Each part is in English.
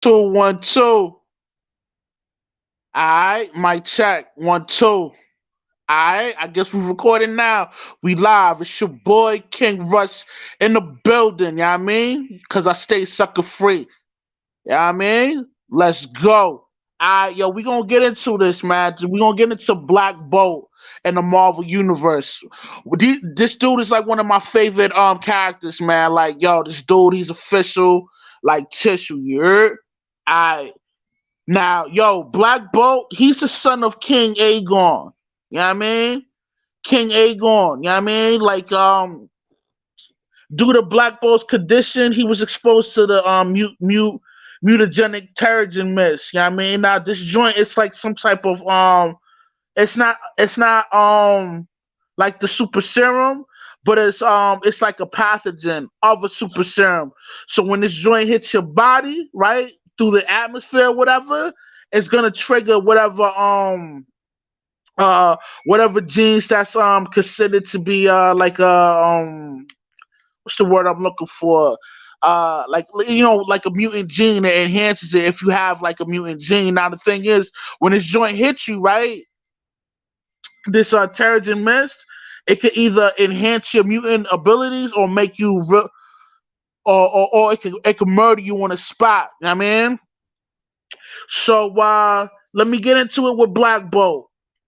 Two, 1, 2. Alright, mic check. 1, 2. Alright, I guess we're recording now. We live. It's your boy King Rush in the building, you know what I mean? Cause I stay sucker free. You know what I mean? Let's go. Alright, yo, we gonna get into this, man. We gonna get into Black Bolt in the Marvel Universe. This dude is like one of my favorite characters, man. Like, yo, this dude, he's official, like tissue, you heard? Alright. Now, yo, Black Bolt, he's the son of King Aegon. You know what I mean? King Aegon, you know what I mean? Like, due to Black Bolt's condition, he was exposed to the mutagenic terrigen mist. You know what I mean? Now this joint, it's like some type of it's not like the super serum, but it's like a pathogen of a super serum. So when this joint hits your body, right, through the atmosphere, whatever, it's gonna trigger uh whatever genes that's considered to be like a what's the word I'm looking for? Like like a mutant gene that enhances it if you have like a mutant gene. Now the thing is, when this joint hits you, right, this Terrigen Mist, it could either enhance your mutant abilities or make you or it could murder you on the spot. You know what I mean? So let me get into it with Black Bolt.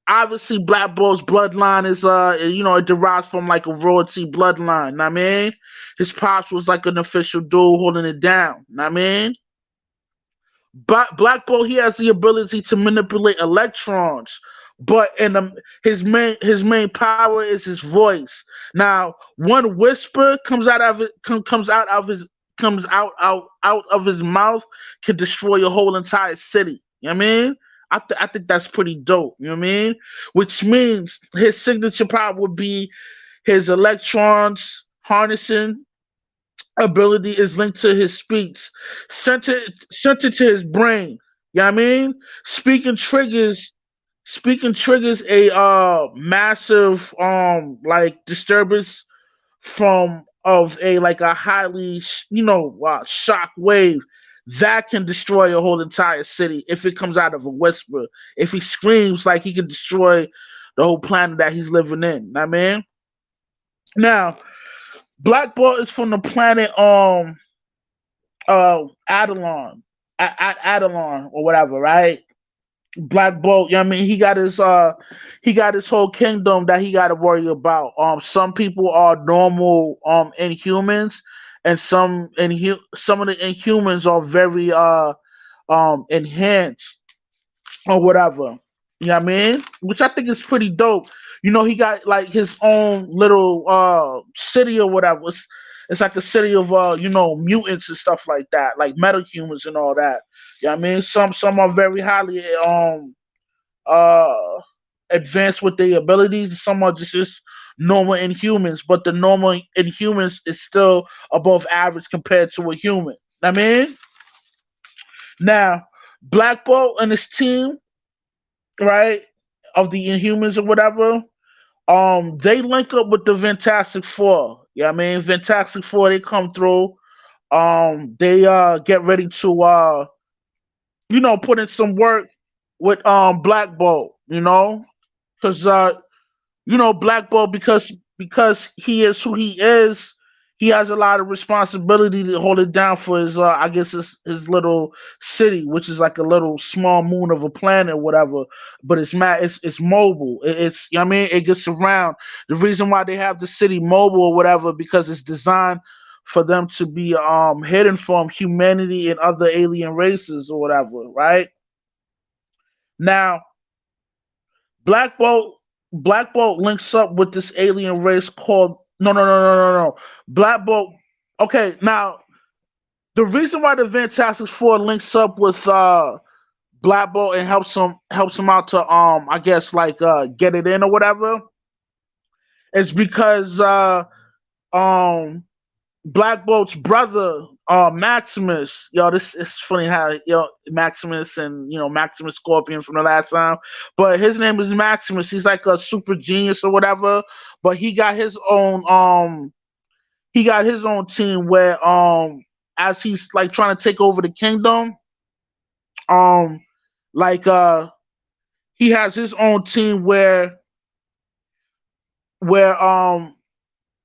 Obviously, Black Bolt's bloodline is it derives from like a royalty bloodline. Know what I mean, his pops was like an official dude holding it down. Know what I mean, but Black Bolt, he has the ability to manipulate electrons, but his main power is his voice. Now, one whisper comes out of his mouth can destroy your whole entire city. You know what I mean? I think that's pretty dope. You know what I mean? Which means his signature power would be his electrons harnessing ability is linked to his speech, centered to his brain. You know what I mean? Speaking triggers speaking triggers a massive like disturbance from of a like a highly shock wave that can destroy a whole entire city if it comes out of a whisper. If he screams, like he can destroy the whole planet that he's living in. Know what I mean? Now, Black Bolt is from the planet Adelon, Adelon or whatever, right? Black Bolt, you know what I mean? He got his whole kingdom that he got to worry about. Some people are normal inhumans, and some of the inhumans are very enhanced or whatever. You know what I mean? Which I think is pretty dope. He got like his own little city or whatever. It's like a city of mutants and stuff like that, like metahumans and all that. You know what I mean? Some are very highly uh advanced with their abilities, some are just normal inhumans, but the normal inhumans is still above average compared to a human. I mean, now Black Bolt and his team, right, of the Inhumans or whatever, they link up with the Fantastic Four. Yeah, I mean, Fantastic Four, they come through. They get ready to put in some work with Black Bolt. Because Black Bolt, because he is who he is, he has a lot of responsibility to hold it down for his I guess his little city, which is like a little small moon of a planet or whatever. But it's mobile. It's you know what I mean, it gets around. The reason why they have the city mobile or whatever, because it's designed for them to be hidden from humanity and other alien races or whatever, right? Now, Black Bolt Black Bolt links up with this alien race called no. Black Bolt. Okay, now the reason why the Fantastic Four links up with Black Bolt and helps him out to I guess like get it in or whatever is because um Black Bolt's brother, Maximus. Yo, this is funny how Maximus and Maximus Scorpion from the last time, but his name is Maximus. He's like a super genius or whatever. But he got his own team where as he's like trying to take over the kingdom. Um, like he has his own team where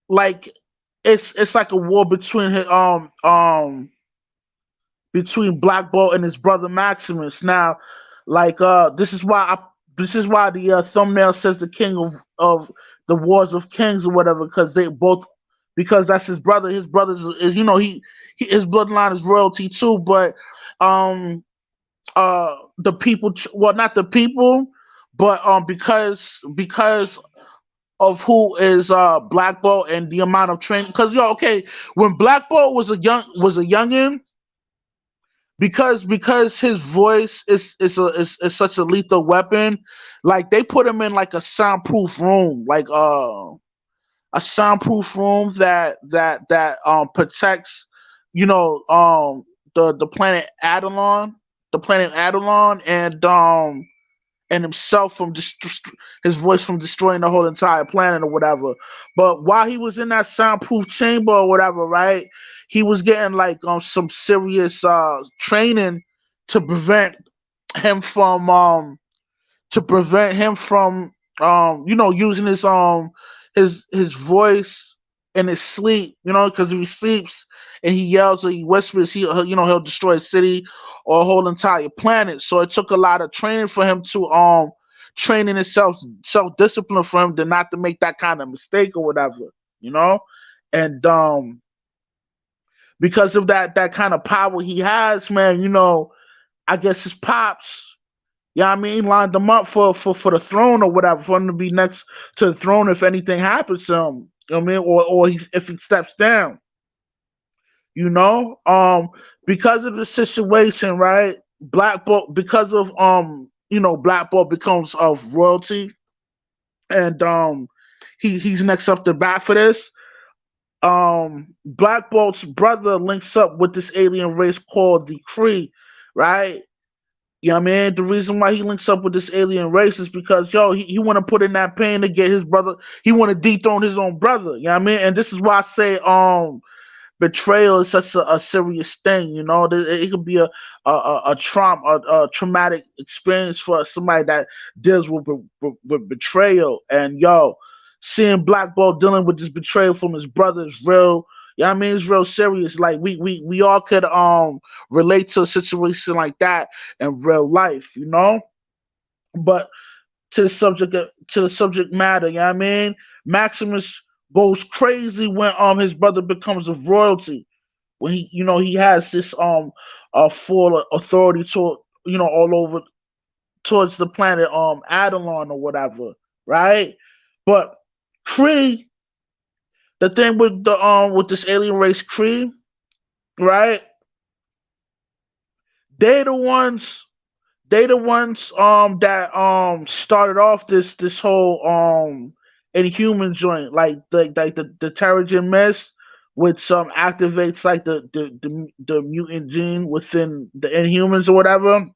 like it's like a war between his between Black Bolt and his brother Maximus. Now, like this is why the thumbnail says the king of the wars of kings or whatever, because they both, because that's his brother. His brother's is, you know, he his bloodline is royalty too, but um the people, well, not the people, but because of who is Black Bolt and the amount of training, because yo, okay, when Black Bolt was a youngin, because his voice is such a lethal weapon. Like they put him in like a soundproof room, like a soundproof room that protects, you know, the planet Adelon, and himself from his voice from destroying the whole entire planet or whatever. But while he was in that soundproof chamber or whatever, right, he was getting like some serious training to prevent him from you know, using his voice in his sleep, you know, because if he sleeps and he yells or he whispers, you know, he'll destroy a city or a whole entire planet. So it took a lot of training for him to training his self discipline for him to not to make that kind of mistake or whatever, you know. And because of that kind of power he has, man, you know, I guess his pops, yeah, I mean, lined him up for the throne or whatever, for him to be next to the throne if anything happens to him. You know what I mean, if he steps down, you know, because of the situation, right? Black Bolt, because of you know, Black Bolt becomes of royalty, and he's next up to bat for this. Black Bolt's brother links up with this alien race called the Kree, right? You know what I mean? The reason why he links up with this alien race is because, yo, he want to put in that pain to get his brother. He want to dethrone his own brother. You know what I mean? And this is why I say betrayal is such a serious thing. You know, it could be a traumatic experience for somebody that deals with betrayal. And yo, seeing Black Bolt dealing with this betrayal from his brother is real. Yeah, I mean, it's real serious. Like we all could relate to a situation like that in real life, you know. But to the subject matter, you know what I mean? Maximus goes crazy when his brother becomes of royalty, when he, you know, he has this full authority to, you know, all over towards the planet Adelon or whatever, right? But Kree, the thing with this alien race Kree, right? They the ones they the ones that started off this whole inhuman joint, like the Terrigen mist, which activates like the mutant gene within the Inhumans or whatever.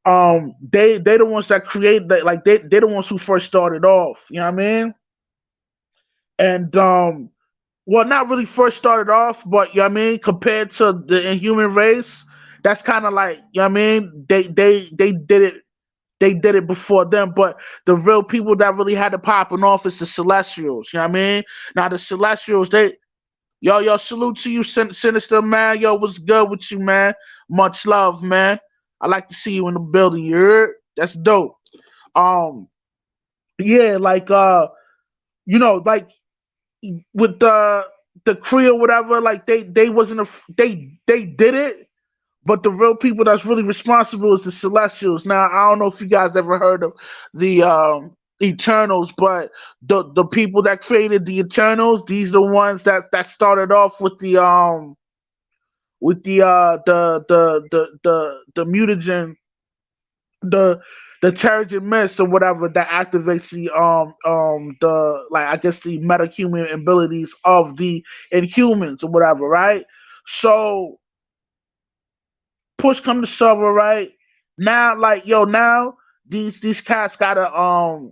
They the ones that create that, like they the ones who first started off, you know what I mean? And well, not really first started off, but you know what I mean, compared to the Inhuman race, that's kind of like, you know what I mean, they did it before them, but the real people that really had it popping off is the Celestials. You know what I mean? Now the Celestials, yo, salute to you, Sinister man. Yo, what's good with you, man? Much love, man. I like to see you in the building. You heard? That's dope. Um, yeah, like you know, like with the Kree or whatever, like they wasn't they did it, but the real people that's really responsible is the Celestials. Now, I don't know if you guys ever heard of the Eternals, but the people that created the Eternals, these are the ones that started off with the mutagen, the the Terrigen mist or whatever that activates the, like, I guess the metahuman abilities of the Inhumans or whatever, right? So push come to shove, right? Now, like, yo, now these cats gotta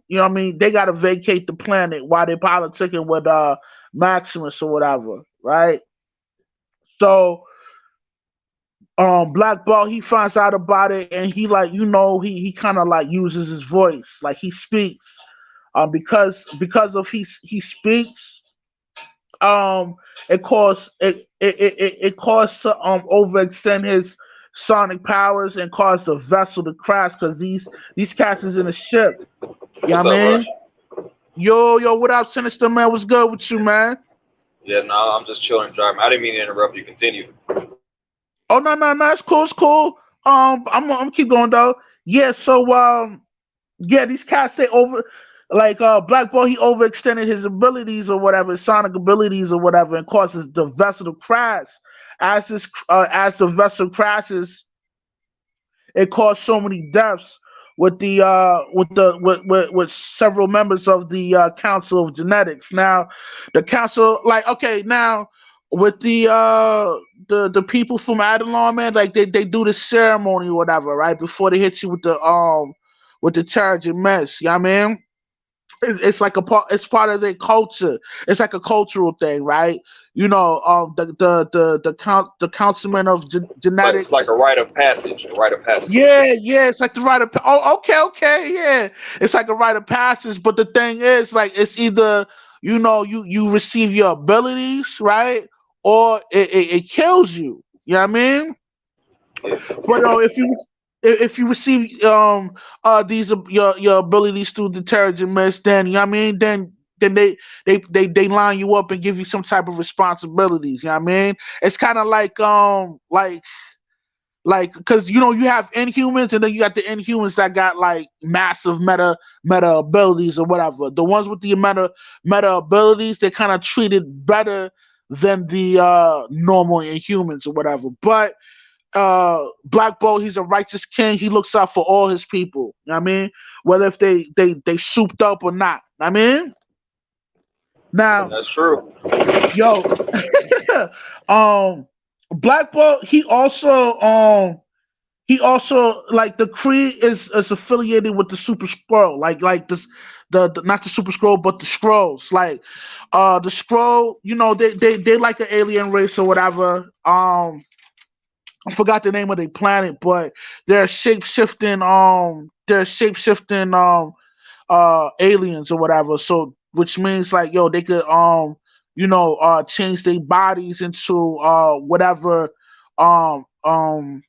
you know what I mean, they gotta vacate the planet while they politicking with Maximus or whatever, right? So Black Ball, he finds out about it, and he like, he kind of like uses his voice, like he speaks, because of he speaks, um it caused it caused to overextend his sonic powers and caused the vessel to crash, because these cats is in a ship. Yeah, What's you know up, what I mean? Rush? Yo, what up, Sinister Man? What's good with you, man? Yeah, no, I'm just chilling driving. I didn't mean to interrupt you. Continue. Oh, no, no, no, it's cool, it's cool. I'm keep going though. Yeah, so yeah, these cats, they over, like, Black Ball, he overextended his abilities or whatever, his sonic abilities or whatever, and causes the vessel to crash. As the vessel crashes, it caused so many deaths with several members of the Council of Genetics. Now, the council, like, okay, now with the people from Adelon, man, like they do the ceremony or whatever, right, before they hit you with the charge and mess. You know what I mean? It's like a part. It's part of their culture. It's like a cultural thing, right? The councilman of It's like genetics. a rite of passage. A rite of passage. Yeah, yeah, it's like the rite of. Oh, okay, okay, yeah, it's like a rite of passage. But the thing is, like, it's either, you receive your abilities, right, or it kills you. You know what I mean? Yeah. But if you receive these your abilities through detergent mist, then, you know what I mean, then they line you up and give you some type of responsibilities. You know what I mean? It's kind of like, because you have inhumans, and then you got the inhumans that got like massive meta abilities or whatever. The ones with the meta abilities, they kind of treated better than the normal inhumans or whatever. But Black Bolt, he's a righteous king. He looks out for all his people. You know what I mean? Whether if they souped up or not. I mean, now, That's true. yo, um, Black Bolt, he also, like, the Kree is affiliated with the Super Scroll, like this, the not the Super Scroll, but the Scrolls. Like, the Scroll, they like an alien race or whatever. I forgot the name of the planet, but they're shape shifting aliens or whatever. So, which means, like, yo, they could change their bodies into whatever um um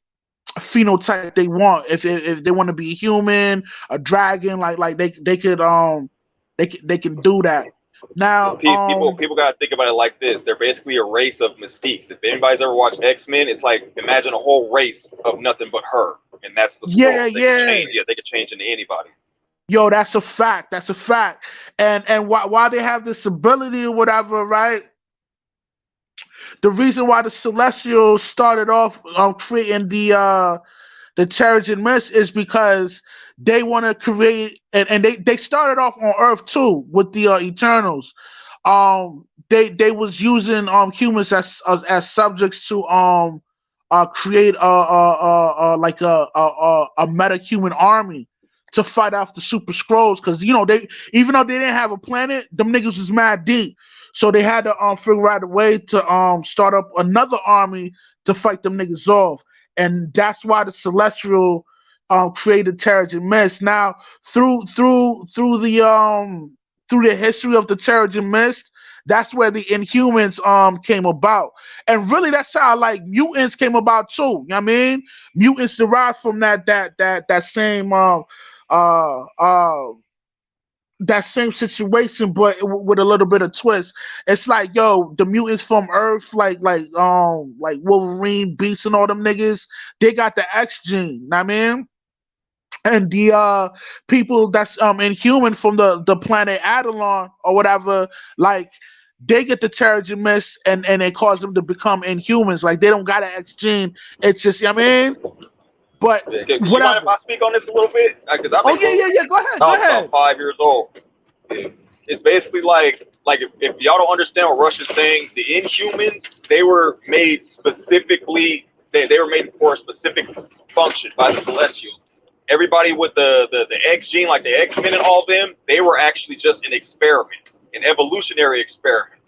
phenotype they want. If they want to be a human, a dragon, like they can do that. Now, People gotta think about it like this. They're basically a race of mystiques. If anybody's ever watched X-Men, it's like imagine a whole race of nothing but her, and that's the yeah, scroll. They could yeah. change. Yeah, they could change into anybody. Yo, that's a fact. That's a fact. And why they have this ability or whatever, right? The reason why the Celestials started off creating the Terrigen Mist is because they want to create, and they started off on Earth too with the Eternals. They was using humans as subjects to create like a metahuman army to fight off the Super Scrolls, because they, even though they didn't have a planet, them niggas was mad deep, so they had to figure out a way to start up another army to fight them niggas off. And that's why the Celestial created Terrigen Mist. Now, through the history of the Terrigen Mist, that's where the Inhumans came about. And really, that's how, like, mutants came about too. You know what I mean? Mutants derived from that same uh uh that same situation, but with a little bit of twist. It's like, yo, the mutants from Earth, like Wolverine, Beast, and all them niggas, they got the X gene. Know what I mean? And the people that's inhuman from the planet Adelon or whatever, like, they get the Terrigen Mist, and it cause them to become inhumans. Like, they don't got an X gene. It's just, you know what I mean? But Yeah, could you mind if whatever. I speak on this a little bit? Because I've Oh, been yeah, going yeah, yeah. Go ahead, go I was about ahead. 5 years old. Yeah. It's basically like if y'all don't understand what Rush is saying, the Inhumans they were made specifically. They were made for a specific function by the Celestials. Everybody with the X gene, like the X-Men and all them, they were actually just an experiment, an evolutionary experiment.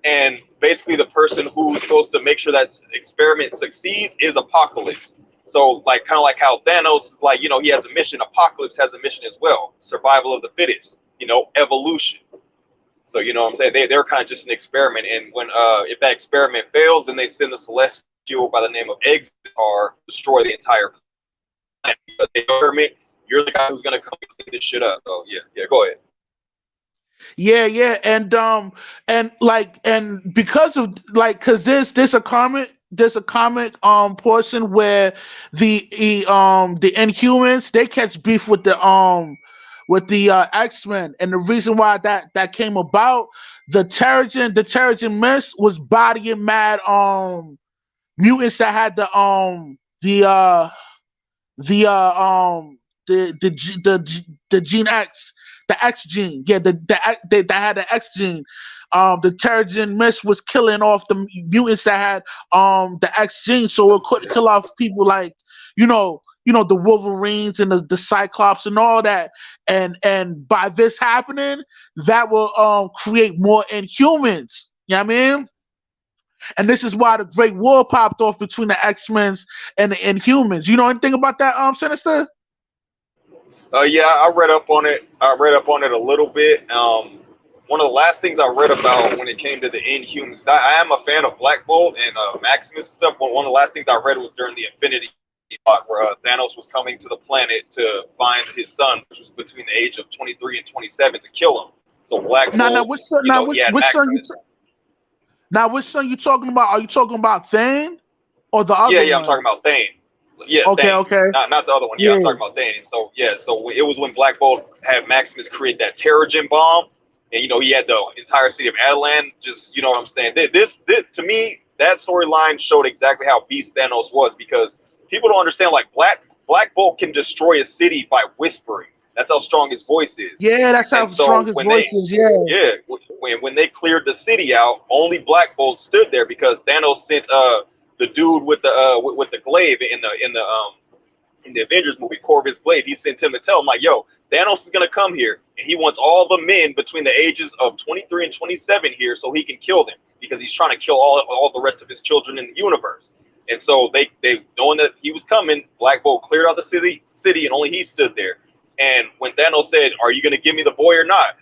and basically the person who's supposed to make sure that experiment succeeds is Apocalypse. So like kind of like how Thanos is like, he has a mission. Apocalypse has a mission as well: survival of the fittest. Evolution. So what I'm saying, they're kind of just an experiment, and when if that experiment fails, then they send the Celestial by the name of Exar to destroy the entire planet. Because they experiment, you're the guy who's gonna come and clean this shit up. So yeah, go ahead. Yeah, yeah, and because of because there's a comic portion where the Inhumans, they catch beef with the X-Men, and the reason why that came about, the Terrigen Mist was bodying mad mutants that had the the gene X, the X gene. Yeah, that had the X gene. The Terrigen Mist was killing off the mutants that had the X gene, so it could kill off people like the Wolverines and the Cyclops and all that. And by this happening, that will create more Inhumans. You know what I mean? And this is why the Great War popped off between the X-Men and the Inhumans. You know anything about that, Sinister? Yeah, I read up on it. I read up on it a little bit. One of the last things I read about when it came to the Inhumans, I am a fan of Black Bolt and Maximus and stuff. But one of the last things I read was during the Infinity Plot, where Thanos was coming to the planet to find his son, which was between the age of 23 and 27, to kill him. So Black Now, now, Bolt, which son? he had Maximus. Which son you talking about? Are you talking about Thane or the Yeah, other yeah, I'm talking one? about Thane. Yeah, Okay, Thane. okay, Not the other one. Yeah, yeah, I'm talking about Thane. And so yeah, so it was when Black Bolt had Maximus create that Terrigen bomb, and he had the entire city of Adelan. Just what I'm saying. This to me, that storyline showed exactly how beast Thanos was, because people don't understand, like Black Bolt can destroy a city by whispering. That's how strong his voice is. yeah. That's how And strong so his voice is. Yeah, yeah, when they cleared the city out, only Black Bolt stood there because Thanos sent the dude with the glaive in the Avengers movie, Corvus Glaive. He sent him to tell him, like, yo, Thanos is gonna come here, and he wants all the men between the ages of 23 and 27 here so he can kill them, because he's trying to kill all the rest of his children in the universe. And so they knowing that he was coming, Black Bolt cleared out the city, and only he stood there. And when Thanos said, "Are you gonna give me the boy or not?"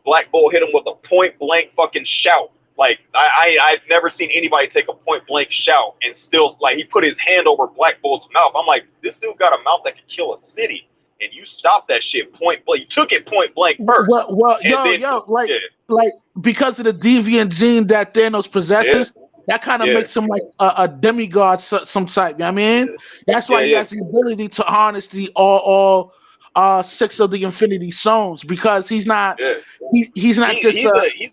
Black Bolt hit him with a point blank fucking shout. Like I've never seen anybody take a point blank shout and still, like, he put his hand over Black Bolt's mouth. I'm like, this dude got a mouth that could kill a city, and you stopped that shit point blank. You took it point blank first, well, and then yo, yeah, like because of the deviant gene that Thanos yeah, possesses, that kind of yeah, makes him like a demigod, some type. You know what I mean? That's why yeah, he yeah. has the ability to harness the all six of the Infinity Stones, because Yeah. he's not just He's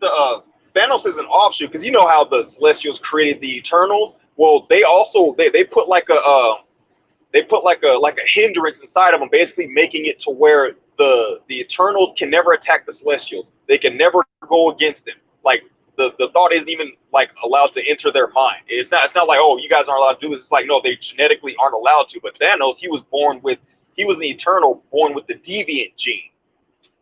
a Thanos is an offshoot, because you know how the Celestials created the Eternals. Well, they also they put like a hindrance inside of them, basically making it to where the Eternals can never attack the Celestials. They can never go against them. Like the thought isn't even like allowed to enter their mind. It's not like, oh, you guys aren't allowed to do this. It's like, no, they genetically aren't allowed to. But Thanos, he was an Eternal born with the deviant gene.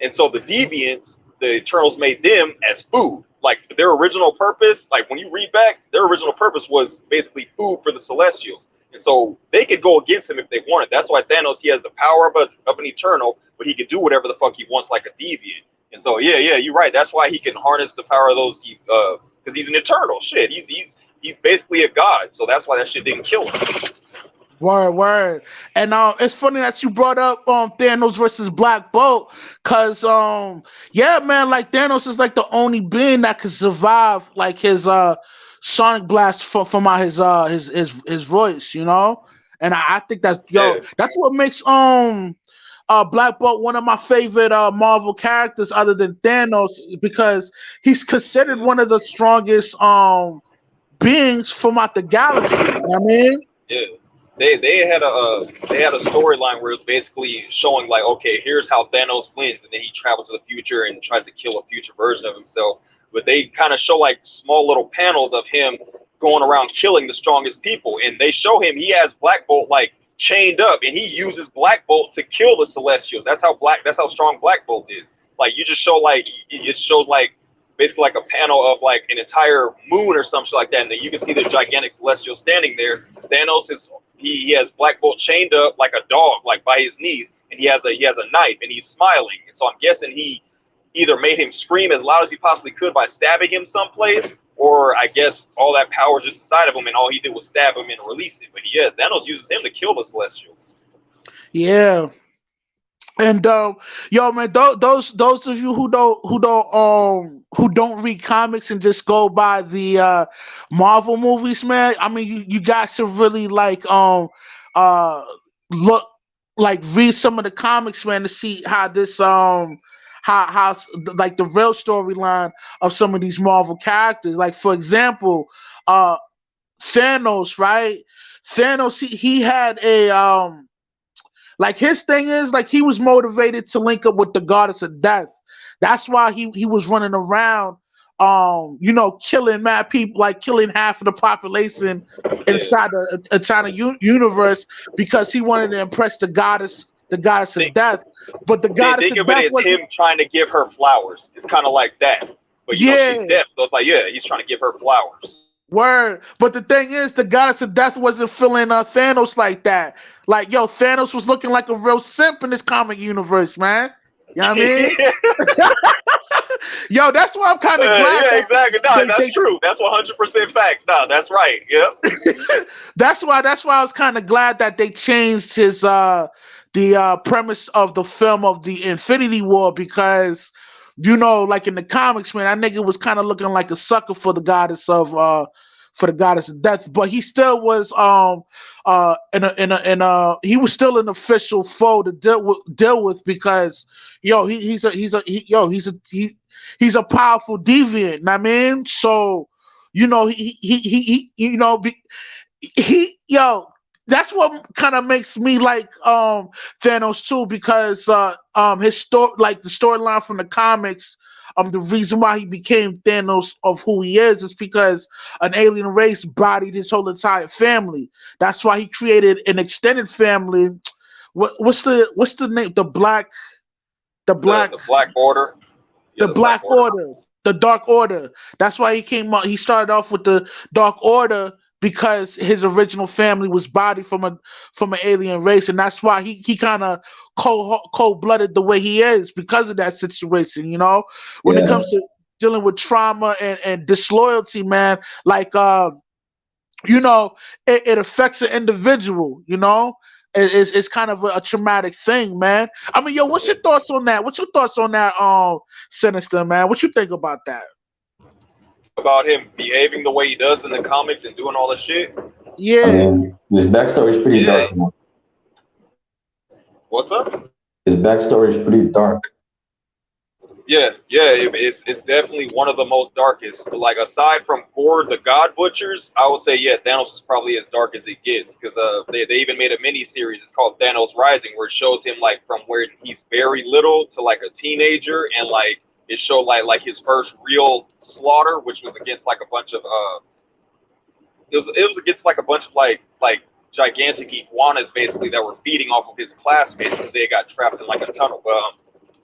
And so the deviants, the Eternals made them as food. Like their original purpose, like when you read back, their original purpose was basically food for the Celestials. And so they could go against them if they wanted. That's why Thanos, he has the power of an Eternal, but he can do whatever the fuck he wants, like a deviant. And so yeah, you're right. That's why he can harness the power of those, because he's an Eternal. Shit, he's basically a god. So that's why that shit didn't kill him. word, word. And it's funny that you brought up Thanos versus Black Bolt, cause yeah, man, like Thanos is like the only being that could survive like his sonic blast from out his voice, And I think that's Yeah, that's what makes Black Bolt one of my favorite Marvel characters other than Thanos, because he's considered one of the strongest beings from out the galaxy. You know what I mean? yeah. They had a storyline where it's basically showing, like, okay, here's how Thanos wins, and then he travels to the future and tries to kill a future version of himself. But they kind of show like small little panels of him going around killing the strongest people, and they show him, he has Black Bolt like chained up, and he uses Black Bolt to kill the Celestials. That's how strong Black Bolt is. Like, you just show, like, it shows like basically like a panel of like an entire moon or something like that, and then you can see the gigantic celestial standing there. Thanos is he has Black Bolt chained up like a dog, like by his knees, and he has a knife, and he's smiling. And so I'm guessing he either made him scream as loud as he possibly could by stabbing him someplace, or I guess all that power just inside of him, and all he did was stab him and release it. But yeah, Thanos uses him to kill the Celestials. Yeah. And yo, man, those of you who don't read comics and just go by the Marvel movies, man. I mean, you guys should really like uh look like read some of the comics, man, to see how this like the real storyline of some of these Marvel characters. Like for example, uh Thanos, right? Thanos, he had a like his thing is like he was motivated to link up with the goddess of death. That's why he was running around, killing mad people, like killing half of the population Yeah. inside the China universe because he wanted to impress the goddess of Think, death. But the goddess think of of it death as wasn't. him trying to give her flowers. It's kind of like that. But you know, she's Yeah, deaf, so it's like, yeah, he's trying to give her flowers. word. But the thing is, the goddess of death wasn't feeling Thanos like that. Like, yo, Thanos was looking like a real simp in this comic universe, man. You know what I mean? Yeah, Yo, that's why I'm kind of glad yeah, that exactly. No, that's they true. That's 100% facts. No, that's right. Yep. that's why I was kind of glad that they changed his the premise of the film of the Infinity War because like in the comics, man, that nigga was kind of looking like a sucker for the goddess of death, but he still was he was still an official foe to deal with because he's a powerful deviant, know what I mean? So he yo, that's what kind of makes me like Thanos too because his story, like the storyline from the comics, the reason why he became Thanos of who he is because an alien race bodied his whole entire family. That's why he created an extended family. What's the name? The The black the Black Order. Yeah, the the Black Black Order. Order, the Dark Order. That's why he came out. He started off with the Dark Order because his original family was bodied from an alien race, and that's why he kind of cold blooded the way he is because of that situation. When it Yeah. comes to dealing with trauma and disloyalty, man, like it affects an individual. It's kind of a traumatic thing, man. I mean, yo, what's your thoughts on that? What's your thoughts on that, Sinister, man? What you think about that? About him behaving the way he does in the comics and doing all the shit. I Yeah, mean, his backstory is pretty Yeah. dark. You know? What's up? His backstory is pretty dark. Yeah, it's definitely one of the most darkest. Like aside from Horde, the God Butchers, I would say yeah, Thanos is probably as dark as it gets because they even made a mini series. It's called Thanos Rising, where it shows him like from where he's very little to like a teenager, and like it showed like his first real slaughter, which was against like a bunch of it was against like a bunch of like gigantic iguanas basically that were feeding off of his classmates because they got trapped in like a tunnel. But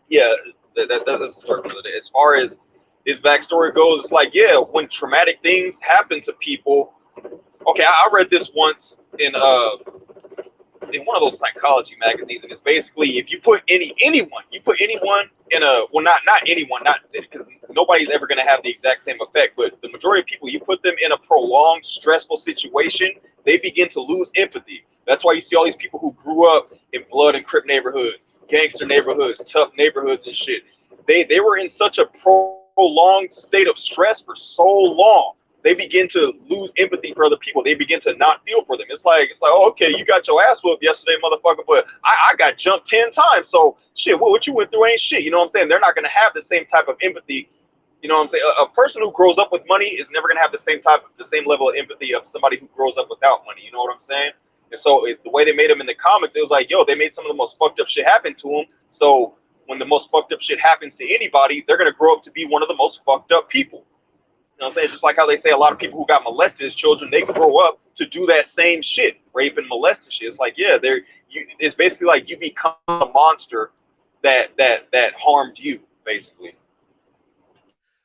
yeah, that's the story for the day. As far as his backstory goes, it's like, yeah, when traumatic things happen to people. Okay, I read this once in one of those psychology magazines, and it's basically if you put anyone in a not anyone, not because nobody's ever going to have the exact same effect, but the majority of people, you put them in a prolonged stressful situation, they begin to lose empathy. That's why you see all these people who grew up in blood and crip neighborhoods, gangster neighborhoods, tough neighborhoods and shit. They were in such a prolonged state of stress for so long, they begin to lose empathy for other people. They begin to not feel for them. It's like, oh, okay, you got your ass whooped yesterday, motherfucker, but I got jumped 10 times. So shit, what you went through ain't shit. You know what I'm saying? They're not gonna have the same type of empathy. You know what I'm saying? A person who grows up with money is never gonna have the same level of empathy of somebody who grows up without money. You know what I'm saying? And so the way they made them in the comics, it was like, yo, they made some of the most fucked up shit happen to them. So when the most fucked up shit happens to anybody, they're gonna grow up to be one of the most fucked up people. You know what I'm saying? Just like how they say a lot of people who got molested as children, they grow up to do that same shit, rape and molest and shit. It's like, yeah, it's basically like you become a monster that harmed you, basically.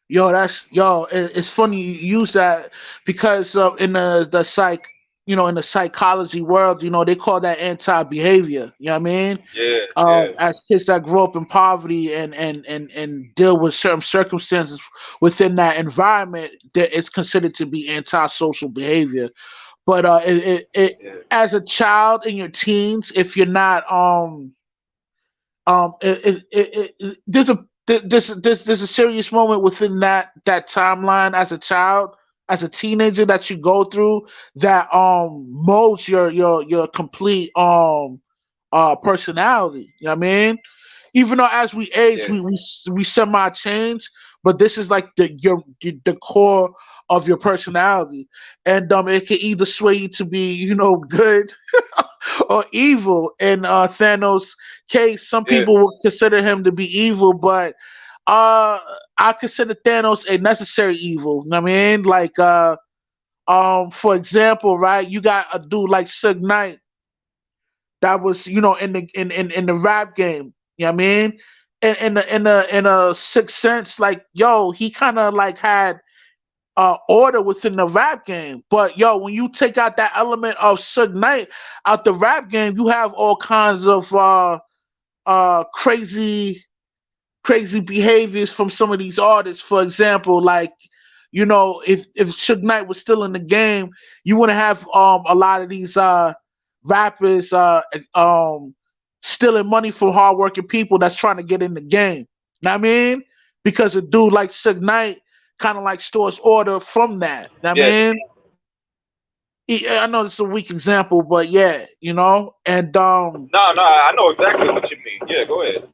Yo, it's funny you use that because in the psych, in the psychology world, they call that anti-behavior. You know what I mean? Yeah, yeah, As kids that grow up in poverty and deal with certain circumstances within that environment, that it's considered to be antisocial behavior. But yeah, as a child in your teens, if you're not there's a serious moment within that timeline as a child, as a teenager, that you go through that molds your complete personality. You know what I mean? Even though as we age, yeah, we semi change, but this is like the core of your personality, and it can either sway you to be good or evil. In Thanos' case, some yeah, people would consider him to be evil, but uh, I consider Thanos a necessary evil. You know what I mean? Like, for example, right? You got a dude like Suge Knight that was, in the rap game. You know what I mean? In a sixth sense, like, yo, he kind of like had order within the rap game. But yo, when you take out that element of Suge Knight out the rap game, you have all kinds of crazy behaviors from some of these artists. For example, like, if Suge Knight was still in the game, you wouldn't have a lot of these rappers stealing money from hardworking people that's trying to get in the game. Know what I mean? Because a dude like Suge Knight kind of like stores order from that. Know what I yeah. mean? I know it's a weak example, but yeah, and No, no, I know exactly what you mean. Yeah, go ahead.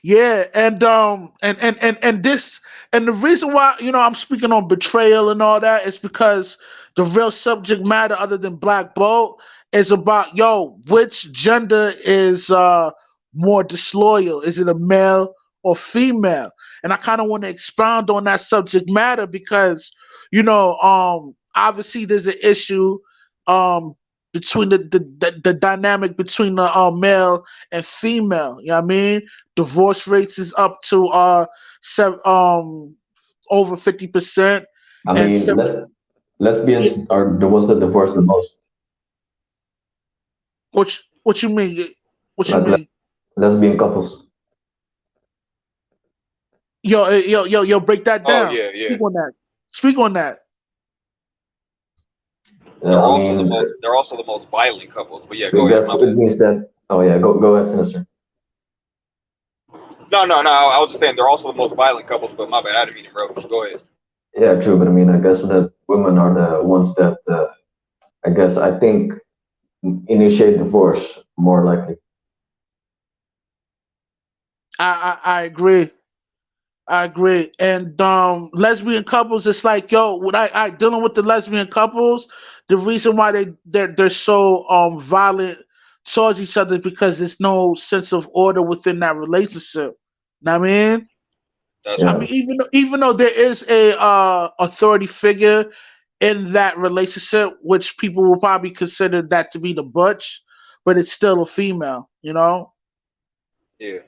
yeah, and the reason why I'm speaking on betrayal and all that is because the real subject matter, other than Black Bolt, is about, which gender is more disloyal? Is it a male or female? And I kind of want to expound on that subject matter because obviously there's an issue um between the dynamic between the male and female. You know what I mean? Divorce rates is up to over 50%, I and mean, lesbians are the ones that divorce the most. what you mean? What you Like mean? lesbian couples. Yo, break that Oh down. yeah, yeah. Speak on that. Speak on that. Yeah, I mean, They're also the most violent couples. But yeah, I go ahead. guess My it bad. means that. Oh yeah, go ahead, Sinister. No, no, no. I was just saying they're also the most violent couples. But my bad. I didn't mean to interrupt. Go ahead. Yeah, true, but I mean, I guess that women are the ones that I guess I think initiate divorce more likely. I agree. I agree. And lesbian couples, it's like, yo, when I dealing with the lesbian couples, the reason why they're so violent towards each other is because there's no sense of order within that relationship. Know what I mean? That's I Yeah, mean, true. even though there is a authority figure in that relationship, which people will probably consider that to be the butch, but it's still a female, you know? Yeah.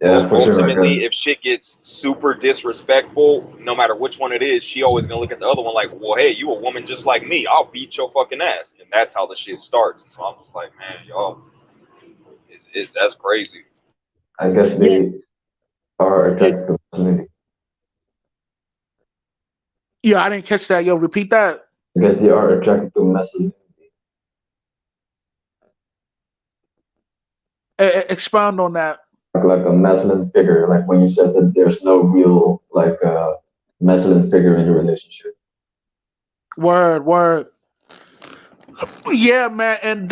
yeah, for sure. I Ultimately, guess. if shit gets super disrespectful, no matter which one it is, she always gonna look at the other one like, "Well, hey, you a woman just like me. I'll beat your fucking ass," and that's how the shit starts. So I'm just like, man, y'all, that's crazy. I guess Yeah, they are yeah, attracted to masculinity. yeah. I didn't catch that. Yo, repeat that. I guess they are attracted to masculinity, Expound on that. like a masculine figure. Like when you said that there's no real like masculine figure in the relationship. Word, word. Yeah, man, and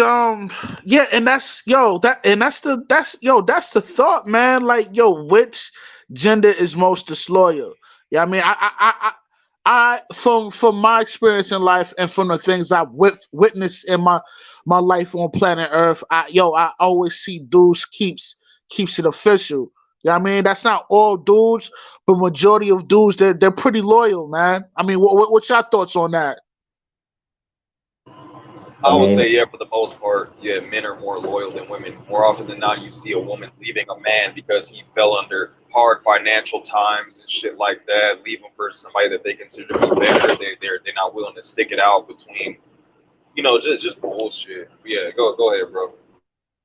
yeah, and that's the thought, man. Like, yo, which gender is most disloyal? Yeah, I mean, from my experience in life and from the things I've witnessed in my life on planet Earth, I always see dudes keeps it official. Yeah, I mean, that's not all dudes, but majority of dudes, they're pretty loyal, man. I mean, what's your thoughts on that? I I would say, mean, yeah, for the most part, yeah, men are more loyal than women. More often than not, you see a woman leaving a man because he fell under hard financial times and shit like that, leave them for somebody that they consider to be better. They're not willing to stick it out between, just bullshit. Yeah, go ahead, bro.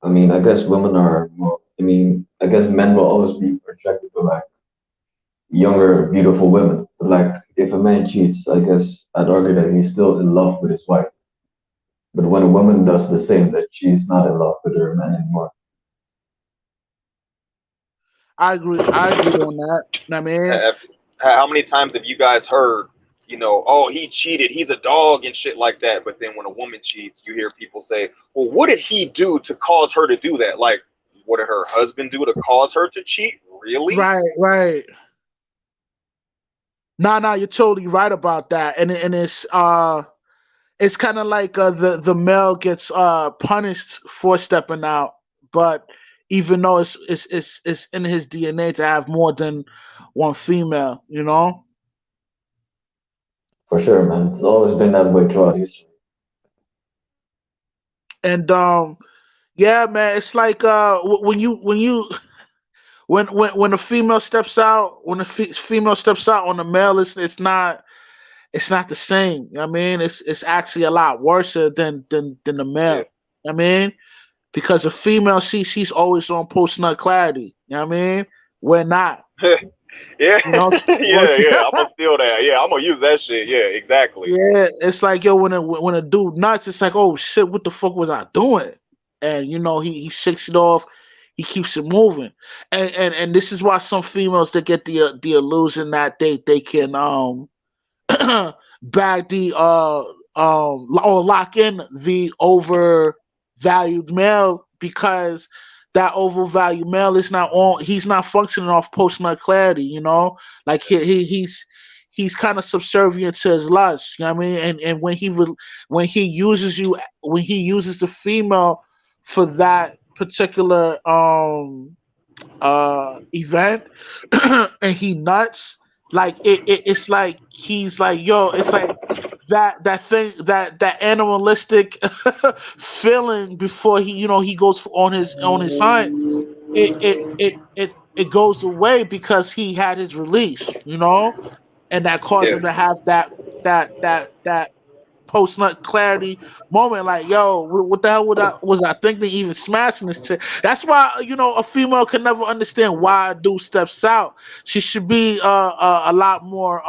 I mean, I guess women are more. I mean, I guess men will always be attracted to like younger, beautiful women. But like, if a man cheats, I guess I'd argue that he's still in love with his wife. But when a woman does the same, that she's not in love with her man anymore. I agree. I agree on that. I mean, Have, how many times have you guys heard, oh, he cheated, he's a dog and shit like that? But then when a woman cheats, you hear people say, well, what did he do to cause her to do that? Like, what did her husband do to cause her to cheat? Really? right, right. Nah, nah, you're totally right about that. And it's kind of like the male gets punished for stepping out, but even though it's in his DNA to have more than one female, you know. For sure, man. It's always been that way throughout history. And yeah, man, it's like when you when a female steps out, when a female steps out on the male, it's not the same. I mean, it's actually a lot worse than the Yeah. male. I mean, because a female, she's always on post nut clarity. You know what I mean? We're not. Yeah, You know, yeah, yeah. I'm gonna steal that. Yeah, I'm gonna use that shit. Yeah, exactly. yeah, it's like yo when a dude nuts, it's like oh shit, what the fuck was I doing? And he shakes it off, he keeps it moving, and this is why some females that get the illusion that they can bag the or lock in the overvalued male because that overvalued male is not on he's not functioning off post nut clarity, like he's kind of subservient to his lust, you know what I mean? And when he uses you when he uses the female for that particular event and he nuts like it's like he's like yo it's like that thing that animalistic feeling before he goes on his hunt it goes away because he had his release, and that caused Yeah. him to have that post nut clarity moment. Like, yo, what the hell was I thinking? Even smashing this chick. That's why a female can never understand why a dude steps out. She should be a lot more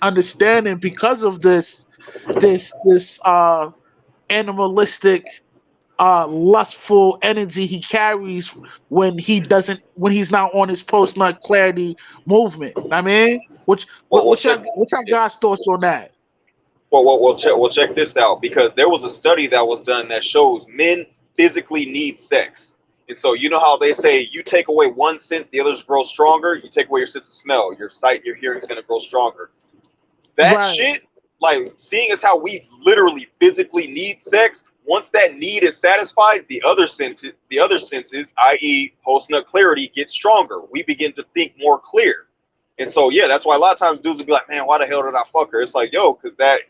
understanding because of this animalistic lustful energy he carries when he's not on his post nut clarity movement. I mean, which Well, what well, what's check. your what's your Yeah. guys' thoughts on that? Well, check this out because there was a study that was done that shows men physically need sex. And so you know how they say you take away one sense, the others grow stronger. You take away your sense of smell, your sight, your hearing is going to grow stronger. That Right. shit, like seeing as how we literally physically need sex, once that need is satisfied, the other senses, i.e., post nut clarity, get stronger. We begin to think more clear. And so yeah, that's why a lot of times dudes will be like, man, why the hell did I fuck her? It's like, yo, because that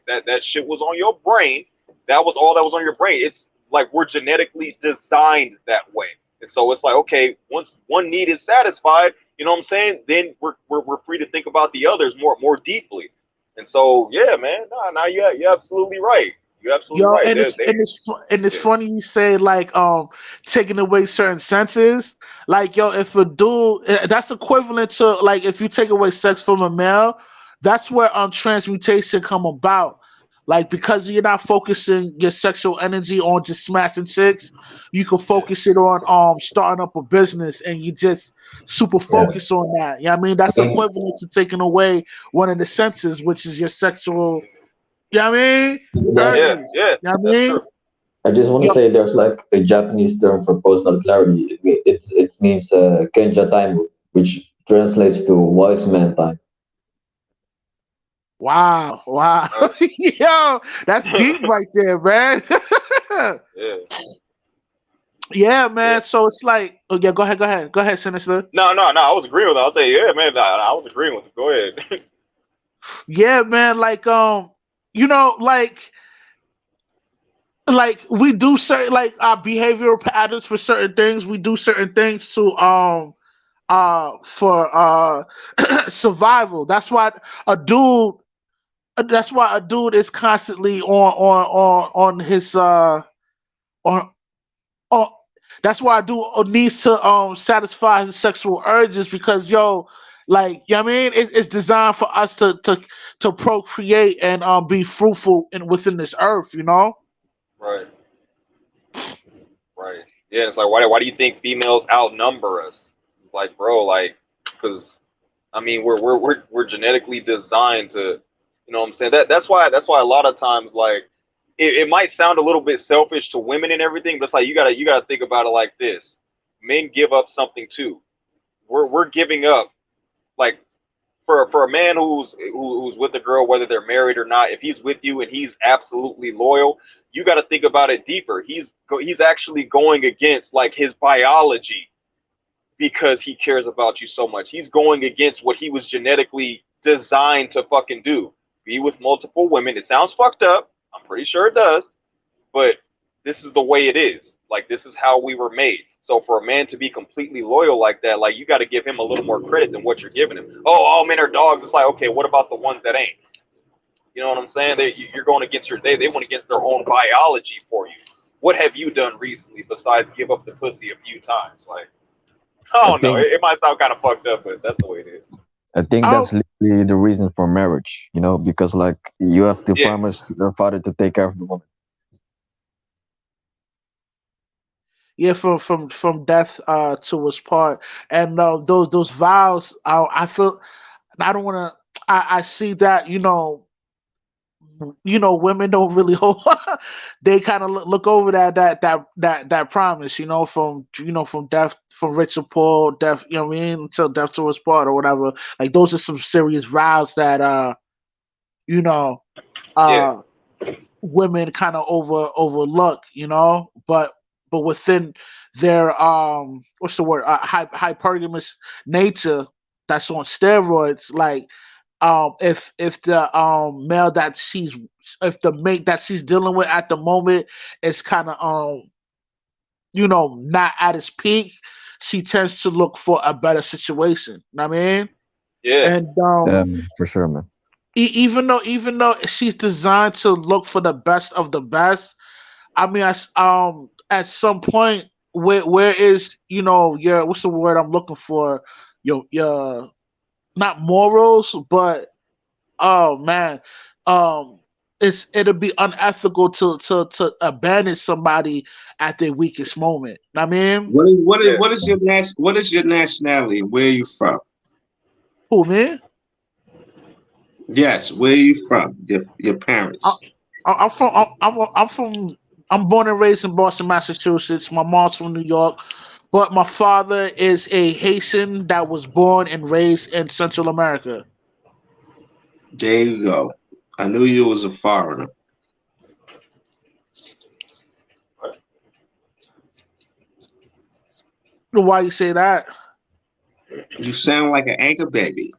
shit was on your brain. That was all that was on your brain. It's like we're genetically designed that way. And so it's like, okay, once one need is satisfied, you know what I'm saying? Then we're free to think about the others more deeply. And so, yeah, man, no, you're absolutely right. You're absolutely Yo, right. and They, it's they, and it's fu- and it's yeah, funny you say like taking away certain senses. Like yo, if a dude that's equivalent to like if you take away sex from a male, that's where transmutation come about. Like because you're not focusing your sexual energy on just smashing chicks, you can yeah, focus it on starting up a business and you just super Yeah. focus on that. I mean I that's mean, equivalent to taking away one of the senses, which is your sexual, I mean, there's, yeah, urges. yeah. I That's mean, true. I just want to yo, say there's like a Japanese term for personal clarity. It means Kenja time, which translates to wise man time. wow, wow, Uh, yo, that's deep right there, man. yeah, Yeah, yeah. man. So it's like, oh yeah, go ahead, Sinister. No. I was agreeing with it. I was saying, yeah, man. I was agreeing with it. Go ahead. Yeah, man. Like, like we do certain like our behavioral patterns for certain things. We do certain things to for survival. A dude that's why a dude is constantly on his on on that's why a dude needs to satisfy his sexual urges because like you know what I mean it's designed for us to procreate and be fruitful within this earth, you know. Right. Right. Yeah. It's like why do you think females outnumber us? It's like, bro, like, because I mean we're genetically designed to, you know what I'm saying? That's why a lot of times like it might sound a little bit selfish to women and everything, but it's like you gotta think about it like this. Men give up something too. We're giving up, like, for a man who's with a girl, whether they're married or not, if he's with you and he's absolutely loyal, you got to think about it deeper. He's actually going against like his biology because he cares about you so much. He's going against what he was genetically designed to fucking do. Be with multiple women. It sounds fucked up. I'm pretty sure it does, but this is the way it is. Like, this is how we were made. So for a man to be completely loyal like that, like, you got to give him a little more credit than what you're giving him. Oh, all men are dogs. It's like, okay, what about the ones that ain't? You know what I'm saying? You're going against they went against their own biology for you. What have you done recently besides give up the pussy a few times? Like, I I don't know. think It might sound kind of fucked up, but that's the way it is. I think Oh that's literally the reason for marriage, because like you have to Yeah, promise your father to take care of the woman. yeah, from death to his part, and those vows. I feel I don't want to. I see that women don't really hold. They kind of look over that promise, from death, from rich or poor, death, what I mean, until death to his part or whatever. Like those are some serious vows that you know yeah, uh women kind of overlook, but within their what's the word, hypergamous nature that's on steroids, like if the male that she's if the mate that she's dealing with at the moment is kind of not at its peak, she tends to look for a better situation. You know what I mean? yeah, And For sure, man. even though she's designed to look for the best of the best, I mean, at some point, where is your, what's the word I'm looking for, your not morals, but oh man, um, it'll be unethical to abandon somebody at their weakest moment. I mean, yeah. What is your nationality? Where are you from? who me? Yes, where are you from? Your I, parents. I'm from. I'm from. I'm born and raised in Boston, Massachusetts. My mom's from New York, but my father is a Haitian that was born and raised in Central America. There you go. I knew you was a foreigner. Why you say that? You sound like an anchor baby.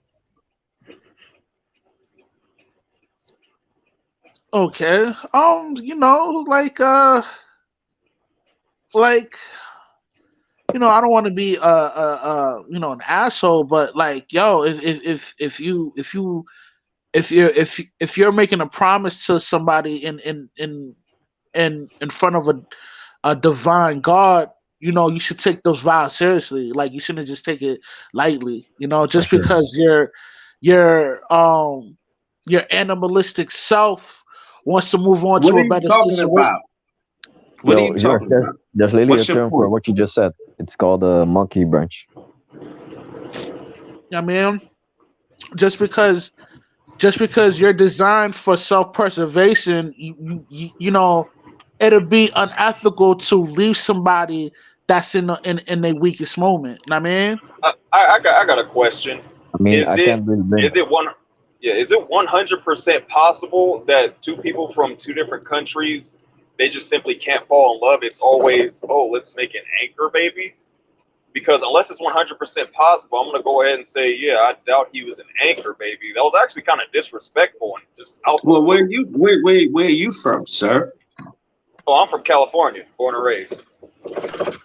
Okay. Like I don't want to be an asshole, but like, yo, if you're making a promise to somebody in front of a divine God, you should take those vows seriously. Like you shouldn't just take it lightly. For Just sure. because your animalistic self wants to move on What to are a you better talking situation. about? What are Yo, you George, talking there's about? there's literally a What's your term for point? what you just said. It's called a monkey branch. I mean, just because just because you're designed for self-preservation, it'll be unethical to leave somebody that's in their weakest moment. I mean, I got a question. I mean, Is I it can't really blame is them. it one yeah, is it 100% possible that two people from two different countries, they just simply can't fall in love? It's always, oh, let's make an anchor baby? Because unless it's 100% possible, I'm going to go ahead and say, yeah, I doubt he was an anchor baby. That was actually kind of disrespectful and just out the Well, blue. where are you from, sir? Oh, I'm from California, born and raised.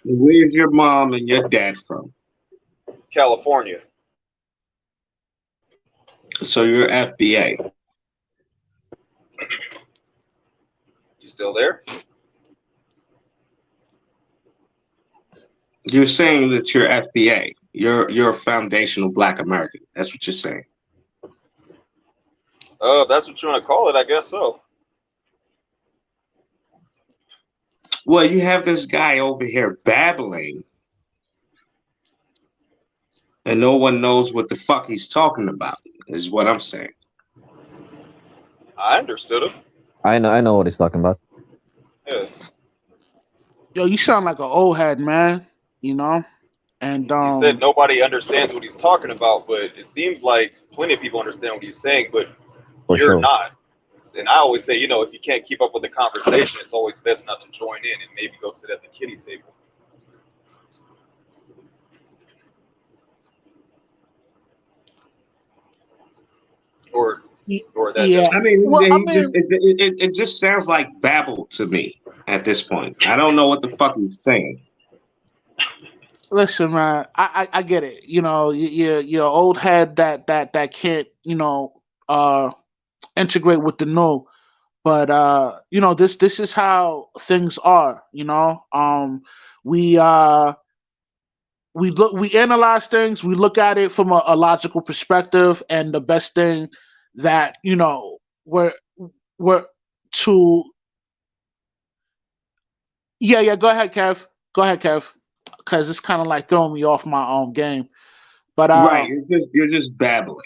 Where's your mom and your dad from? California. So you're FBA. You still there? You're saying that you're FBA. You're a foundational Black American. That's what you're saying. That's what you want to call it, I guess so. Well, you have this guy over here babbling, and no one knows what the fuck he's talking about. Is what I'm saying. I understood him. I know what he's talking about. Yeah. Yo, you sound like an old head, man. You know, and He said nobody understands what he's talking about, but it seems like plenty of people understand what he's saying, but For you're sure. not. And I always say, if you can't keep up with the conversation, it's always best not to join in and maybe go sit at the kiddie table. Or or that yeah. doesn't I make mean, Well, sense. I he just mean, it just sounds like babble to me at this point. I don't know what the fuck he's saying. listen, man. I get it. You know, you're old head that can't uh integrate with the new. But this is how things are. We we analyze things. We look at it from a logical perspective, and the best thing that we're we're to yeah. Go ahead, Kev. Go ahead, Kev. Because it's kind of like throwing me off my own game. But Right, you're just babbling.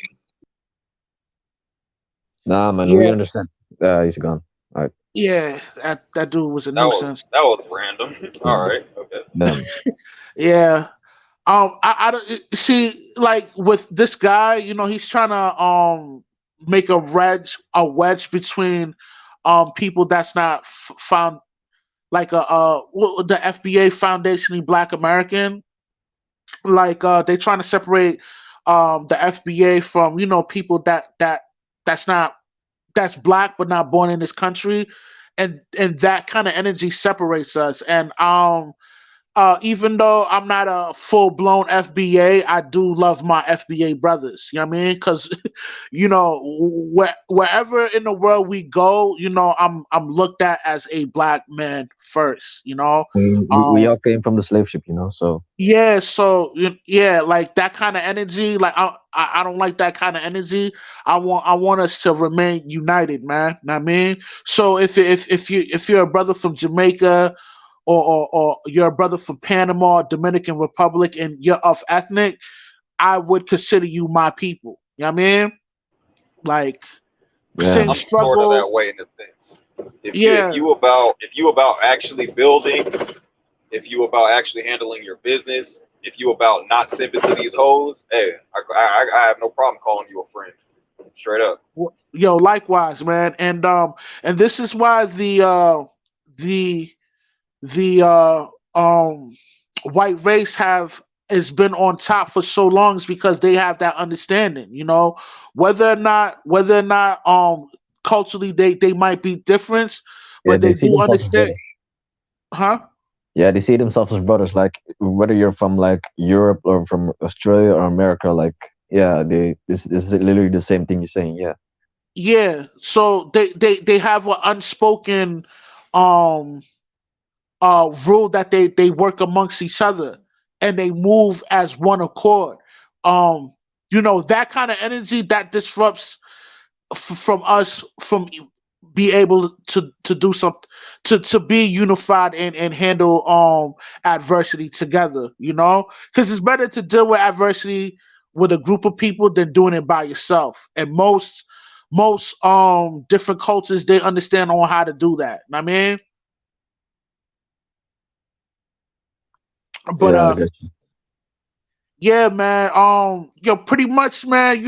Nah, man, we yeah, understand. He's gone. All right. yeah, that dude was a That was nuisance. that was random. Yeah. All right, okay. Damn. Yeah. I don't see, like, with this guy. He's trying to make a wedge between people that's not found, like the FBA foundationally Black American. Like they trying to separate the FBA from people that's not that's Black but not born in this country, and that kind of energy separates us. And even though I'm not a full blown FBA, I do love my FBA brothers. You know what I mean? Because wherever in the world we go, I'm looked at as a Black man first. We Um, all came from the slave ship, so yeah, so yeah, like that kind of energy. Like I don't like that kind of energy. I want us to remain united, man. Know what I mean, so if you're a brother from Jamaica, or you're a brother from Panama, Dominican Republic, and you're of ethnic, I would consider you my people. You know what I mean? Like, yeah. same I'm sort of that struggle. way in a sense. If you if Yeah, you about if you about actually building, if you about actually handling your business, if you about not simping to these hoes, hey, I have no problem calling you a friend, straight up. yo, likewise, man. And this is why the the white race have has been on top for so long, is because they have that understanding. Whether or not culturally they might be different, Yeah, but they they see do themselves as understand. brothers. Huh? Yeah, they see themselves as brothers. Like whether you're from like Europe or from Australia or America, like yeah, this is literally the same thing you're saying. Yeah, Yeah, so they have an unspoken um rule that they work amongst each other, and they move as one accord. um that kind of energy that disrupts from us from be able to do something, to be unified and handle adversity together, because it's better to deal with adversity with a group of people than doing it by yourself. And most different cultures, they understand on how to do that. I mean, but yeah, I guess. yeah, man. Pretty much, man.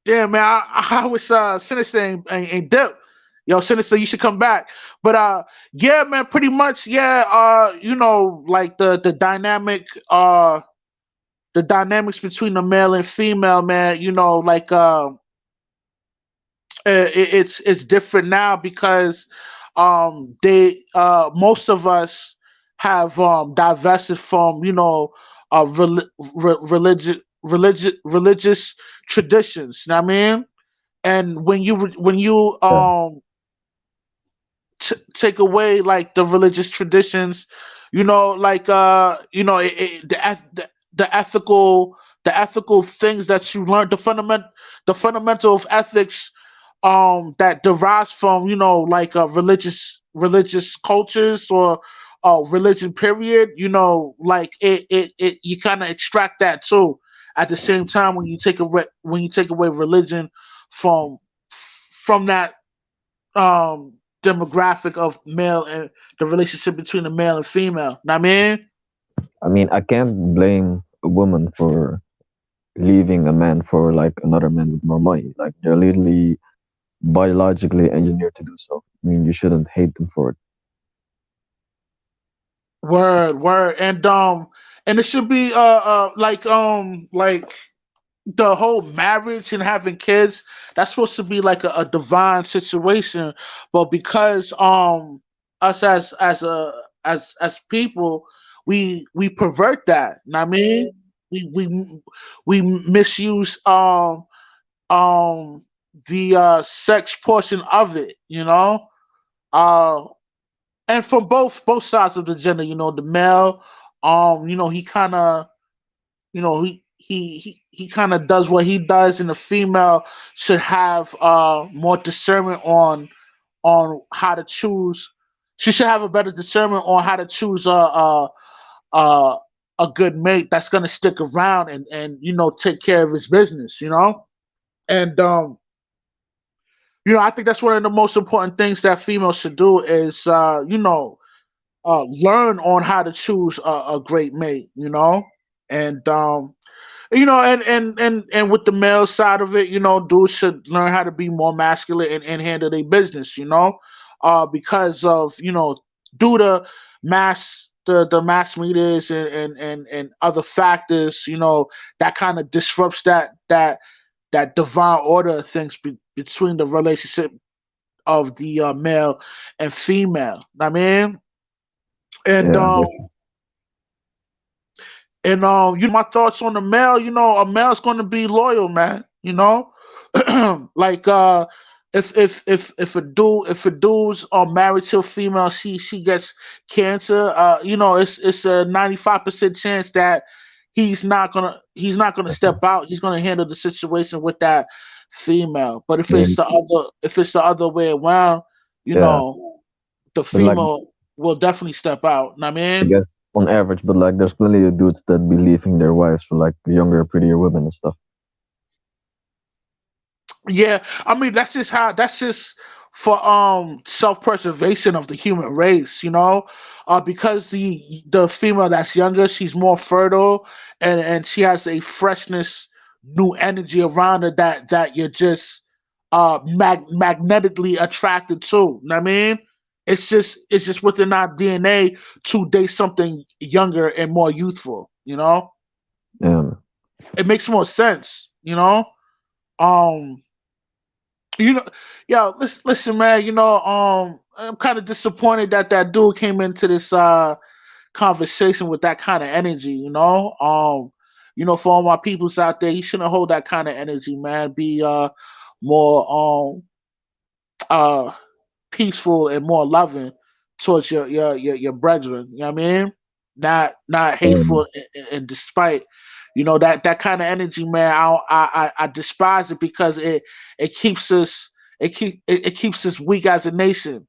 Damn, man. I was Sinister and Dip. Yo, Sinister, you should come back. But yeah, man. Pretty much, yeah. Like the dynamics between the male and female, man. Like it's different now, because they most of us have divested from religious traditions. You know what I mean? And when you Yeah. take away like the religious traditions, like the ethical things that you learn, the fundamental of ethics, that derives from like religious cultures, or religion period. Like it you kind of extract that too. At the same time, when you take away religion from that demographic of male, and the relationship between the male and female. Know what I mean? I mean, I can't blame a woman for leaving a man for like another man with more money. Like they're literally biologically engineered to do so. I mean, you shouldn't hate them for it. Word, word, and it should be like the whole marriage and having kids. That's supposed to be like a divine situation, but because us as people, we pervert that. Know what I mean? We misuse um the sex portion of it. Uh and from both sides of the gender. The male, he kind of, he kind of does what he does, and the female should have more discernment on how to choose. She should have a better discernment on how to choose a, a good mate that's gonna stick around, and take care of his business. And I think that's one of the most important things that females should do is learn on how to choose a great mate. And and with the male side of it, dudes should learn how to be more masculine, and handle their business. Because of due to the mass medias, and other factors, that kind of disrupts that divine order of things, between the relationship of the male and female. I mean, and Yeah, my thoughts on the male. A male's going to be loyal, man. Like if a dude's married to a female, she gets cancer. It's a 95% chance that he's not gonna step out. He's gonna handle the situation with that female. But if I it's mean, the other way around, you yeah, know, the but like female will definitely step out. Know what I I mean? guess on average, but like there's plenty of dudes that be leaving their wives for like younger, prettier women and stuff. Yeah, I mean that's just for self-preservation of the human race, because the female that's younger, she's more fertile, and she has a freshness, new energy around her that you're just magnetically attracted to. Know what I mean? It's just within our DNA to date something younger and more youthful. Um, It makes more sense. Um You know, yo, listen, man. I'm kind of disappointed that dude came into this conversation with that kind of energy. For all my peoples out there, you shouldn't hold that kind of energy, man. Be more uh peaceful and more loving towards your brethren. You know what I mean? Not um, hateful, and despite. That kind of energy, man. I despise it, because it keeps us it keeps us weak as a nation,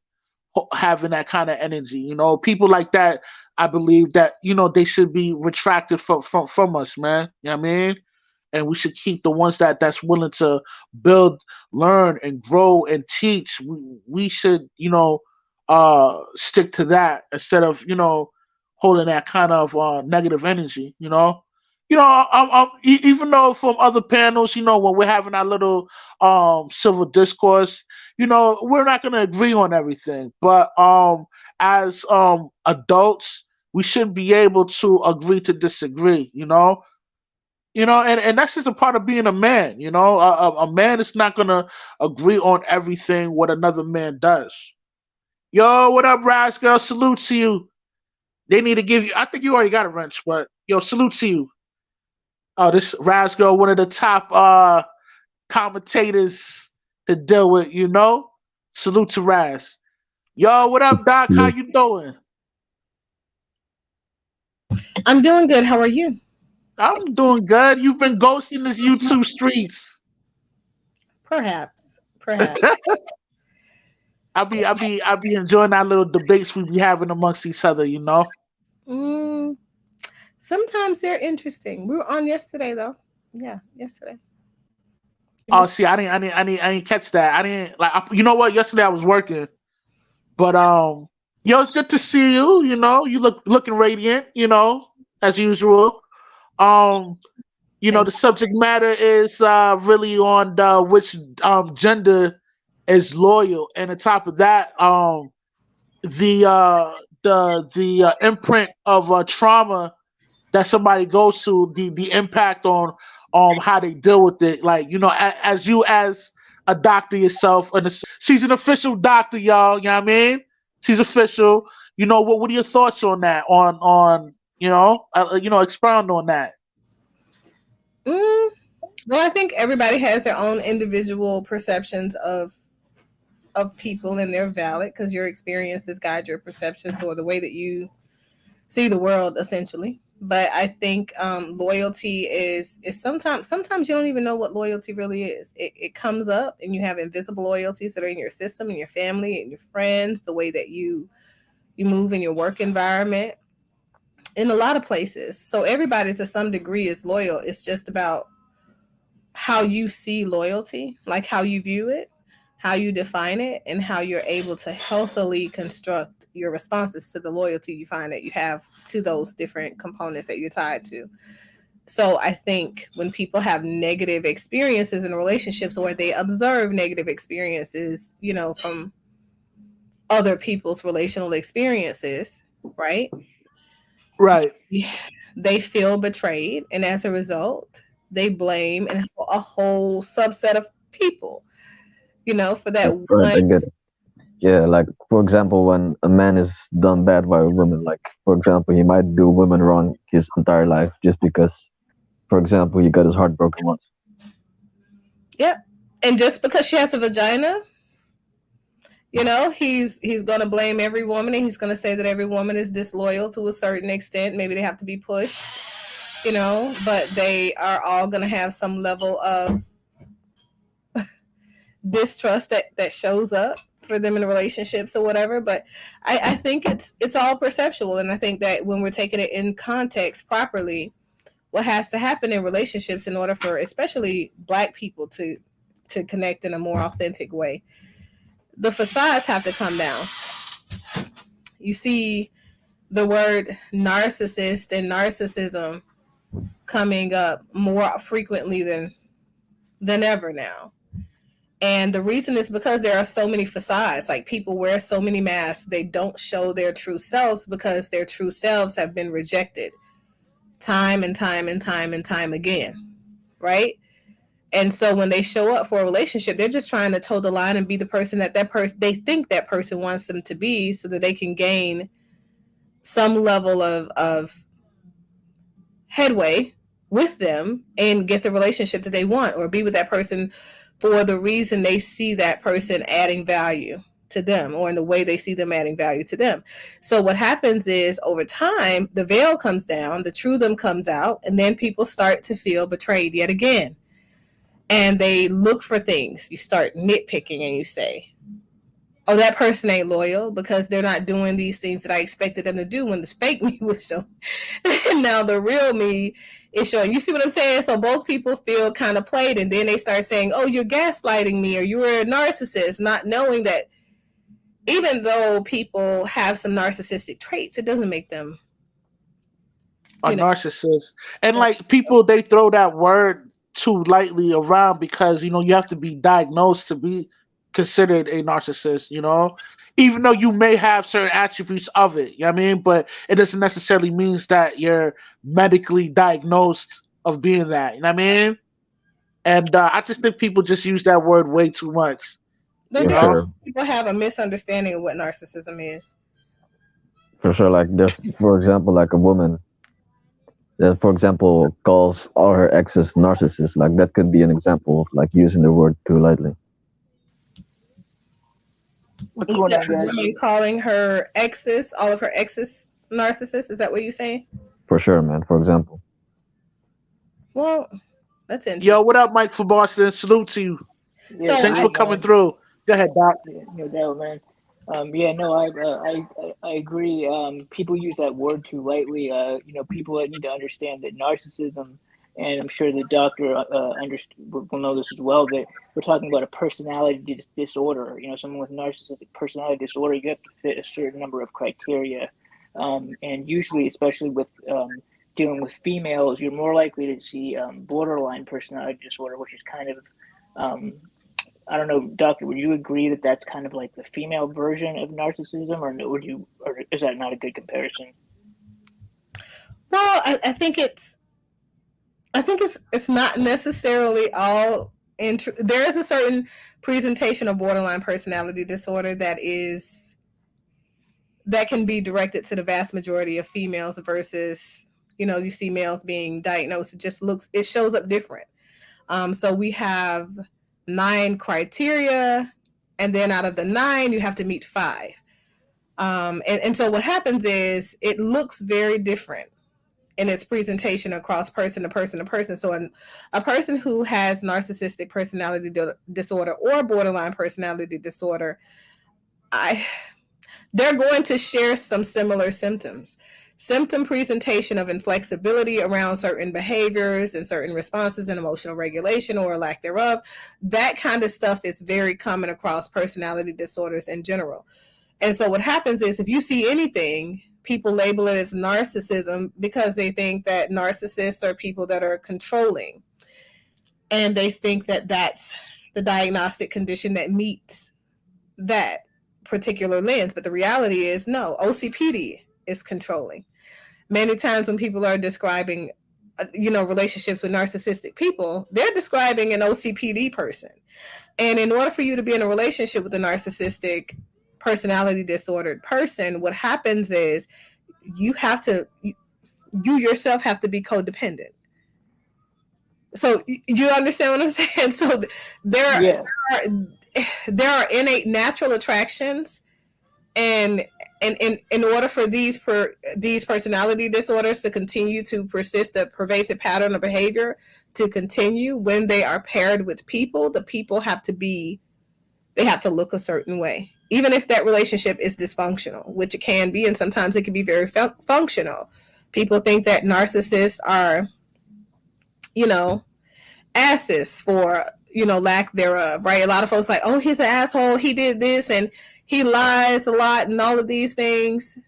having that kind of energy. People like that, I believe that they should be retracted from us, man. You know what I mean? And we should keep the ones that's willing to build, learn, and grow and teach. We should stick to that, instead of holding that kind of negative energy. Even though from other panels, when we're having our little civil discourse, we're not going to agree on everything, but as adults, we should be able to agree to disagree. And that's just a part of being a man. A man is not going to agree on everything what another man does. Yo, what up, Rise Girl? Salute to you. They need to give you. I think you already got a wrench, but yo, salute to you. Oh, this Rascal, one of the top commentators to deal with. You know, salute to Raz. Yo, what up, Doc? How Salute. you doing? I'm doing good. How are you? I'm doing good. You've been ghosting this YouTube streets. Perhaps. Perhaps. I be enjoying our little debates we be having amongst each other. You know. Mm, sometimes they're interesting. We were on yesterday, though. Yeah, yesterday. You Oh, missed. see, I didn't catch that. I didn't like. You know what? Yesterday I was working, but yo, it's good to see you. You know, you looking radiant. You know, as usual. Um, the Thank subject matter is really on which gender is loyal, and on top of that, the imprint of trauma that somebody goes to, the impact on how they deal with it. Like, as you as a doctor yourself, and she's an official doctor, y'all. You know what I mean? She's official. What are your thoughts on that? On expound on that. you. Well, I think everybody has their own individual perceptions of people, and they're valid because your experiences guide your perceptions or the way that you see the world, essentially. But I think loyalty is sometimes you don't even know what loyalty really is. It comes up, and you have invisible loyalties that are in your system, in your family, and your friends, the way that you move in your work environment, in a lot of places. So everybody to some degree is loyal. It's just about how you see loyalty, like how you view it, how you define it, and how you're able to healthily construct your responses to the loyalty you find that you have to those different components that you're tied to. So I think when people have negative experiences in relationships, or they observe negative experiences, from other people's relational experiences, right? Right. They feel betrayed, and as a result, they blame and a whole subset of people, for that Right, one. I get it. Yeah, like for example, when a man is done bad by a woman, like for example, he might do women wrong his entire life just because, for example, he got his heart broken once. Yep. And just because she has a vagina, he's gonna blame every woman, and he's gonna say that every woman is disloyal to a certain extent. Maybe they have to be pushed, but they are all gonna have some level of distrust that shows up for them in relationships or whatever. But I think it's all perceptual, and I think that when we're taking it in context properly, what has to happen in relationships in order for especially Black people to connect in a more authentic way, the facades have to come down. You see the word narcissist and narcissism coming up more frequently than ever now. And the reason is because there are so many facades. Like, people wear so many masks. They don't show their true selves because their true selves have been rejected time and time and time and time again. Right? And so when they show up for a relationship, they're just trying to toe the line and be the person that person they think that person wants them to be, so that they can gain some level of headway with them and get the relationship that they want, or be with that person for the reason they see that person adding value to them, or in the way they see them adding value to them. So what happens is, over time, the veil comes down, the true them comes out, and then people start to feel betrayed yet again. And they look for things. You start nitpicking and you say, oh, that person ain't loyal because they're not doing these things that I expected them to do when the fake me was shown. And now the real me is showing. You see what I'm saying? So both people feel kind of played, and then they start saying, oh, you're gaslighting me, or you're a narcissist, not knowing that even though people have some narcissistic traits, it doesn't make them, A you know. narcissist. And like, people, they throw that word too lightly around because you have to be diagnosed to be considered a narcissist, even though you may have certain attributes of it, you know what I mean? But it doesn't necessarily means that you're medically diagnosed of being that, you know what I mean? And I just think people just use that word way too much, They you For do. know? sure. People have a misunderstanding of what narcissism is. For sure, like there's, for example, like a woman that, for example, calls all her exes narcissists. Like that could be an example of like using the word too lightly. What's You going said on, a guys? woman calling her exes, all of her exes, narcissists. Is that what you're saying? For sure, man. For example, Well, that's Yo, interesting. what up, Mike from Boston? Salute to you. Yeah, So Thanks I for salute, coming man. through. Go ahead, Doc. Yeah, no doubt, man. Yeah, no, I agree. People use that word too lightly. People need to understand that narcissism, and I'm sure the doctor will know this as well. That we're talking about a personality disorder. Someone with narcissistic personality disorder, you have to fit a certain number of criteria, and usually, especially with dealing with females, you're more likely to see borderline personality disorder, which is kind of um, I don't know, Doctor, would you agree that that's kind of like the female version of narcissism, or or is that not a good comparison? well, I think it's not necessarily all there is a certain presentation of borderline personality disorder that can be directed to the vast majority of females versus, you see males being diagnosed. It shows up different. So we have 9 criteria, and then out of the 9, you have to meet 5. And so what happens is it looks very different in its presentation across person to person to person. So a person who has narcissistic personality disorder or borderline personality disorder, they're going to share some similar symptoms. Symptom presentation of inflexibility around certain behaviors and certain responses and emotional regulation or lack thereof. That kind of stuff is very common across personality disorders in general. And so what happens is if you see anything, people label it as narcissism because they think that narcissists are people that are controlling. And they think that that's the diagnostic condition that meets that particular lens. But the reality is, no, OCPD is controlling. Many times when people are describing, relationships with narcissistic people, they're describing an OCPD person. And in order for you to be in a relationship with a narcissistic personality disordered person, what happens is you yourself have to be codependent. So you understand what I'm saying? So there Yeah, are there are innate natural attractions, and in order for these personality disorders to continue to persist, the pervasive pattern of behavior to continue when they are paired with people, the people they have to look a certain way, even if that relationship is dysfunctional, which it can be, and sometimes it can be very functional. People think that narcissists are, you know, asses for, lack thereof, right? A lot of folks like, oh, he's an asshole, he did this, and he lies a lot, and all of these things.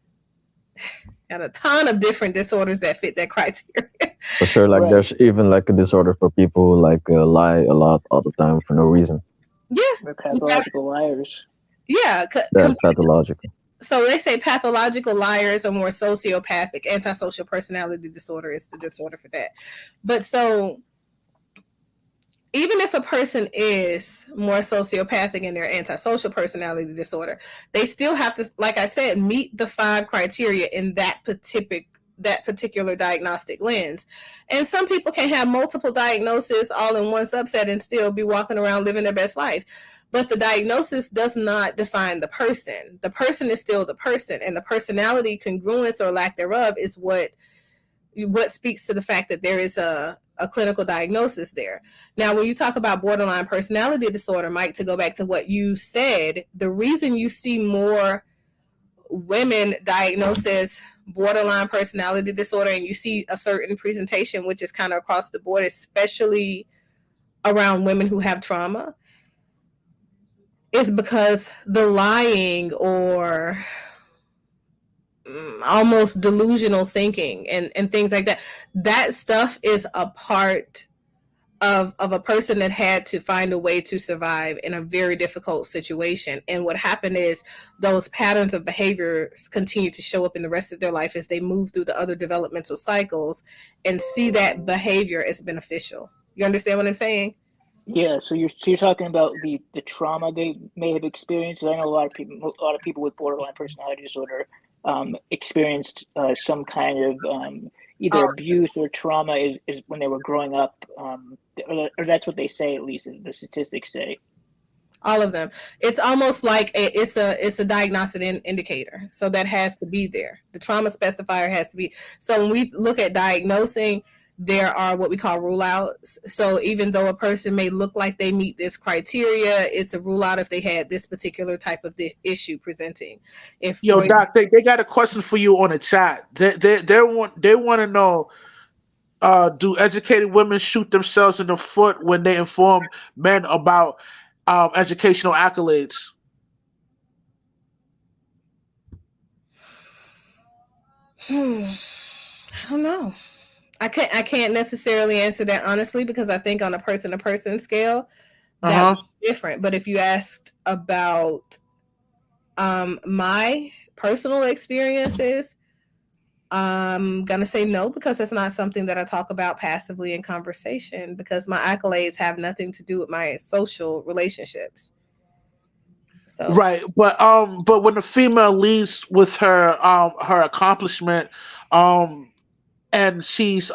And a ton of different disorders that fit that criteria. for sure, like right. there's even like a disorder for people who like lie a lot all the time for no reason. Yeah, We're pathological liars. yeah. That's pathological. So they say pathological liars are more sociopathic. Antisocial personality disorder is the disorder for that. But so even if a person is more sociopathic in their antisocial personality disorder, they still have to, like I said, meet the 5 criteria in that particular diagnostic lens. And some people can have multiple diagnoses all in one subset and still be walking around living their best life. But the diagnosis does not define the person. The person is still the person, and the personality congruence or lack thereof is what speaks to the fact that there is a clinical diagnosis there. Now, when you talk about borderline personality disorder, Mike, to go back to what you said, the reason you see more women diagnosed as borderline personality disorder and you see a certain presentation, which is kind of across the board, especially around women who have trauma, is because the lying or almost delusional thinking and things like that, that stuff is a part of a person that had to find a way to survive in a very difficult situation. And what happened is those patterns of behaviors continue to show up in the rest of their life as they move through the other developmental cycles and see that behavior as beneficial. You understand what I'm saying? Yeah, so you're talking about the trauma they may have experienced. 'Cause I know a lot of people with borderline personality disorder experienced some kind of either abuse or trauma is when they were growing up, or that's what they say, at least the statistics say. All of them. It's almost like it's a diagnostic indicator. So that has to be there. The trauma specifier has to be. So when we look at diagnosing, there are what we call rule outs. So even though a person may look like they meet this criteria, it's a rule out if they had this particular type of issue presenting. If Yo, Doc, they got a question for you on the chat. They want to know, do educated women shoot themselves in the foot when they inform men about educational accolades? I don't know. I can't necessarily answer that honestly, because I think on a person to person scale that's different. But if you asked about my personal experiences, I'm gonna say no, because that's not something that I talk about passively in conversation, because my accolades have nothing to do with my social relationships. So Right, but when the female leads with her accomplishment, and she's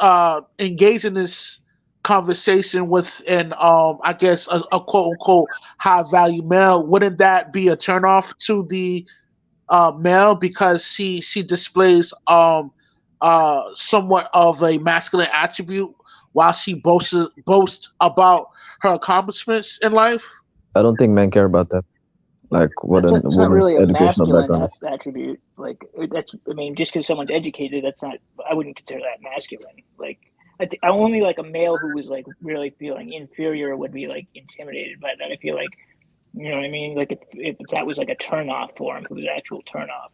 engaged in this conversation with an I guess a quote unquote high value male, wouldn't that be a turnoff to the male, because she displays somewhat of a masculine attribute while she boasts about her accomplishments in life? I don't think men care about that. Like what a That's not woman's really a educational masculine background is. attribute. Like that's, I mean, just because someone's educated, that's not. I wouldn't consider that masculine. Like I only like a male who was like really feeling inferior would be like intimidated by that. I feel like, you know what I mean. Like if that was like a turnoff for him, if it was an actual turnoff.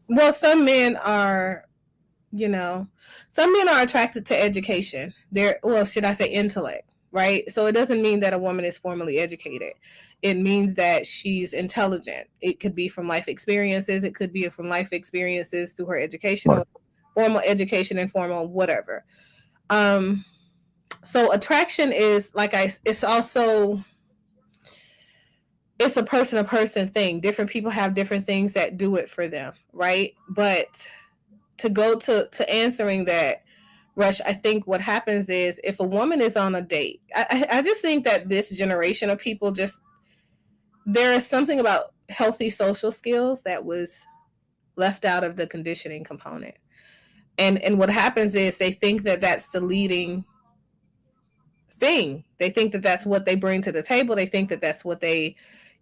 Well, some men are, some men are attracted to education. Should I say intellect, right? So it doesn't mean that a woman is formally educated. It means that she's intelligent. It could be from life experiences. It could be from life experiences through her educational, formal education, informal, whatever. So attraction is it's also, it's a person to person thing. Different people have different things that do it for them, right? But to go to answering that, Rush, I think what happens is if a woman is on a date, I just think that this generation of people there is something about healthy social skills that was left out of the conditioning component. And what happens is they think that that's the leading thing. They think that that's what they bring to the table. They think that that's what they,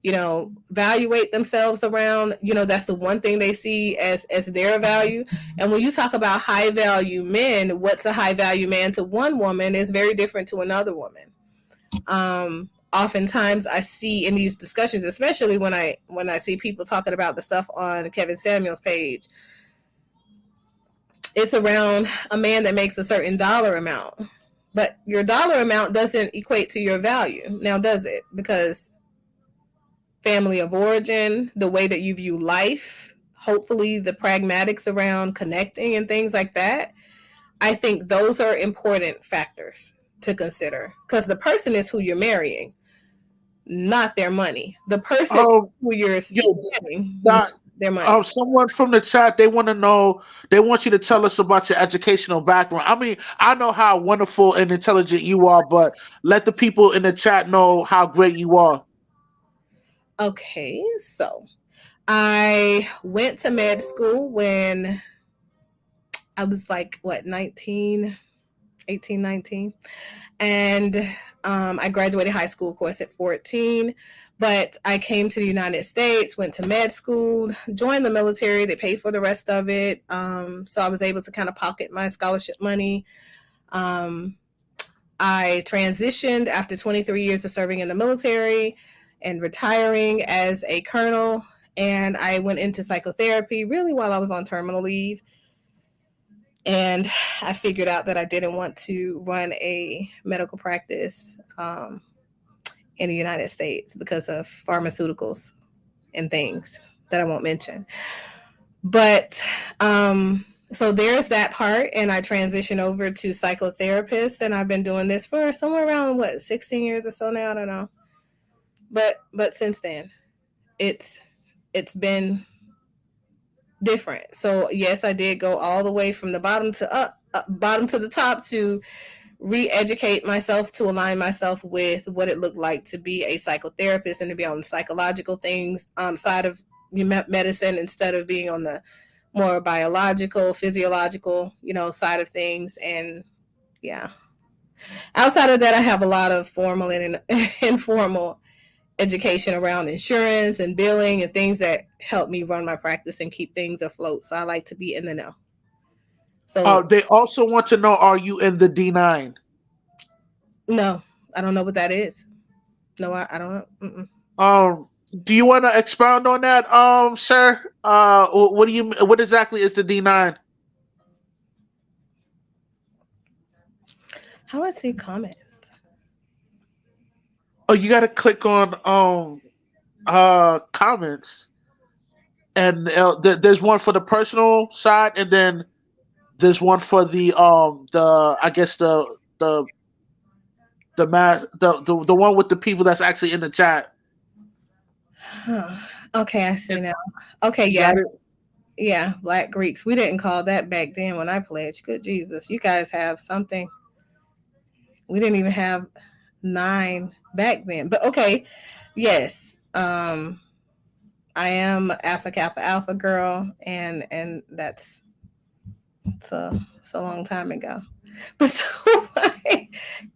evaluate themselves around. That's the one thing they see as their value. And when you talk about high value men, what's a high value man to one woman is very different to another woman. Oftentimes I see in these discussions, especially when I see people talking about the stuff on Kevin Samuel's page, it's around a man that makes a certain dollar amount. But your dollar amount doesn't equate to your value. Now, does it? Because family of origin, the way that you view life, hopefully the pragmatics around connecting and things like that, I think those are important factors to consider, because the person is who you're marrying, not their money. The person who you're marrying, not their money. Someone from the chat, they want to know, they want you to tell us about your educational background. I mean, I know how wonderful and intelligent you are, but let the people in the chat know how great you are. Okay, so I went to med school when I was like, 18, 19. And I graduated high school, of course, at 14. But I came to the United States, went to med school, joined the military. They paid for the rest of it. So I was able to kind of pocket my scholarship money. I transitioned after 23 years of serving in the military and retiring as a colonel. And I went into psychotherapy really while I was on terminal leave. And I figured out that I didn't want to run a medical practice in the United States because of pharmaceuticals and things that I won't mention. But so there's that part. And I transitioned over to psychotherapist. And I've been doing this for somewhere around, 16 years or so now? I don't know. But since then, it's been different. So yes, I did go all the way from the bottom to bottom to the top to re-educate myself to align myself with what it looked like to be a psychotherapist and to be on the psychological things side of medicine instead of being on the more biological, physiological, side of things. And yeah, outside of that, I have a lot of formal and informal education around insurance and billing and things that help me run my practice and keep things afloat. So I like to be in the know. So They also want to know, are you in the D9? no, I don't know what that is. No, I don't know. Mm-mm. Um, do you want to expound on that, sir? What exactly is the D9? How do I see comments? Oh, you got to click on comments, and there's one for the personal side, and then there's one for the I guess the one with the people that's actually in the chat. Huh. Okay, I see And now. Okay, you yeah, got it. yeah, Black Greeks. We didn't call that back then when I pledged. Good Jesus, you guys have something. We didn't even have 9 back then. But okay, yes. I am Alpha Kappa Alpha girl, and it's a long time ago. But so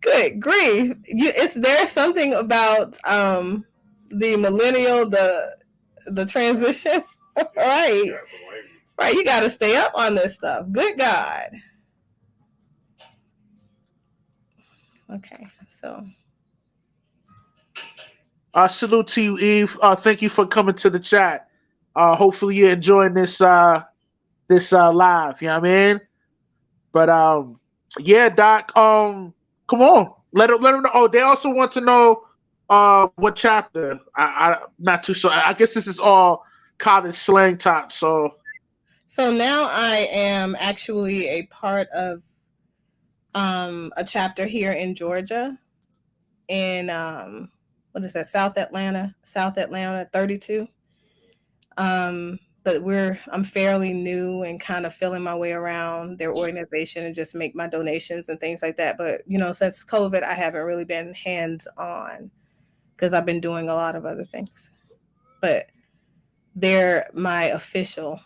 good grief, is there something about the millennial, the transition? Right, right. You got to stay up on this stuff. Good God. Okay, so Salute to you, Eve. Thank you for coming to the chat. Hopefully you're enjoying this live. You know what I mean? But yeah, Doc. Come on, let them know. Oh, they also want to know what chapter. I'm not too sure. I guess this is all college slang talk. so now I am actually a part of a chapter here in Georgia in what is that, South Atlanta 32. But I'm fairly new and kind of feeling my way around their organization and just make my donations and things like that. But since COVID, I haven't really been hands on because I've been doing a lot of other things. But they're my official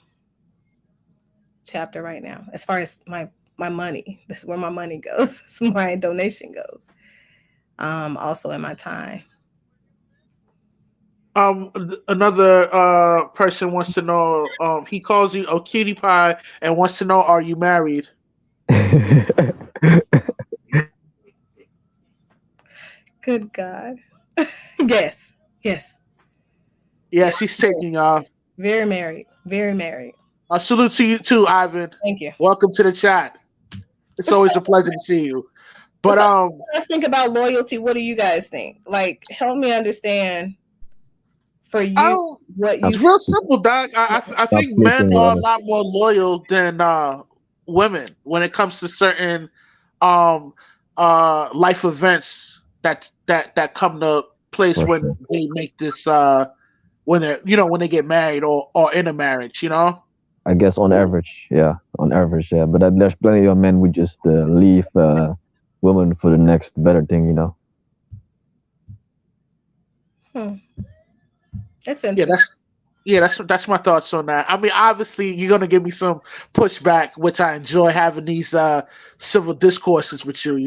chapter right now. As far as my money, this is where my money goes. This is where my donation goes. Also in my time. Another person wants to know. He calls you a cutie pie and wants to know, are you married? Good God. Yes. Yes. Yeah, Yeah. she's taking y'all. Very married. Very married. Salute to you too, Ivan. Thank you. Welcome to the chat. It's always a pleasure to see you. But So, when I think about loyalty, what do you guys think? Like, help me understand for you I what you It's real simple, Doc. I Stop think men sleeping with are a women. lot more loyal than women when it comes to certain um life events that come to place For when sure. they make this when they're when they get married or in a marriage. I guess on average, yeah, on average, yeah. But there's plenty of men who just leave women for the next better thing, you know. Hmm. That's Yeah, interesting. that's my thoughts on that. I mean, obviously, you're gonna give me some pushback, which I enjoy having these civil discourses with you.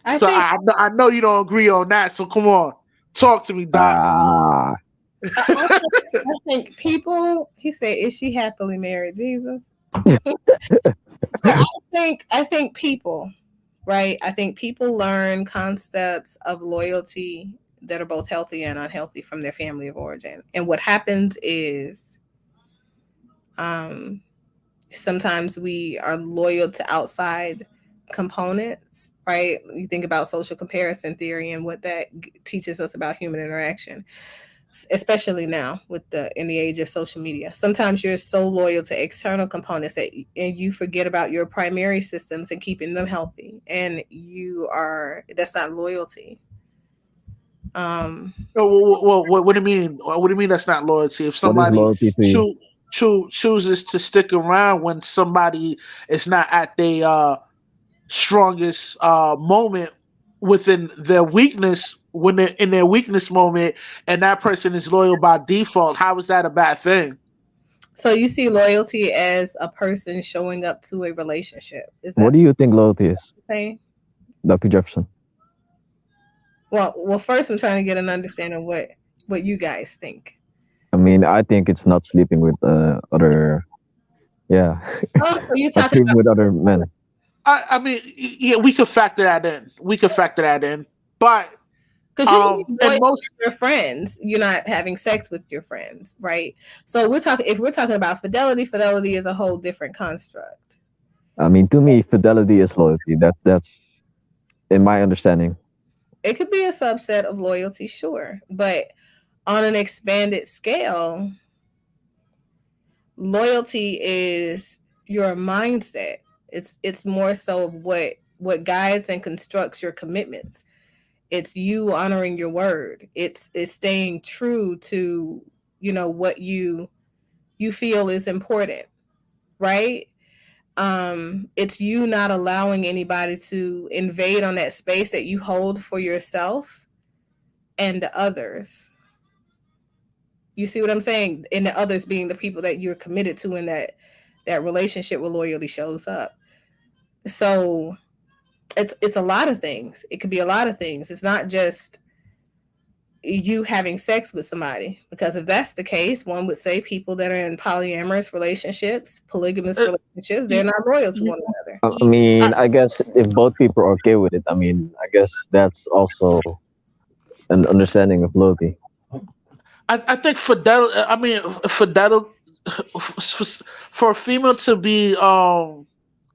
I So think I know you don't agree on that. So come on, talk to me, Doc. Ah, I think people. He said, "Is she happily married?" Jesus. So I think people, right? I think people learn concepts of loyalty that are both healthy and unhealthy from their family of origin. And what happens is, um, sometimes we are loyal to outside components, right? You think about social comparison theory and what that teaches us about human interaction, especially now with the in the age of social media. Sometimes you're so loyal to external components and you forget about your primary systems and keeping them healthy, and that's not loyalty. Well, what do you mean? What do you mean that's not loyalty? If What is somebody loyalty to you? choo- chooses to stick around when somebody is not at their strongest moment within their weakness, when they're in their weakness moment, and that person is loyal by default, how is that a bad thing? So you see loyalty as a person showing up to a relationship. Is What that do you think loyalty is, what you're saying? Dr. Jefferson? Well, first I'm trying to get an understanding of what you guys think. I mean, I think it's not sleeping with other, yeah, Oh, so you're not talking sleeping with other men. I mean, yeah, we could factor that in. We could factor that in, but because you can be loyal and to most your friends. You're not having sex with your friends, right? So we're talking. If we're talking about fidelity, fidelity is a whole different construct. I mean, to me, fidelity is loyalty. That's in my understanding. It could be a subset of loyalty, sure, but on an expanded scale, loyalty is your mindset. It's more so of what guides and constructs your commitments. It's you honoring your word. It's staying true to what you feel is important, right? It's you not allowing anybody to invade on that space that you hold for yourself and others. You see what I'm saying? And the others being the people that you're committed to in that relationship where loyalty shows up. So it's a lot of things. It could be a lot of things. It's not just you having sex with somebody, because if that's the case, one would say people that are in polyamorous relationships, polygamous uh, relationships, they're you, not loyal to you, one another. I I, mean, I guess if both people are okay with it, I mean, I guess that's also an understanding of loyalty. I think fidel. I mean, fidel for a female to be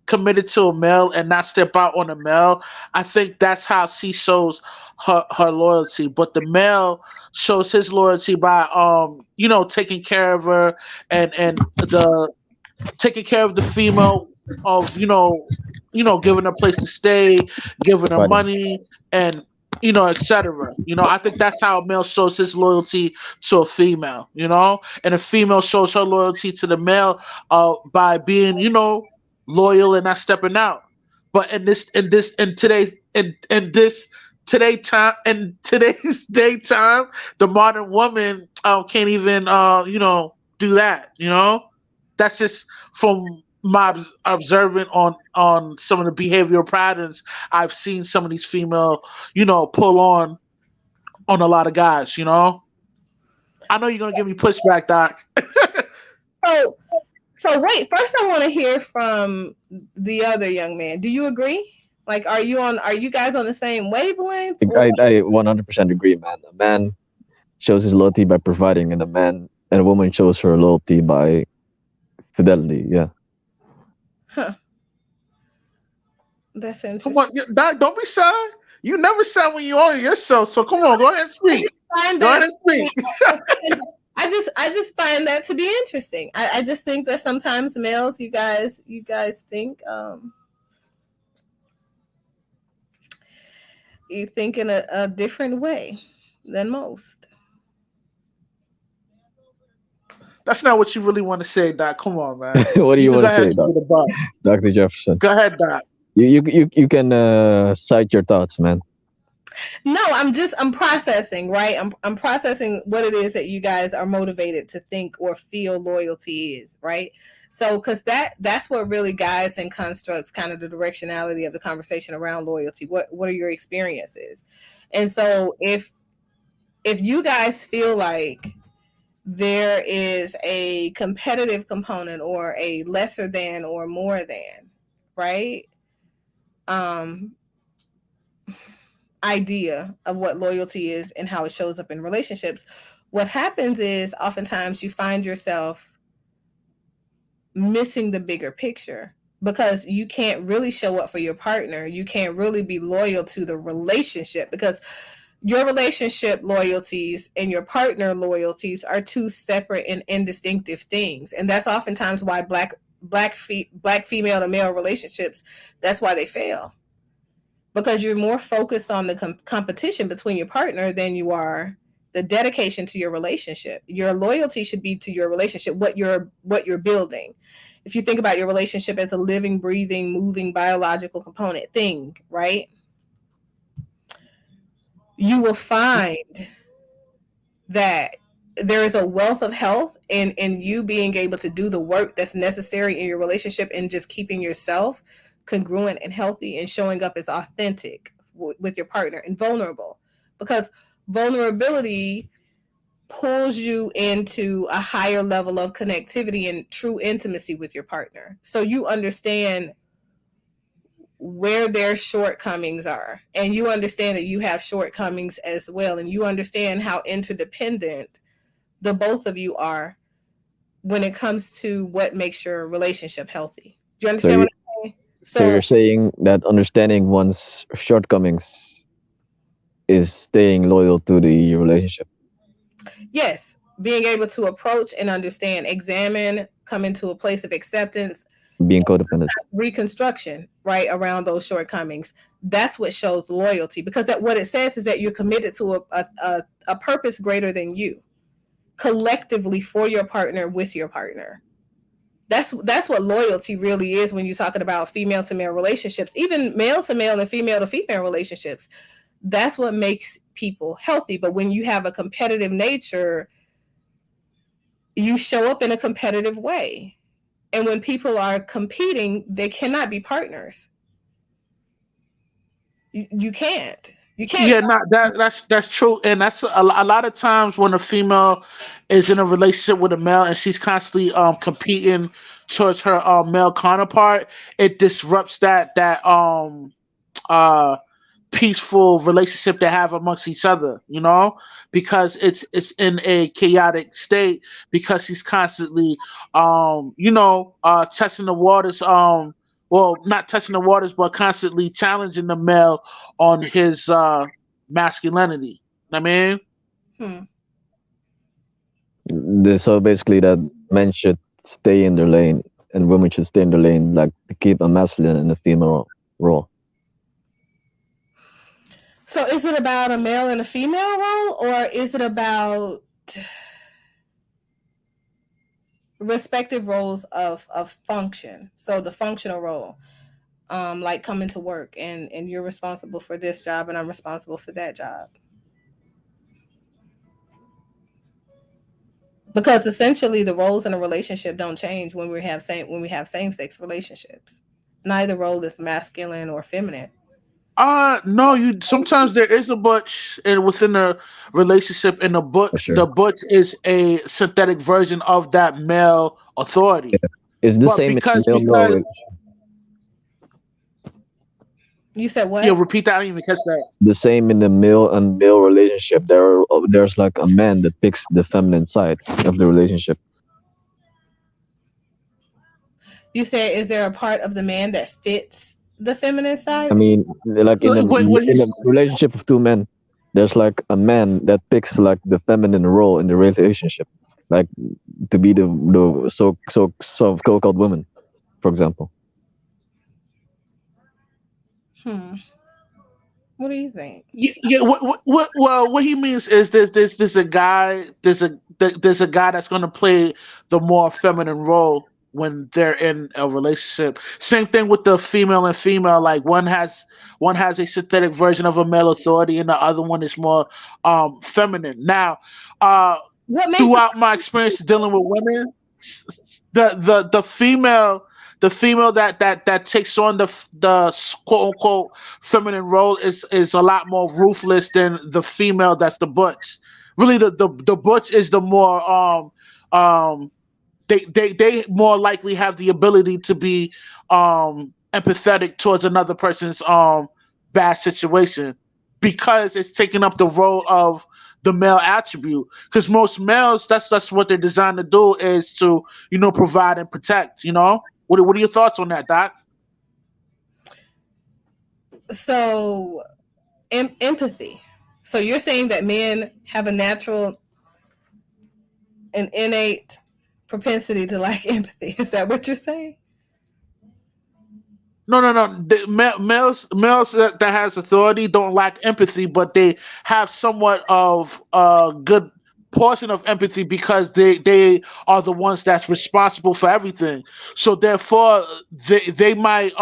committed to a male and not step out on a male, I think that's how she shows her loyalty. But the male shows his loyalty by taking care of her, and the taking care of the female, of giving her a place to stay, giving her Providing. money, and etc. I think that's how a male shows his loyalty to a female. And a female shows her loyalty to the male by being loyal and not stepping out. But in today's in this today time in today's daytime, the modern woman can't even do that. That's just from my observing on some of the behavioral patterns I've seen some of these female pull on a lot of guys. I know you're gonna give me pushback, Doc. So so wait, first I want to hear from the other young man. Do you agree? Like, are you guys on the same wavelength? Or I 100% agree, man. A man shows his loyalty by providing, and a woman shows her loyalty by fidelity. Yeah. huh, that's Come on, interesting. Doc, don't be shy. You never shy when you're on your show, so come on, go ahead and I just speak. find Go ahead that and speak. I just find that to be interesting. I just think that sometimes males, you guys think you think in a different way than most. That's not what you really want to say, Doc. Come on, man. What do You you can want go to ahead say, and give it a buck. Dr. Jefferson? Go ahead, Doc. You can cite your thoughts, man. No, I'm processing, right? I'm processing what it is that you guys are motivated to think or feel loyalty is, right? So cuz that's what really guides and constructs kind of the directionality of the conversation around loyalty. What are your experiences? And so if you guys feel like there is a competitive component or a lesser than or more than, right? Um idea of what loyalty is and how it shows up in relationships, what happens is oftentimes you find yourself missing the bigger picture because you can't really show up for your partner. You can't really be loyal to the relationship because your relationship loyalties and your partner loyalties are two separate and indistinctive things. And that's oftentimes why black female to male relationships, that's why they fail. because you're more focused on the competition between your partner than you are the dedication to your relationship. Your loyalty should be to your relationship, what you're building. If you think about your relationship as a living, breathing, moving biological component thing, right? You will find that there is a wealth of health in you being able to do the work that's necessary in your relationship and just keeping yourself congruent and healthy and showing up as authentic with your partner and vulnerable, because vulnerability pulls you into a higher level of connectivity and true intimacy with your partner, so you understand where their shortcomings are, and you understand that you have shortcomings as well, and you understand how interdependent the both of you are when it comes to what makes your relationship healthy. Do you So understand you what I'm saying? so you're saying that understanding one's shortcomings is staying loyal to the relationship. Yes, being able to approach and understand, examine, come into a place of acceptance, Being codependent. reconstruction, right, around those shortcomings. That's what shows loyalty, because what it says is that you're committed to a purpose greater than you, collectively for your partner, with your partner. That's what loyalty really is when you're talking about female to male relationships, even male to male and female to female relationships. That's what makes people healthy. But when you have a competitive nature, you show up in a competitive way. And when people are competing, they cannot be partners. You can't. You can't. Yeah, not that's true, and that's a lot of times when a female is in a relationship with a male and she's constantly competing towards her male counterpart, it disrupts that uh peaceful relationship they have amongst each other, you know, because it's in a chaotic state, because he's constantly testing the waters, well, not touching the waters, but constantly challenging the male on his masculinity. I mean, Hmm. So basically, that men should stay in their lane and women should stay in their lane, like to keep a masculine and a female role. So is it about a male and a female role, or is it about respective roles of function? So the functional role, like coming to work, and you're responsible for this job and I'm responsible for that job. Because essentially the roles in a relationship don't change when we have same sex relationships. Neither role is masculine or feminine. no, you sometimes there is a butch and within a relationship, and For sure. the butch is a synthetic version of that male authority. It's the But same in because male because male. You said yeah, what? repeat that. I didn't even catch that. The same in the male and male relationship. There's like a man that picks the feminine side of the relationship. You said, is there a part of the man that fits the feminine I side? mean, like What in a he's relationship of two men, there's like a man that picks like the feminine role in the relationship, like to be the so-called woman, for example. Hmm. What do you think? yeah, well, what he means is there's a guy there's a guy that's going to play the more feminine role when they're in a relationship. Same thing with the female and female. Like one has a synthetic version of a male authority, and the other one is more feminine. Now, uh, What makes throughout my experience dealing with women, the female that takes on the quote unquote feminine role is a lot more ruthless than the female that's the butch. Really, the butch is the more um they more likely have the ability to be empathetic towards another person's bad situation, because it's taking up the role of the male attribute. Because most males, that's what they're designed to do, is to provide and protect. What are your thoughts on that, Doc? so empathy? So you're saying that men have a natural and innate propensity to like empathy? Is that what you're saying? No. Males that has authority don't lack empathy, but they have somewhat of a good portion of empathy because they are the ones that's responsible for everything. So therefore, they might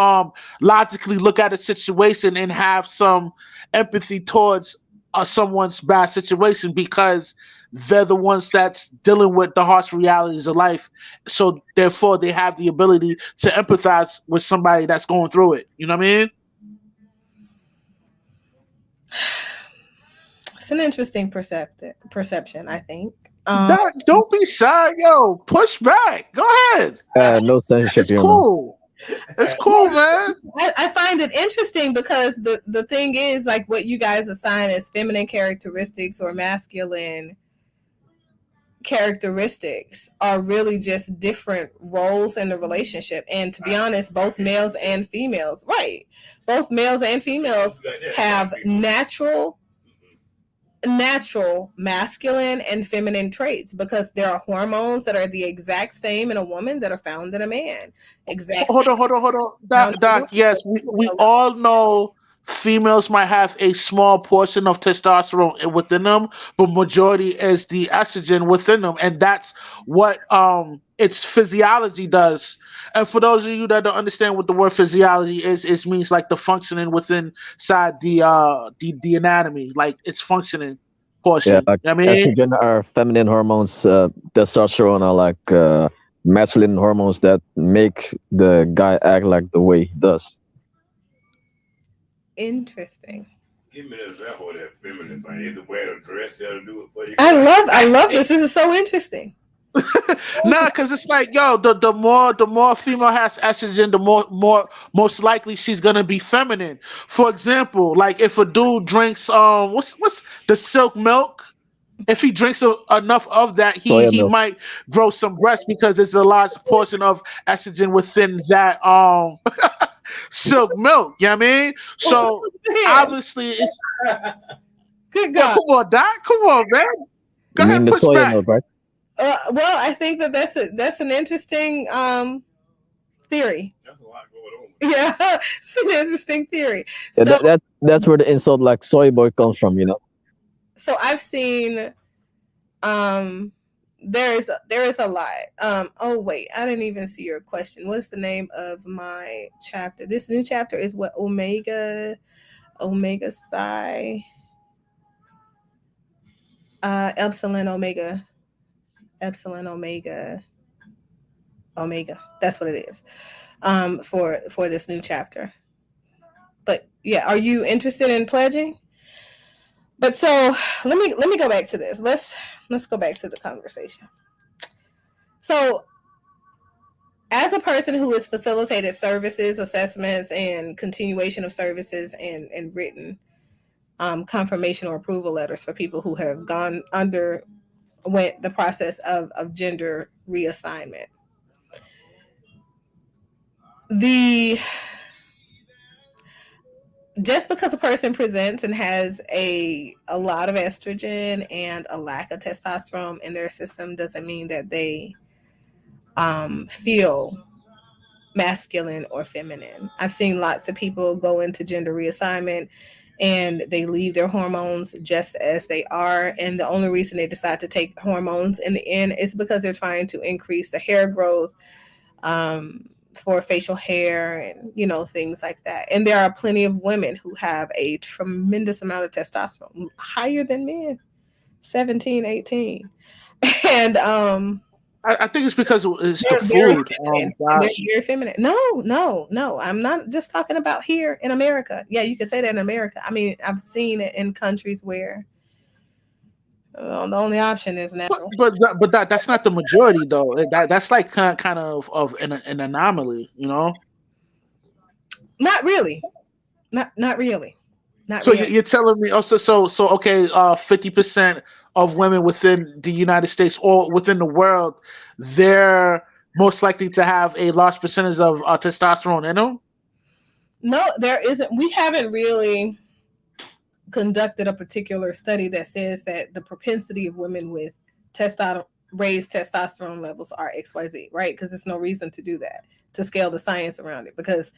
logically look at a situation and have some empathy towards someone's bad situation because they're the ones that's dealing with the harsh realities of life, so therefore they have the ability to empathize with somebody that's going through it. You know what I mean? It's an interesting perception, I think. Doc, don't be shy, yo. Push back. Go ahead. No censorship, It's you know. cool. It's cool, man. I find it interesting because the thing is, like, what you guys assign as feminine characteristics or masculine characteristics are really just different roles in the relationship. And to be honest, both males and females, right? Both males and females have natural masculine and feminine traits because there are hormones that are the exact same in a woman that are found in a man. Exact Hold same on, hold on, hold on. found Doc, in a Doc, yes, we woman. all know females might have a small portion of testosterone within them, but majority is the estrogen within them, and that's what its physiology does. And for those of you that don't understand what the word physiology is, it means like the functioning within inside the anatomy, like its functioning Yeah, portion. like I mean, estrogen are feminine hormones, testosterone are like masculine hormones that make the guy act like the way he does. Interesting. Give me an example of that feminine thing. Is it wearing a dress that'll do it for you? I love this. This is so interesting. nah, because it's like, yo, the more female has estrogen, the more most likely she's gonna be feminine. For example, like if a dude drinks what's the silk milk, if he drinks enough of that, he Soya he milk. might grow some breast because there's a large portion of estrogen within that silk milk. You know what I mean? So Yes. obviously it's Good well, God. come on, Doc, come on, man, go You ahead mean and the push soya back. milk, right? Well, I think that's an interesting theory. That's a lot going on. Yeah, it's an interesting theory. Yeah, So that's where the insult like soy boy comes from, you know. so I've seen there is a lot. Oh wait, I didn't even see your question. What's the name of my chapter? This new chapter is what Omega Psi Epsilon Omega Omega. That's what it is. For this new chapter. But yeah, are you interested in pledging? But so let me go back to this. Let's go back to the conversation. So as a person who has facilitated services, assessments, and continuation of services and written confirmation or approval letters for people who have went the process of gender reassignment. The Just because a person presents and has a lot of estrogen and a lack of testosterone in their system doesn't mean that they feel masculine or feminine. I've seen lots of people go into gender reassignment and they leave their hormones just as they are. And the only reason they decide to take hormones in the end is because they're trying to increase the hair growth for facial hair and, things like that. And there are plenty of women who have a tremendous amount of testosterone, higher than men, 17, 18. And I think it's because it's the they're very food. feminine. And they're very feminine. No. I'm not just talking about here in America. Yeah, you can say that in America. I mean, I've seen it in countries where the only option is natural. But that's not the majority though. That's like kind of an anomaly, you know. Not really. Not really. Not So really. you're telling me, oh, so okay, 50% of women within the United States or within the world, they're most likely to have a large percentage of testosterone in them. No, there isn't. We haven't really conducted a particular study that says that the propensity of women with raised testosterone levels are XYZ, right? Because there's no reason to do that, to scale the science around it. Because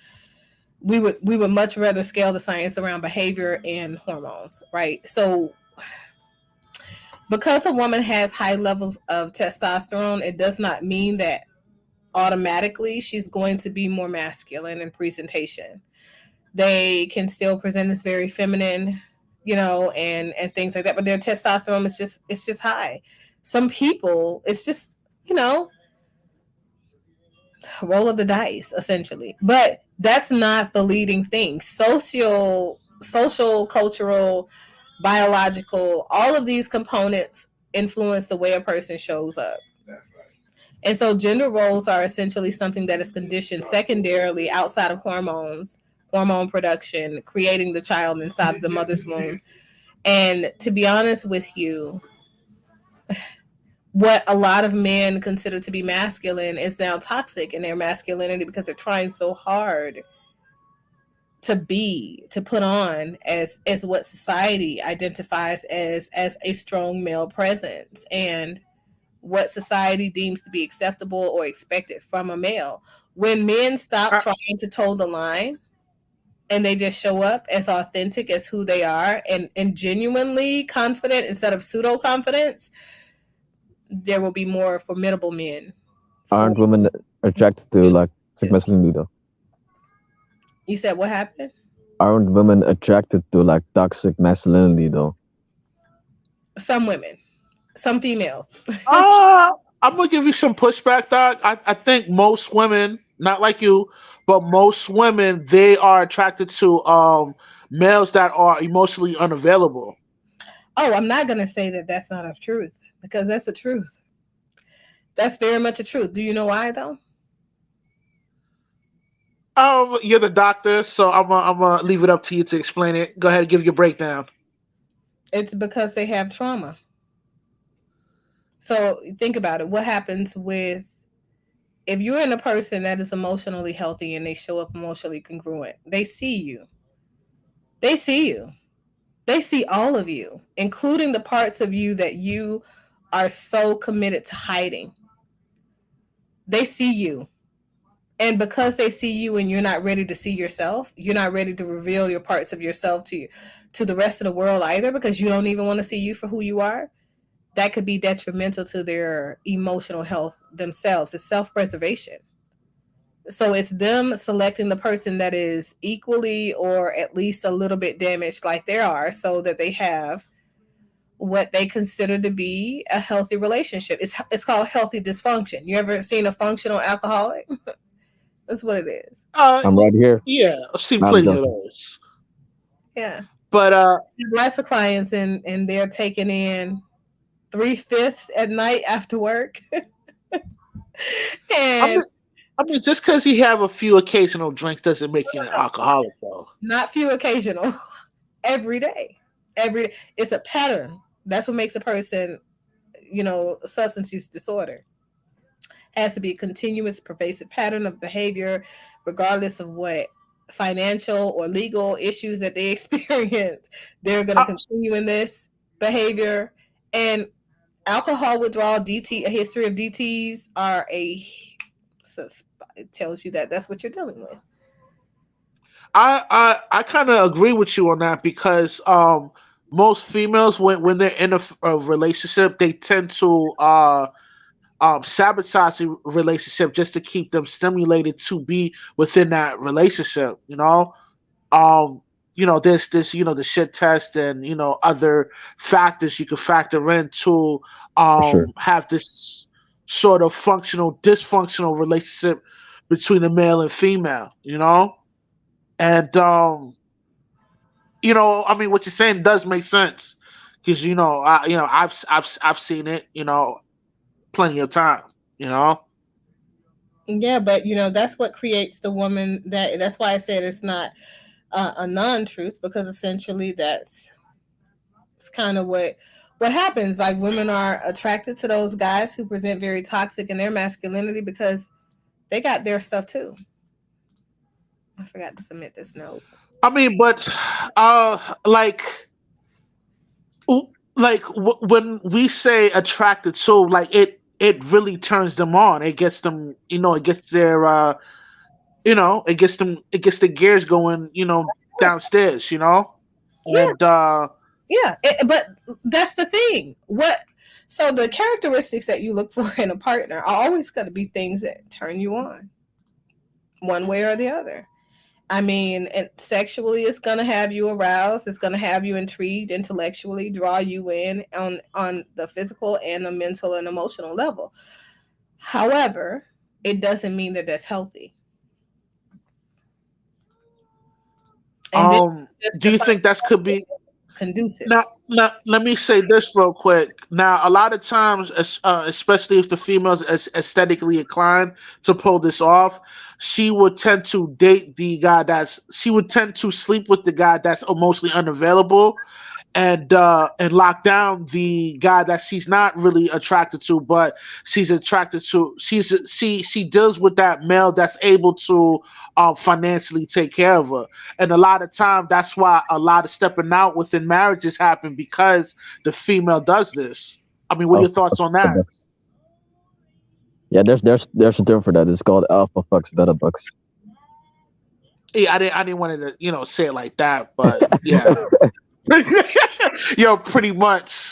we would much rather scale the science around behavior and hormones, right? So because a woman has high levels of testosterone, it does not mean that automatically she's going to be more masculine in presentation. They can still present as very feminine, and things like that, but their testosterone is just it's just high. Some people, it's just, roll of the dice essentially. But that's not the leading thing. Social, cultural, biological, all of these components influence the way a person shows up. That's right. And so gender roles are essentially something that is conditioned secondarily outside of hormones, hormone production, creating the child inside the mother's womb. And to be honest with you, what a lot of men consider to be masculine is now toxic in their masculinity because they're trying so hard to put on as what society identifies as a strong male presence, and what society deems to be acceptable or expected from a male. When men stop I, trying to toe the line and they just show up as authentic as who they are, and genuinely confident instead of pseudo confidence, there will be more formidable men. For Aren't women attracted to like toxic to masculinity though? You said what happened? Aren't women attracted to like toxic masculinity though? Some women, some females. I'm gonna give you some pushback, Doc. I think most women, not like you, but most women, they are attracted to males that are emotionally unavailable. Oh, I'm not gonna say that that's not a truth, because that's the truth. That's very much a truth. Do you know why though? You're the doctor, so I'm gonna leave it up to you to explain it. Go ahead and give your breakdown. It's because they have trauma. So think about it. What happens with if you're in a person that is emotionally healthy and they show up emotionally congruent? They see you. They see you. They see all of you, including the parts of you that you are so committed to hiding. They see you. And because they see you and you're not ready to see yourself, you're not ready to reveal your parts of yourself to the rest of the world either, because you don't even want to see you for who you are. That could be detrimental to their emotional health themselves. It's self-preservation. So it's them selecting the person that is equally or at least a little bit damaged like they are, so that they have what they consider to be a healthy relationship. It's called healthy dysfunction. You ever seen a functional alcoholic? That's what it is. Uh, I'm right here. yeah, I've seen I'm plenty of Justin. those. Yeah. But Lots of clients, and they're taking in 3/5 at night after work. I mean, And I mean, just because you have a few occasional drinks doesn't make you an alcoholic, though. not few occasional, every day. It's a pattern. That's what makes a person, substance use disorder. Has to be a continuous, pervasive pattern of behavior, regardless of what financial or legal issues that they experience. They're going to I, continue in this behavior. And alcohol withdrawal, DT, a history of DTs are it tells you that that's what you're dealing with. I kind of agree with you on that because most females when they're in a relationship they tend to sabotage the relationship just to keep them stimulated to be within that relationship. Um, there's this the shit test and other factors you could factor in to For sure. have this sort of functional dysfunctional relationship between the male and female. And I mean, what you're saying does make sense because I've seen it, plenty of time. You know, Yeah, but that's what creates the woman. That's why I said it's not a non-truth, because essentially it's kind of what happens. Like, women are attracted to those guys who present very toxic in their masculinity because they got their stuff too. I forgot to submit this note. I mean, but like when we say attracted to, like it really turns them on. It gets them, it gets their it gets the gears going, Yes. downstairs, Yeah, and yeah. But that's the thing. So the characteristics that you look for in a partner are always going to be things that turn you on, one way or the other. I mean, and sexually, it's going to have you aroused. It's going to have you intrigued intellectually, draw you in on the physical and the mental and emotional level. However, it doesn't mean that that's healthy. And then just do you define think that could be conducive. now? Let me say this real quick. Now, a lot of times, especially if the female's aesthetically inclined to pull this off, she would tend to sleep with the guy that's emotionally unavailable, and lock down the guy that she's not really attracted to, but she's attracted to. She deals with that male that's able to financially take care of her, and a lot of time that's why a lot of stepping out within marriages happen because the female does this. I mean, what are your Alpha thoughts fucks on beta that? bucks. Yeah, there's a term for that. It's called alpha fucks beta bucks. Yeah, I didn't want to say it like that, but yeah, pretty much.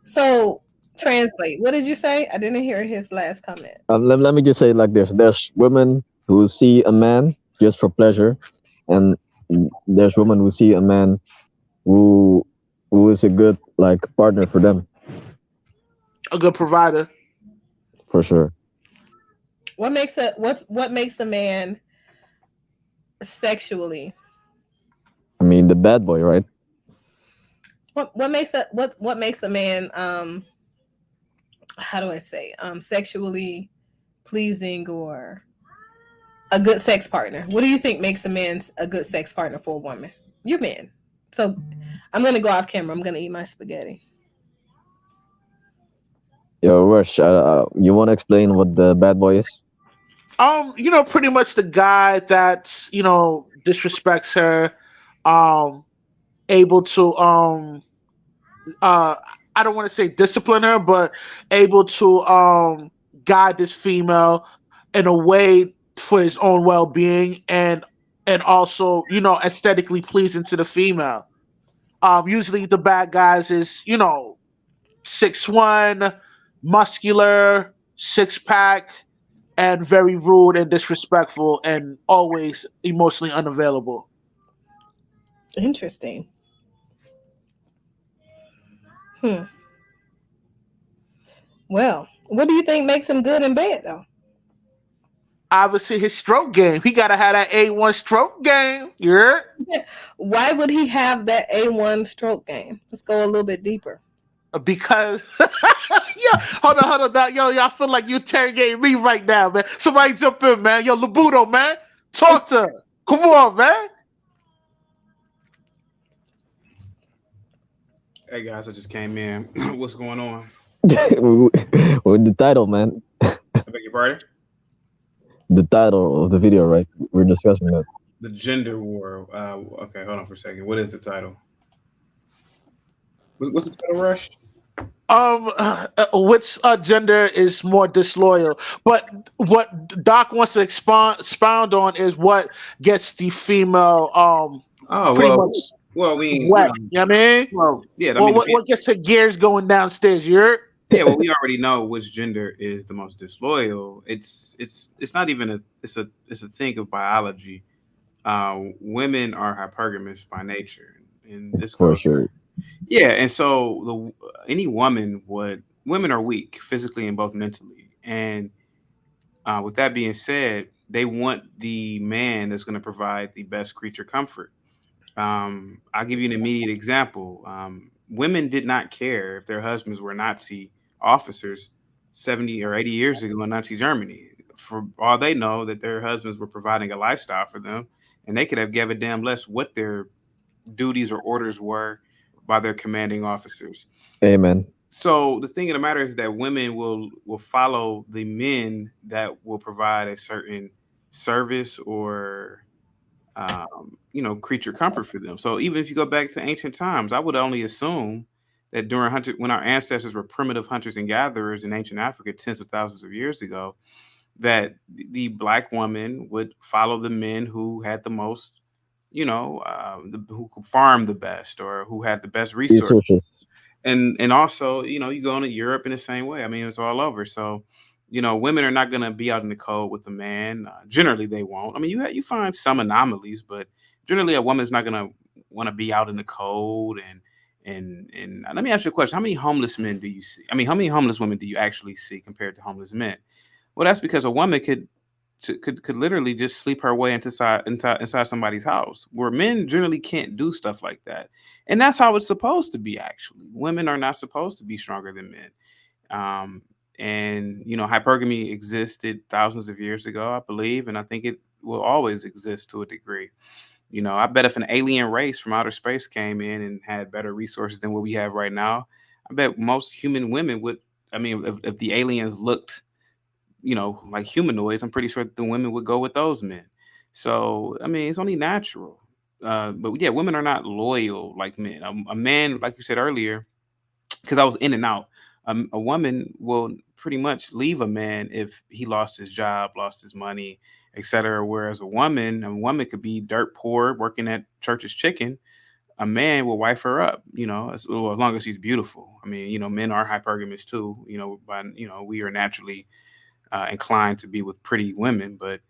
So translate. What did you say? I didn't hear his last comment. Let me just say it like this: there's women who see a man just for pleasure, and there's women who see a man who who is a good like partner for them A good provider. for sure. What makes a man sexually? I mean, the bad boy, right? What makes a man how do I say sexually pleasing or a good sex partner? What do you think makes a man a good sex partner for a woman? You're man. So I'm gonna go off camera. I'm gonna eat my spaghetti. Yo, Rush, you want to explain what the bad boy is? Pretty much the guy that disrespects her, um, able to uh, I don't want to say discipline her, but able to guide this female in a way for his own well being, and also aesthetically pleasing to the female. Usually the bad guys is 6'1", muscular, six pack, and very rude and disrespectful, and always emotionally unavailable. Interesting. Hmm. Well, what do you think makes him good in bed though? Obviously, his stroke game. He gotta have that A1 stroke game. Yeah, Why would he have that A1 stroke game? Let's go a little bit deeper. because yeah. Hold on, Doc. Yo, I feel like you interrogating me right now, man. Somebody jump in, man. Yo, Labuto, man, talk to her. Come on, man. Hey guys, I just came in. What's going on? With the title, man. I beg your pardon? The title of the video, right? We're discussing that. The gender war. Okay, hold on for a second. What is the title? What's the title, Rush? Which gender is more disloyal? But what Doc wants to expound on is what gets the female Oh pretty well, much well, I mean, wet. You know what I mean? well, yeah. I Well, mean, what gets the gears going downstairs? You're yeah. Well, we already know which gender is the most disloyal. It's not even it's a thing of biology. Women are hypergamous by nature, and this For goes. sure. Yeah, and so any woman would women are weak physically and both mentally, and with that being said, they want the man that's going to provide the best creature comfort. I'll give you an immediate example. Women did not care if their husbands were Nazi officers 70 or 80 years ago in Nazi Germany. For all they know, that their husbands were providing a lifestyle for them, and they could have given a damn less what their duties or orders were by their commanding officers. Amen. So the thing of the matter is that women will follow the men that will provide a certain service or creature comfort for them. So even if you go back to ancient times, I would only assume that when our ancestors were primitive hunters and gatherers in ancient Africa tens of thousands of years ago, that the black woman would follow the men who had the most, who could farm the best or who had the best resources. Resources. And also, you go into Europe in the same way. I mean, it's all over. So, women are not gonna be out in the cold with a man. Generally, they won't. I mean, you find some anomalies, but generally, a woman's not gonna want to be out in the cold. And let me ask you a question: how many homeless men do you see? I mean, how many homeless women do you actually see compared to homeless men? Well, that's because a woman could literally just sleep her way inside somebody's house, where men generally can't do stuff like that. And that's how it's supposed to be. Actually, women are not supposed to be stronger than men. And hypergamy existed thousands of years ago, I believe, and I think it will always exist to a degree. I bet if an alien race from outer space came in and had better resources than what we have right now, I bet most human women would. I mean, if the aliens looked, like humanoids, I'm pretty sure the women would go with those men. So, I mean, it's only natural. But yeah, women are not loyal like men. A man, like you said earlier, because I was in and out, a woman will pretty much leave a man if he lost his job, lost his money, etc. Whereas a woman could be dirt poor, working at Church's Chicken. A man will wife her up, as long as she's beautiful. I mean, men are hypergamous too. We are naturally inclined to be with pretty women. But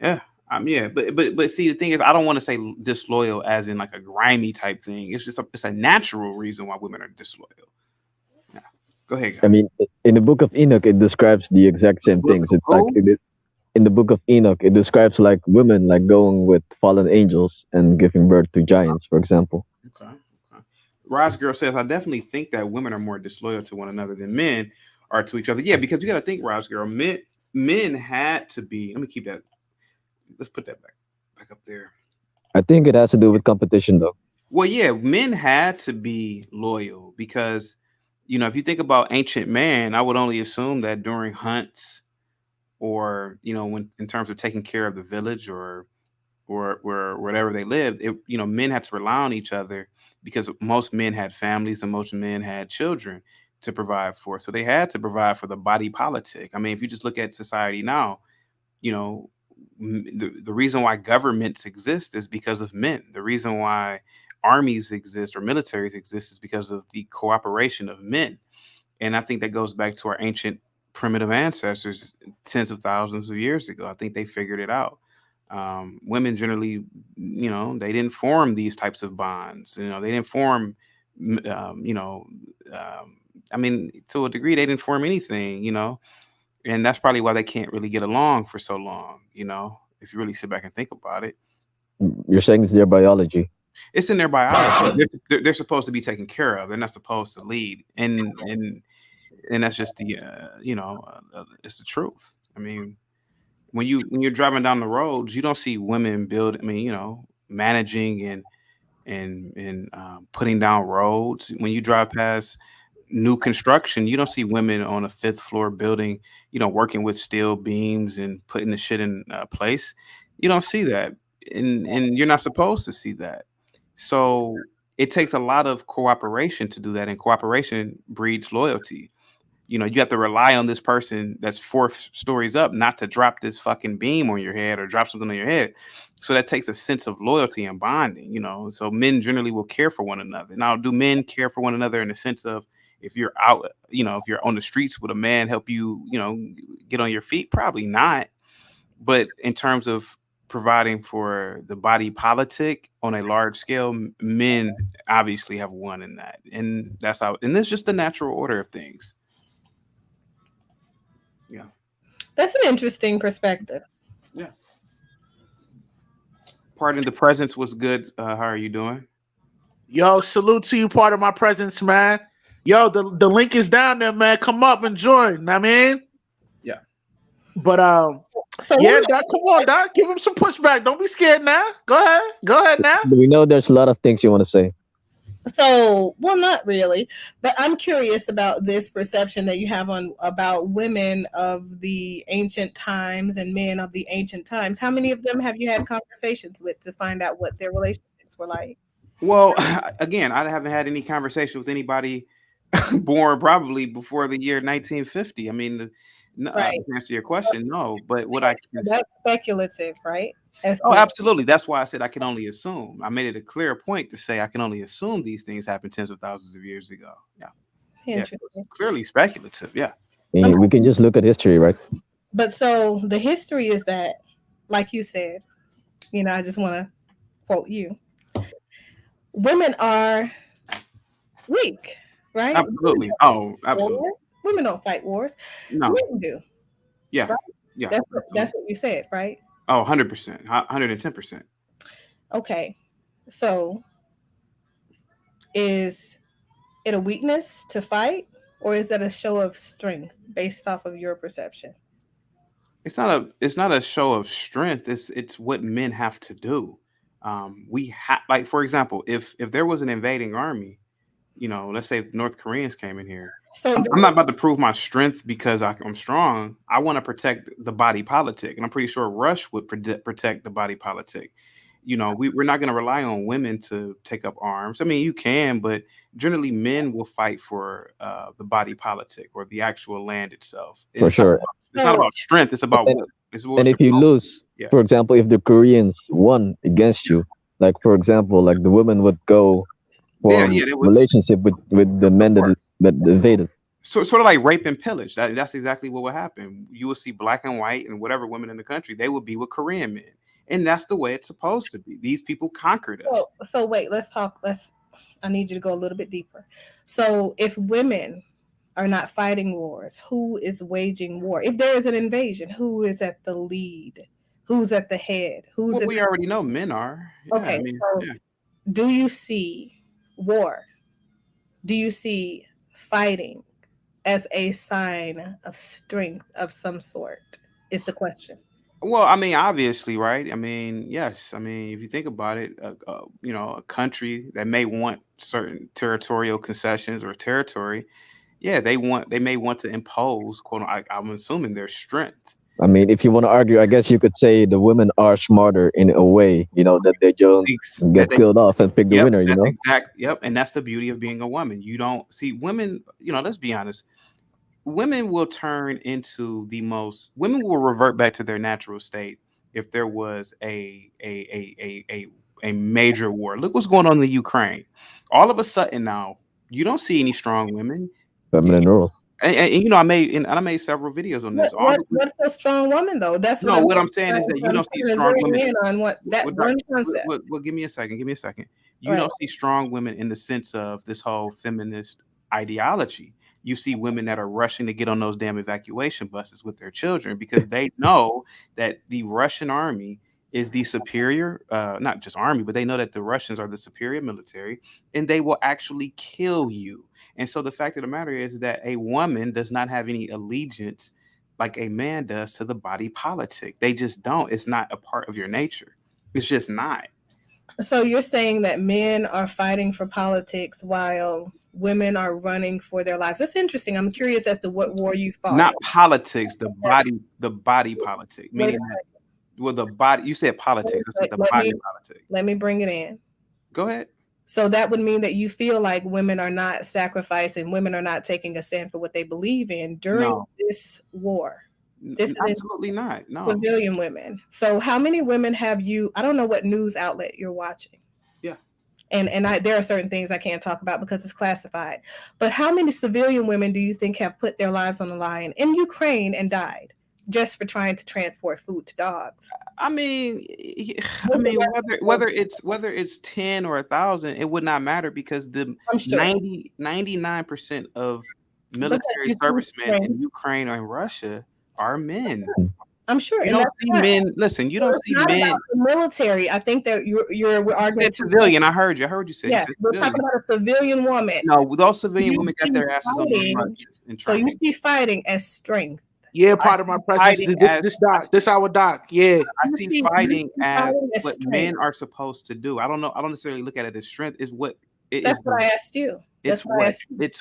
yeah, yeah. But see, the thing is, I don't want to say disloyal as in like a grimy type thing. It's just it's a natural reason why women are disloyal. Yeah. Go ahead, I guys. mean, in the Book of Enoch, it describes the exact same things. It's like Oh, in the Book of Enoch, it describes like women like going with fallen angels and giving birth to giants, for example. okay. Okay. Rise Girl says, I definitely think that women are more disloyal to one another than men are to each other. Yeah, because you got to think, Rise Girl, men had to be. Let me keep that. Let's put that back up there. I think it has to do with competition, though. Well, yeah, men had to be loyal because, if you think about ancient man, I would only assume that during hunts or, when in terms of taking care of the village or wherever they lived, men had to rely on each other because most men had families and most men had children to provide for. So they had to provide for the body politic. I mean, if you just look at society now, you know, the reason why governments exist is because of men. The reason why armies exist or militaries exist is because of the cooperation of men. And I think that goes back to our ancient primitive ancestors tens of thousands of years ago. I think they figured it out. Women generally, they didn't form these types of bonds. They didn't form, m- um, you know, I mean, to a degree, they didn't form anything. And that's probably why they can't really get along for so long. If you really sit back and think about it, You're saying it's their biology. it's in their biology. They're supposed to be taken care of. They're not supposed to lead, and that's just it's the truth. I mean, when you're driving down the roads, you don't see women build. I mean, managing and putting down roads. When you drive past new construction, you don't see women on a fifth floor building, working with steel beams and putting the shit in place. You don't see that, and you're not supposed to see that. So it takes a lot of cooperation to do that, and cooperation breeds loyalty. You have to rely on this person that's four stories up not to drop this fucking beam on your head or drop something on your head. So that takes a sense of loyalty and bonding. So men generally will care for one another. Now, do men care for one another in the sense of if you're out, if you're on the streets, would a man help you, get on your feet? Probably not. But in terms of providing for the body politic on a large scale, men obviously have won in that. And that's how, and it's just the natural order of things. Yeah. That's an interesting perspective. Yeah. Pardon the presence was good. How are you doing? Yo, salute to you, part of my presence, man. Yo, the link is down there, man. Come up and join. I mean, Yeah. but So yeah, Doc, come on, Doc, give him some pushback. Don't be scared now. Go ahead now. But we know there's a lot of things you want to say. well, not really, but I'm curious about this perception that you have on about women of the ancient times and men of the ancient times. How many of them have you had conversations with to find out what their relationships were like? Well, again, I haven't had any conversation with anybody born probably before the year 1950. I mean, No, Right. to answer your question, no. But what I can That's speculative, right? Oh, absolutely. That's why I said I can only assume. I made it a clear point to say I can only assume these things happened tens of thousands of years ago. Yeah. Yeah. It's Interesting. clearly speculative. Yeah. And we can just look at history, right? But so the history is that, like you said, I just want to quote you. Women are weak, right? Absolutely. Oh, absolutely. Wars. Women don't fight wars. No. Men do. Yeah. Right? Yeah. That's what you said, right? Oh, 100%. 110%. Okay. So is it a weakness to fight, or is that a show of strength based off of your perception? It's not a show of strength. It's what men have to do. We have, like, for example, if there was an invading army, let's say if the North Koreans came in here. So I'm not about to prove my strength because I'm strong. I want to protect the body politic, and I'm pretty sure Rush would protect the body politic. We're not going to rely on women to take up arms. I mean, you can, but generally, men will fight for the body politic or the actual land itself. For sure. It's not about strength. It's about and if you lose, Yeah. for example, if the Koreans won against you, like for example, like the women would go for relationship with the men that invaded. So sort of like rape and pillage. That's exactly what would happen. You will see black and white and whatever women in the country, they would be with Korean men. And that's the way it's supposed to be. These people conquered us. So wait, I need you to go a little bit deeper. So if women are not fighting wars, who is waging war? If there is an invasion, who is at the lead? Who's at the head? We already know men are. Yeah, okay. Do you see war? Do you see fighting as a sign of strength of some sort? Is the question. Well, I mean, obviously, right? I mean, yes. I mean, if you think about it, a country that may want certain territorial concessions or territory, yeah, they may want to impose, quote, I'm assuming their strength. I mean, if you want to argue, I guess you could say the women are smarter in a way, that they don't get killed off and pick the winner, Yep, and that's the beauty of being a woman. You don't see women, let's be honest. Women will women will revert back to their natural state if there was a major war. Look what's going on in the Ukraine. All of a sudden now, you don't see any strong women. Feminine roles. And I made several videos on this. What's a strong woman though? That's what I'm saying is that you don't see strong women on one concept. Well, give me a second. You don't see strong women in the sense of this whole feminist ideology. You see women that are rushing to get on those damn evacuation buses with their children because they know that the Russian army is the superior, not just army, but they know that the Russians are the superior military and they will actually kill you. And so the fact of the matter is that a woman does not have any allegiance like a man does to the body politic. They just don't. It's not a part of your nature. It's just not. So you're saying that men are fighting for politics while women are running for their lives. That's interesting. I'm curious as to what war you fought. Not politics, the body politic. Meaning the body, you said politics. The body politic. Let me bring it in. Go ahead. So that would mean that you feel like women are not sacrificing, women are not taking a stand for what they believe in during this war. This absolutely not. No. Civilian women. So how many women have you? I don't know what news outlet you're watching. Yeah. And there are certain things I can't talk about because it's classified. But how many civilian women do you think have put their lives on the line in Ukraine and died just for trying to transport food to dogs? I mean, whether it's 10 or 1,000, it would not matter because the 99% of military servicemen in Ukraine or in Russia are men. I'm sure. You don't see men. Listen, you don't see men. About the military. I think that we're arguing. Civilian. I heard you say. Yeah, we're talking about a civilian woman. No, those civilian women got their asses on the front. So you see fighting as strength. Yeah, part of my presence. This our doc. Yeah, I see fighting as what men are supposed to do. I don't necessarily look at it as strength. Is what that's what I asked you. It's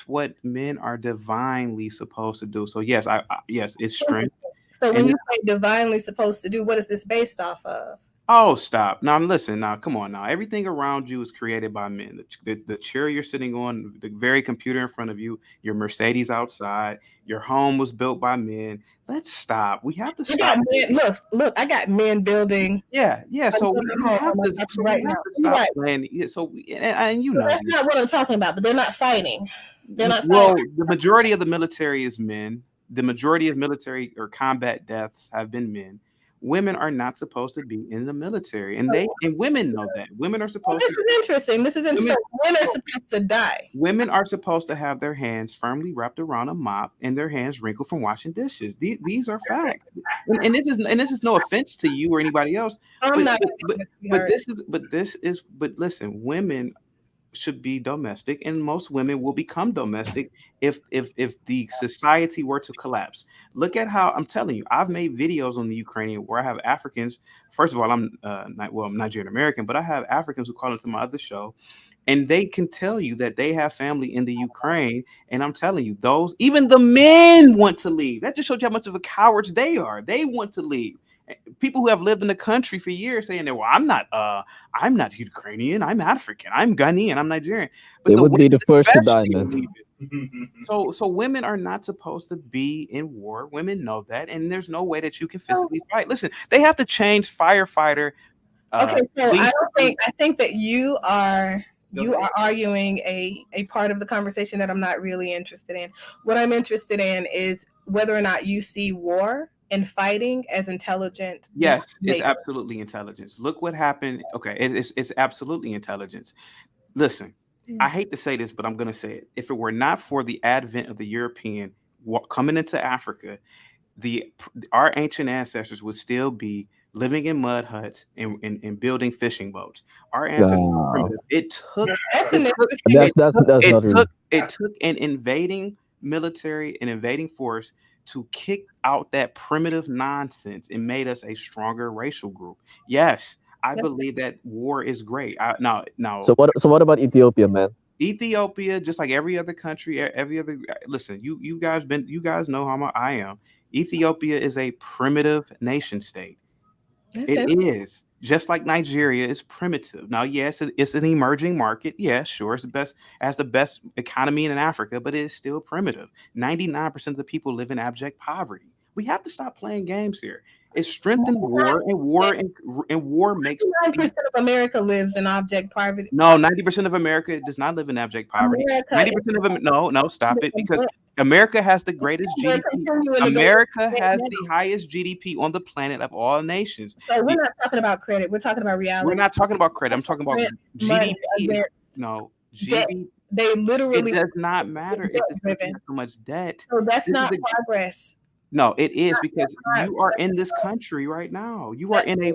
what men are divinely supposed to do. So yes, yes, it's strength. So when you say divinely supposed to do, what is this based off of? Oh, stop. Now, listen. Now, come on. Now, everything around you is created by men. The chair you're sitting on, the very computer in front of you, your Mercedes outside, your home was built by men. Let's stop. We have to I got stop. men. Look. I got men building. Yeah, yeah. I'm So building we a home have on my to. property So right we now. have to You're stop right. playing. And you So know that's this. not what I'm talking about. But they're not fighting. They're not Well, fighting. the majority of the military is men. The majority of military or combat deaths have been men. Women are not supposed to be in the military, and women know that. Women are Well, supposed this to. is interesting. This is interesting. Women, When are supposed to die? women are supposed to have their hands firmly wrapped around a mop and their hands wrinkled from washing dishes. These are facts, and this is no offense to you or anybody else, I'm but not. but listen, women should be domestic, and most women will become domestic if the society were to collapse. Look at how I'm telling you. I've made videos on the Ukrainian where I have Africans. First of all, I'm Nigerian American, but I have Africans who call into my other show, and they can tell you that they have family in the Ukraine. And I'm telling you, those even the men want to leave. That just shows you how much of a cowards they are. They want to leave. People who have lived in the country for years saying that, well, I'm not Ukrainian, I'm African, I'm Ghanaian, I'm Nigerian. But They the would be women the first to die, especially are man. leaving. So women are not supposed to be in war. Women know that, and there's no way that you can physically fight. Listen, they have to change firefighter. Okay, so Police. I think that you are Go ahead. arguing a part of the conversation that I'm not really interested in. What I'm interested in is whether or not you see war and fighting as intelligent. Yes, it's decision-making. absolutely intelligence. Look what happened. Okay, it's absolutely intelligence. Listen, I hate to say this, but I'm going to say it. If it were not for the advent of the European coming into Africa, our ancient ancestors would still be living in mud huts and building fishing boats. Our ancestors were Wow. primitive. It took That's it an took interesting. That's it not really. took it took an invading military, an invading force to kick out that primitive nonsense and made us a stronger racial group. Yes, I believe that war is great. Now, So what about Ethiopia, man? Ethiopia, just like every other country, every other listen, you guys know how I am. Ethiopia is a primitive nation state. That's It it. is. Just like Nigeria is primitive. Now, yes, it's an emerging market. Yes, sure, it's the best, has the best economy in Africa, but it is still primitive. 99% of the people live in abject poverty. We have to stop playing games here. It's strengthened war, and war makes 9% of America lives in object poverty. no, 90% of America does not live in abject poverty. America 90% of them, no, stop it, because America has the greatest We're GDP. continuing to go America right has now. the highest GDP on the planet of all nations. So we're not talking about credit. We're talking about reality. We're not talking about credit. I'm talking about Money GDP. against No, debt. GDP. They literally It does not matter if this country driven. has so much debt. So that's This is not the- progress. No, it is, because you are in this country right now. You are in a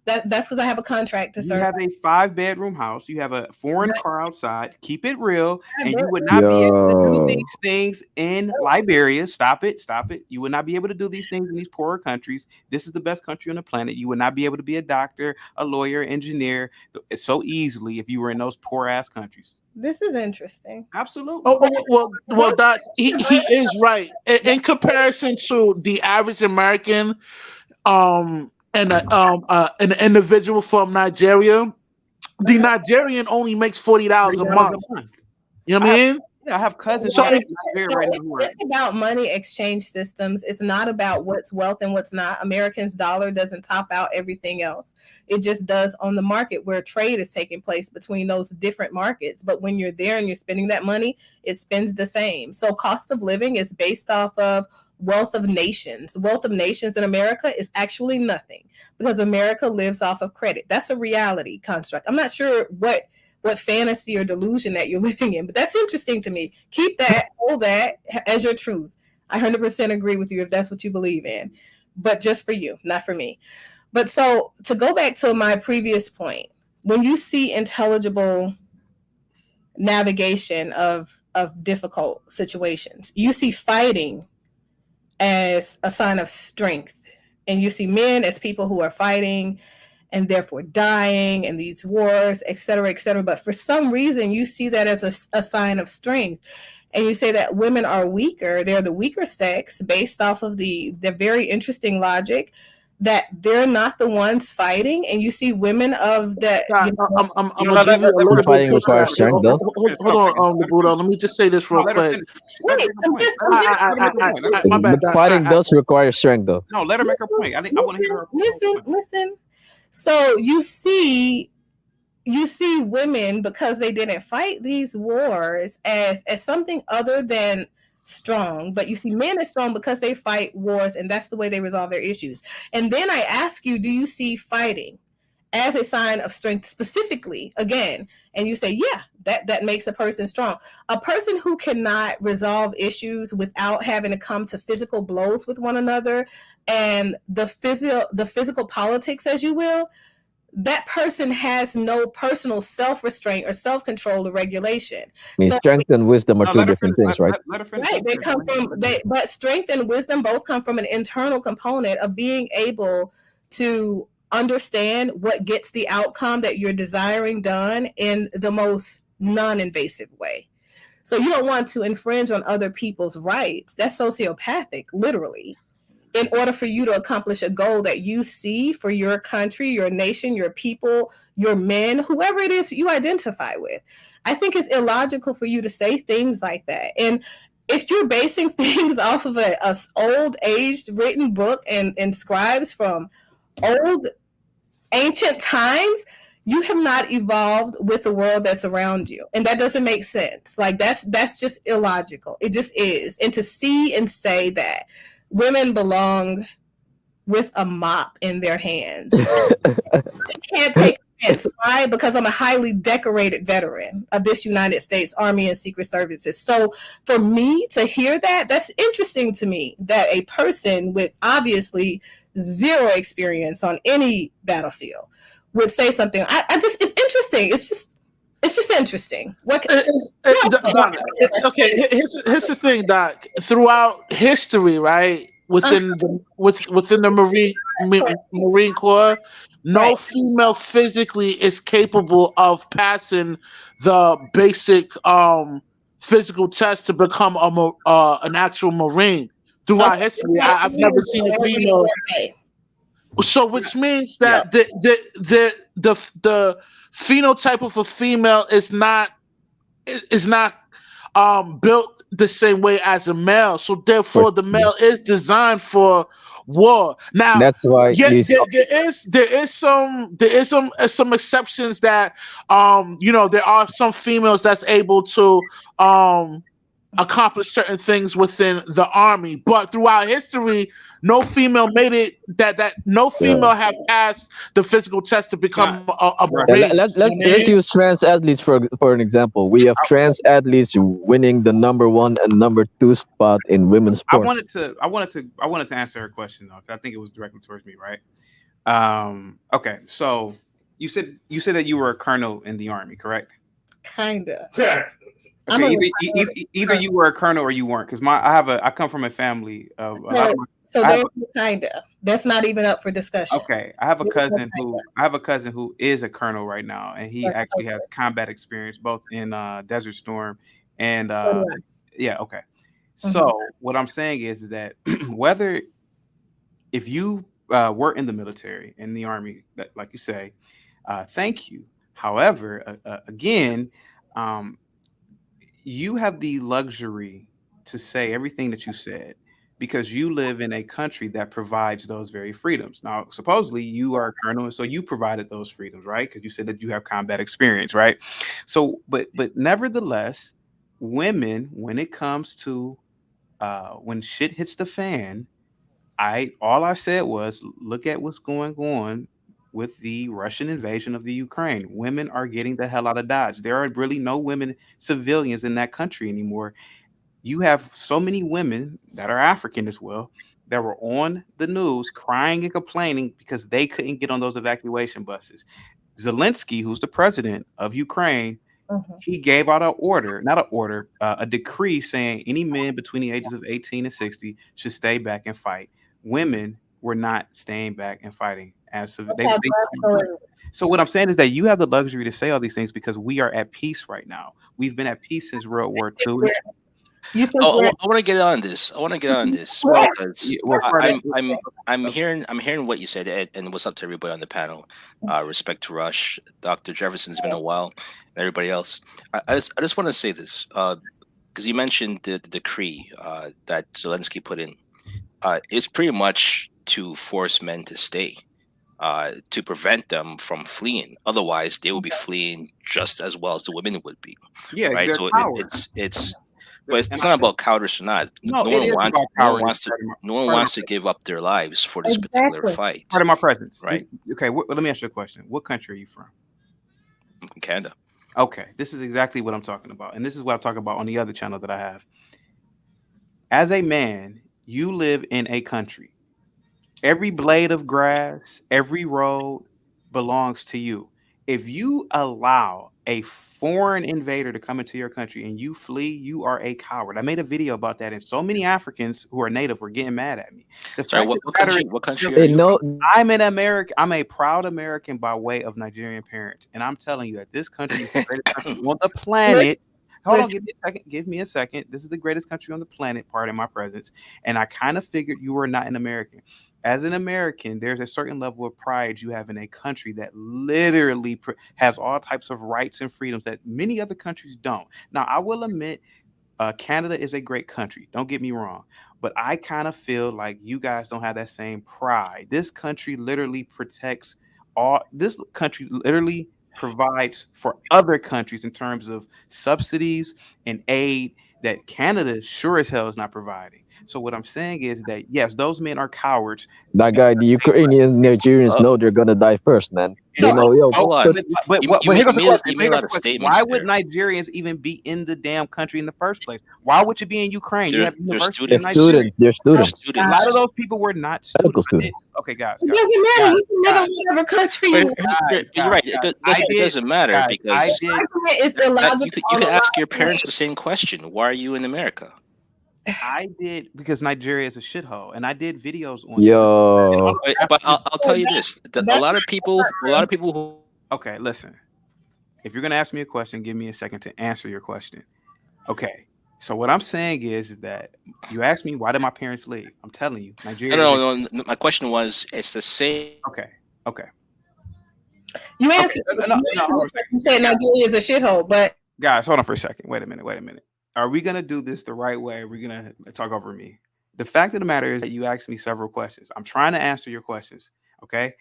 That's because I have a contract to You serve. have a 5-bedroom house. You have a foreign car outside. Keep it real. I And you bet. would not be able to do Yo. these things in Liberia. Stop it. Stop it. You would not be able to do these things in these poorer countries. This is the best country on the planet. You would not be able to be a doctor, a lawyer, engineer so easily if you were in those poor ass countries. This is interesting. Absolutely. Well, that he is right. In comparison to the average American, an individual from Nigeria, the Nigerian only makes $40 a month. $30 a month. You know what I mean? Yeah, I have cousins So- in Nigeria right now who are It's about money exchange systems. It's not about what's wealth and what's not. Americans' dollar doesn't top out everything else. It just does on the market where trade is taking place between those different markets. But when you're there and you're spending that money, it spends the same. So cost of living is based off of wealth of nations. Wealth of nations in America is actually nothing because America lives off of credit. That's a reality construct. I'm not sure what fantasy or delusion that you're living in, but that's interesting to me. Keep that, hold that as your truth. I 100% agree with you if that's what you believe in, but just for you, not for me. But so to go back to my previous point, when you see intelligible navigation of difficult situations, you see fighting as a sign of strength, and you see men as people who are fighting and therefore dying in these wars, et cetera, et cetera. But for some reason, you see that as a sign of strength. And you say that women are weaker. They're the weaker sex based off of the very interesting logic that they're not the ones fighting, and you see women of that, Nah, you know, I'm gonna give you a little bit of Fighting requires pushback. strength, though. Hold on, Buddha. Let me just say this No, real let her quick. finish. Let her wait, make her point. I'm Let her make her point. Let her My bad. But fighting does require strength, though. No, let her make her point. I want to hear her listen, point. listen. So you see women, because they didn't fight these wars as something other than strong, but you see men as strong because they fight wars, and that's the way they resolve their issues. And then I ask you, do you see fighting as a sign of strength specifically, again? And you say, yeah, that makes a person strong. A person who cannot resolve issues without having to come to physical blows with one another, and the physical politics, as you will, that person has no personal self-restraint or self-control or regulation. I mean, So strength and wisdom are No, two let her different finish. things, right? Let her finish. right, they come from but strength and wisdom both come from an internal component of being able to understand what gets the outcome that you're desiring done in the most non-invasive way. So you don't want to infringe on other people's rights. That's sociopathic, literally, in order for you to accomplish a goal that you see for your country, your nation, your people, your men, whoever it is you identify with. I think it's illogical for you to say things like that. And if you're basing things off of a old aged written book and scribes from old ancient times, you have not evolved with the world that's around you, and that doesn't make sense. Like that's just illogical. It just is. And to see and say that women belong with a mop in their hands, I can't take offense. Why? Because I'm a highly decorated veteran of this United States Army and Secret Services. So for me to hear that, that's interesting to me, that a person with obviously zero experience on any battlefield would say something. I just, it's interesting. It's just interesting. What? Okay, here's the thing, Doc. Throughout history, right, within the Marine Corps, no Right. female physically is capable of passing the basic physical test to become an actual Marine. Throughout Okay. history, I've never seen a female. So, which means that the phenotype of a female is not built the same way as a male. So For therefore, the male is designed for war. Now, That's why yeah, you see, there is some exceptions that there are some females that's able to accomplish certain things within the army, but throughout history, no female made it. That no yeah. female have passed the physical test to Nah, become a right. Yeah, marine. let's use trans athletes for an example. We have trans athletes winning the number one and number two spot in women's I sports. wanted to answer her question though, 'cause I think it was directly towards me, right? Okay, so you said that you were a colonel in the army, correct? Kinda. Yeah. I'm Okay, a either you were a colonel or you weren't, because I come from a family of a lot of my, so I have there's kinda. That's not even up for discussion. okay, I have a cousin who is a colonel right now, and he actually has combat experience both in Desert Storm and yeah, okay. So what I'm saying is that whether if you were in the military, in the army, that, like you say, thank you. However, again, um, you have the luxury to say everything that you said because you live in a country that provides those very freedoms. Now, supposedly you are a colonel, and so you provided those freedoms, right? Because you said that you have combat experience, right? So, but nevertheless, women, when it comes to when shit hits the fan, I all I said was look at what's going on with the Russian invasion of the Ukraine. Women are getting the hell out of Dodge. There are really no women civilians in that country anymore. You have so many women that are African as well that were on the news crying and complaining because they couldn't get on those evacuation buses. Zelensky, who's the president of Ukraine, he gave out an order, not an order, a decree saying any men between the ages of 18 and 60 should stay back and fight. Women were not staying back and fighting. So what I'm saying is that you have the luxury to say all these things because we are at peace right now. We've been at peace since World War II. You think Oh, we're I want to get on this. I want to get on this Well, because well, Carter, I'm hearing what you said, and what's up to everybody on the panel. Respect to Rush, Dr. Jefferson. It's been a while, and everybody else. I just want to say this because you mentioned the decree that Zelensky put in. It's pretty much to force men to stay, to prevent them from fleeing. Otherwise, they will be fleeing just as well as the women would be, yeah, right? they're So cowards. but And it's not about cowardice or not. no, it is about cowardice. No one Part of wants to give up their lives for this particular exactly? fight, part of my presence. right? Okay, let me ask you a question. What country are you from? I'm from Canada. Okay, this is exactly what I'm talking about, and this is what I'm talking about on the other channel that I have. As a man, you live in a country. Every blade of grass, every road belongs to you. If you allow a foreign invader to come into your country and you flee, you are a coward. I made a video about that, and so many Africans who are native were getting mad at me. The Sorry, fact of what the matter country? is, What country are Hey, you no, from? I'm an American. I'm a proud American by way of Nigerian parents, and I'm telling you that this country is the greatest country on the planet. Hold on, Listen, give me a second. Give me a second. This is the greatest country on the planet. Part of my presence, and I kind of figured you were not an American. As an American, there's a certain level of pride you have in a country that literally has all types of rights and freedoms that many other countries don't. Now, I will admit, Canada is a great country. Don't get me wrong, but I kind of feel like you guys don't have that same pride. This country literally protects all. This country literally provides for other countries in terms of subsidies and aid that Canada sure as hell is not providing. So what I'm saying is that yes, those men are cowards. that guy, the Ukrainian Nigerians know they're gonna die first, man. They No, know, yo, Hold on. But here goes the question. You Here made a goes lot the of question. statements Why would there. Nigerians even be in the damn country in the first place? Why would you be in Ukraine? You They're have universities they're in Nigeria. students. students, they're They're students, A lot of students. those people were not medical students. students. Okay, guys, it guys, doesn't matter. guys, You can live guys, in whatever country you want. You're right. It I did, doesn't matter guys, I because did. It's illogical. you can ask your parents the same question. Why are you in America? I did because Nigeria is a shithole, and I did videos on this. Yo, But I'll tell you this: a lot of people who Okay, listen. If you're gonna ask me a question, give me a second to answer your question. Okay. So what I'm saying is that you asked me why did my parents leave? I'm telling you, Nigeria. no. My question was, it's the same. Okay. Okay. You answered. No, You said Nigeria is a shithole, but guys, hold on for a second. Wait a minute. Are we gonna do this the right way? Are we gonna talk over me? The fact of the matter is that you asked me several questions. I'm trying to answer your questions. Okay.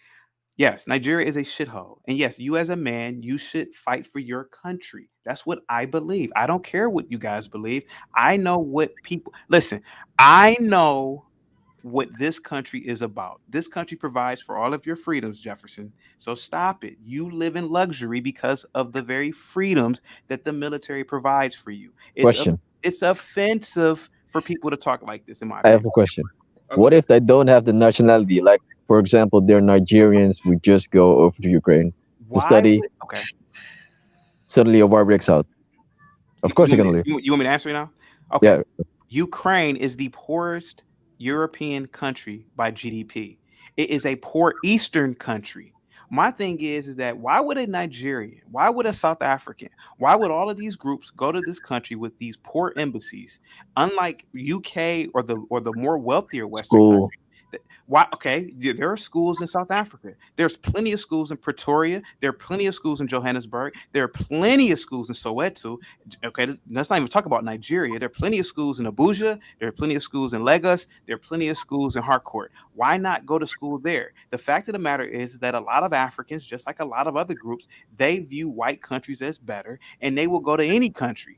Yes, Nigeria is a shithole. And yes, you as a man, you should fight for your country. That's what I believe. I don't care what you guys believe. I know what people listen, I know what this country is about. This country provides for all of your freedoms, Jefferson. So stop it. You live in luxury because of the very freedoms that the military provides for you. question. It's offensive for people to talk like this, in my I opinion. have a question. What if they don't have the nationality? Like, for example, they're Nigerians who just go over to Ukraine to Why study. Okay. Suddenly a war breaks out. Of course You they're want gonna me- leave. You want me to answer you now? Okay. Yeah. Ukraine is the poorest European country by GDP. It is a poor Eastern country. My thing is that why would a Nigerian, why would a South African, why would all of these groups go to this country with these poor embassies, unlike UK or the more wealthier Western School. countries? Why? Okay, there are schools in South Africa. There's plenty of schools in Pretoria. There are plenty of schools in Johannesburg. There are plenty of schools in Soweto. Okay, let's not even talk about Nigeria. There are plenty of schools in Abuja. There are plenty of schools in Lagos. There are plenty of schools in Harcourt. Why not go to school there? The fact of the matter is that a lot of Africans, just like a lot of other groups, they view white countries as better, and they will go to any country.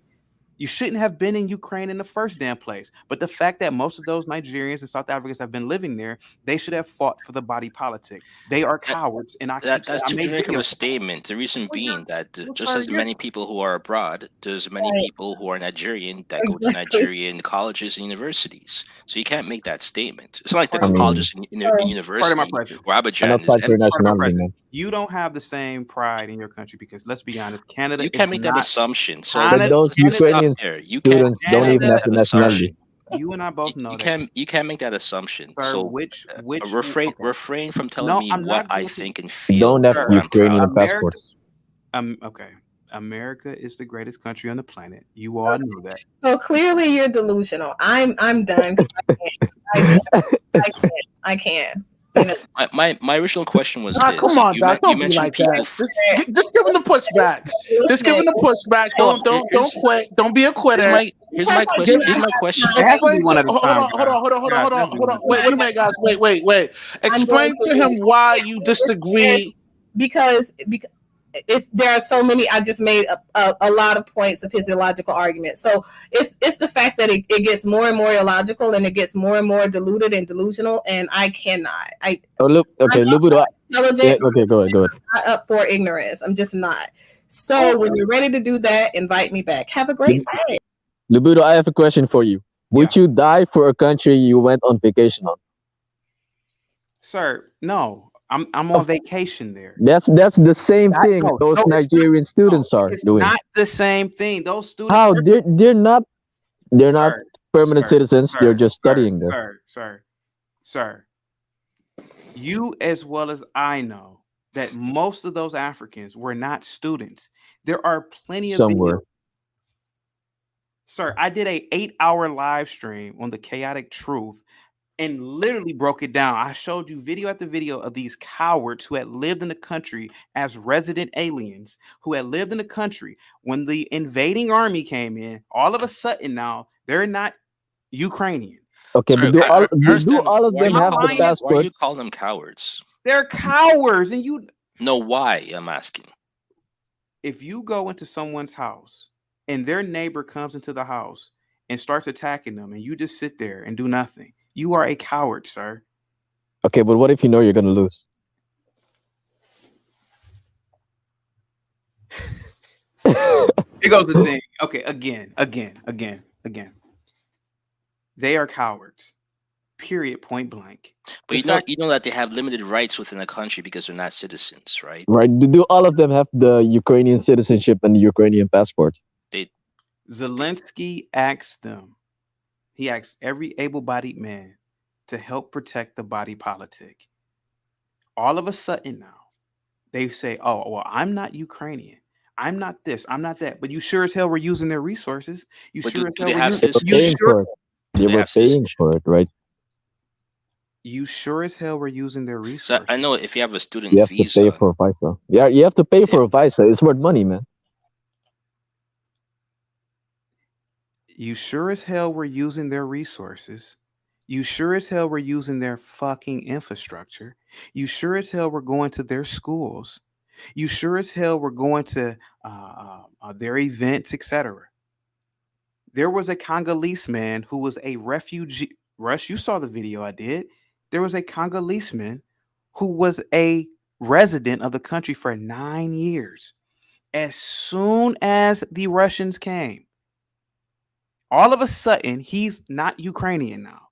You shouldn't have been in Ukraine in the first damn place. But the fact that most of those Nigerians and South Africans have been living there, they should have fought for the body politic. They are cowards, and That's too generic of a statement. The reason being that just as many people who are abroad, there's many people who are Nigerian that go to Nigerian colleges and universities. So you can't make that statement. It's not like the colleges and university or Abidjan is. You don't have the same pride in your country because let's be honest, Canada. You can't make that assumption. So but those Ukrainian students don't even have the nationality. You and I both know you can't make that assumption. Sir, so which refrain from telling me what I think and feel. Don't have Ukrainian passports. Okay. America is the greatest country on the planet. You all know that. So clearly you're delusional. I'm done. I can't. I can't. You know. My original question was Ah, this: come on, Doc. you Don't be mentioned like that. people. Just give him the pushback. Just give him Listen, the pushback. No, Don't quit. Don't be a quitter. here's my question. Here's my question. It has to be Explain one to at a hold time, on, hold guys. on, hold on, hold on, Guys, hold it has on, to be hold one on. at a Wait a time. minute, guys. Wait. I'm going Explain to him why you disagree. because there are so many. I just made a lot of points of his illogical argument. So it's the fact that it gets more and more illogical and it gets more and more diluted and delusional, and I cannot. Oh, look. Okay, I'm Lubudo. intelligent. Yeah. Okay, go ahead. I'm not up for ignorance. I'm just not. So when you're ready to do that, invite me back. Have a great day. Lubudo, I have a question for you. Would you die for a country you went on vacation on? Sir, no. I'm on vacation there. That's the same thing No, those it's not. Nigerian students are It's doing. not the same thing. Those students. How they're not Sir, permanent citizens. They're just studying there. Sir. You as well as I know that most of those Africans were not students. There are plenty of Somewhere. videos. Sir, I did a 8-hour live stream on the Chaotic Truth and literally broke it down. I showed you video after video of these cowards who had lived in the country as resident aliens, who had lived in the country. When the invading army came in, all of a sudden now they're not Ukrainian. Okay, but do all of them have the Why are you passports? calling them cowards? They're cowards, and you know why? I'm asking. If you go into someone's house and their neighbor comes into the house and starts attacking them, and you just sit there and do nothing, you are a coward, sir. Okay, but what if you know you're gonna lose? Here goes the thing. Okay, again. They are cowards. Period. Point blank. But you know that they have limited rights within the country because they're not citizens, right? Right. Do all of them have the Ukrainian citizenship and the Ukrainian passport? Zelensky asked them. He asked every able-bodied man to help protect the body politic. All of a sudden now, they say, "Oh, well, I'm not Ukrainian. I'm not this. I'm not that." But you sure as hell were using their resources. You but sure as hell they were have using. They were paying for it, right? You sure as hell were using their resources. So I know if you have a student you have visa, to pay for a visa. Yeah, you have to pay for a visa. It's worth money, man. You sure as hell were using their resources. You sure as hell were using their fucking infrastructure. You sure as hell were going to their schools. You sure as hell were going to their events, etc. There was a Congolese man who was a refugee. Rush, you saw the video I did. There was a Congolese man who was a resident of the country for 9 years. As soon as the Russians came, all of a sudden, he's not Ukrainian now.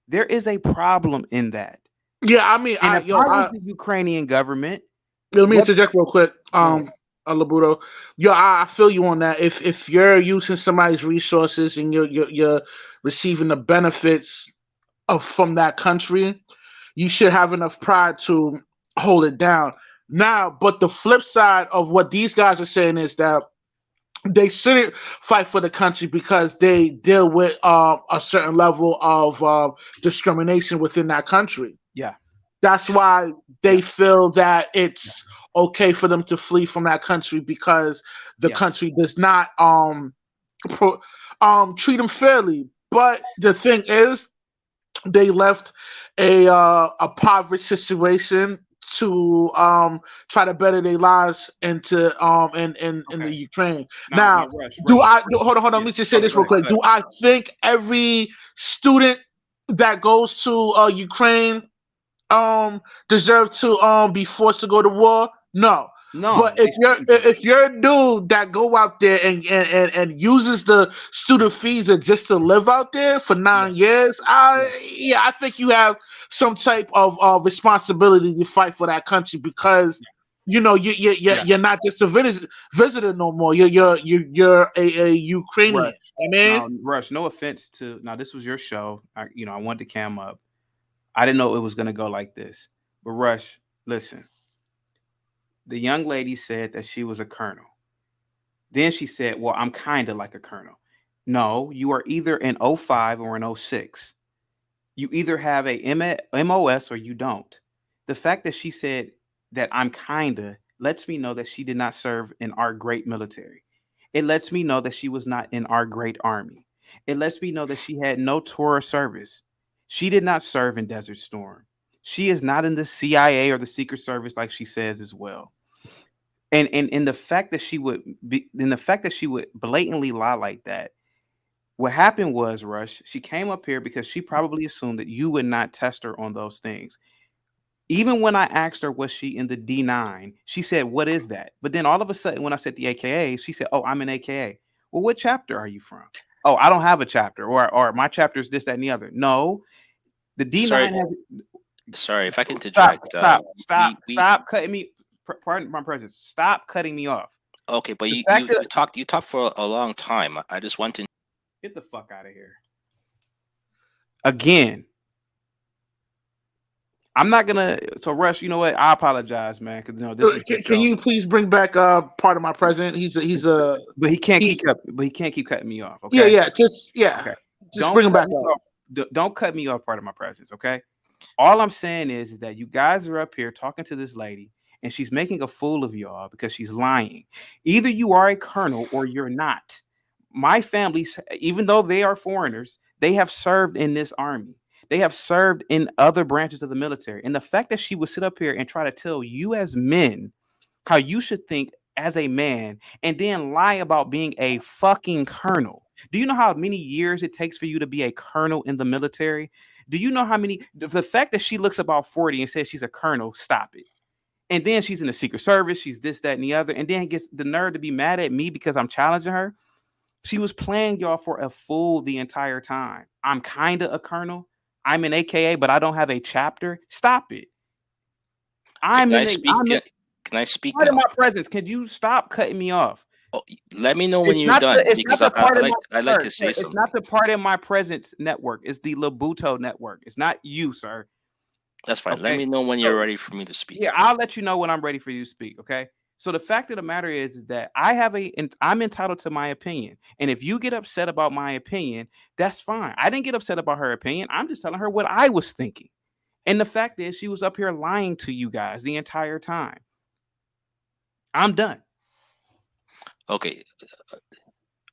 There is a problem in that. Yeah, I mean, and if I was the Ukrainian government. Let me interject real quick, Labudo. I feel you on that. If you're using somebody's resources and you're receiving the benefits from that country, you should have enough pride to hold it down. Now, but the flip side of what these guys are saying is that they shouldn't fight for the country because they deal with a certain level of discrimination within that country. Yeah. That's why they feel that it's okay for them to flee from that country because the country does not treat them fairly. But the thing is, they left a impoverished situation to try to better their lives into in the Ukraine. Now, hold on, let me just say this real quick. Do I think every student that goes to Ukraine deserve to be forced to go to war? No. But if you're a dude that go out there and uses the student visa just to live out there for 9 years, I think you have some type of responsibility to fight for that country because you're not just a visitor no more. You're a Ukrainian. Rush. I mean, Rush. No offense to this was your show. I wanted to cam up. I didn't know it was gonna go like this. But Rush, listen. The young lady said that she was a colonel. Then she said, well, I'm kind of like a colonel. No, you are either an 05 or an 06. You either have a MOS or you don't. The fact that she said that I'm kinda lets me know that she did not serve in our great military. It lets me know that she was not in our great army. It lets me know that she had no tour of service. She did not serve in Desert Storm. She is not in the CIA or the Secret Service like she says as well. And the fact that she would be and the fact that she would blatantly lie like that, what happened was, Rush, she came up here because she probably assumed that you would not test her on those things. Even when I asked her, was she in the D9, she said, what is that? But then all of a sudden, when I said the AKA, she said, oh, I'm an AKA. Well, what chapter are you from? Oh, I don't have a chapter, or my chapter is this, that, and the other. No, the Sorry, D9 has. sorry if I can Stop, interject. We stop cutting me. Pardon my presence. Stop cutting me off. okay, but The you fact you that you talked for a long time. I just want to. get the fuck out of here. Again, I'm not gonna. So Rush, you know what? I apologize, man, because this is your Can show. you please bring back part of my president? He's a But he can't he. keep cutting me off. Yeah, Okay. yeah. Okay. Just Don't bring him cut back me up. off. Don't cut me off part of my presence. Okay. All I'm saying is that you guys are up here talking to this lady, and she's making a fool of y'all because she's lying. Either you are a colonel or you're not. My family, even though they are foreigners, they have served in this army. They have served in other branches of the military. And the fact that she would sit up here and try to tell you as men how you should think as a man and then lie about being a fucking colonel. Do you know how many years it takes for you to be a colonel in the military? Do you know how many? The fact that she looks about 40 and says she's a colonel, stop it. And then she's in the Secret Service, she's this, that, and the other, and then gets the nerve to be mad at me because I'm challenging her. She was playing y'all for a fool the entire time. I'm kind of a colonel. I'm an AKA, but I don't have a chapter. Stop it. Can I'm I in a. speak? I'm in Can I speak part of now? my presence. Can you stop cutting me off? Oh, let me know when you're done It's not because the part of my I like sir, to say sir, it's not something. the part in my presence network. It's the Labuto network. It's not you, sir. That's fine. Let Okay. me know when So you're ready for me to yeah, speak. I'll let you know when I'm ready for you to speak. Okay. So the fact of the matter is that I'm entitled to my opinion. And if you get upset about my opinion, that's fine. I didn't get upset about her opinion. I'm just telling her what I was thinking. And the fact is she was up here lying to you guys the entire time. I'm done. Okay,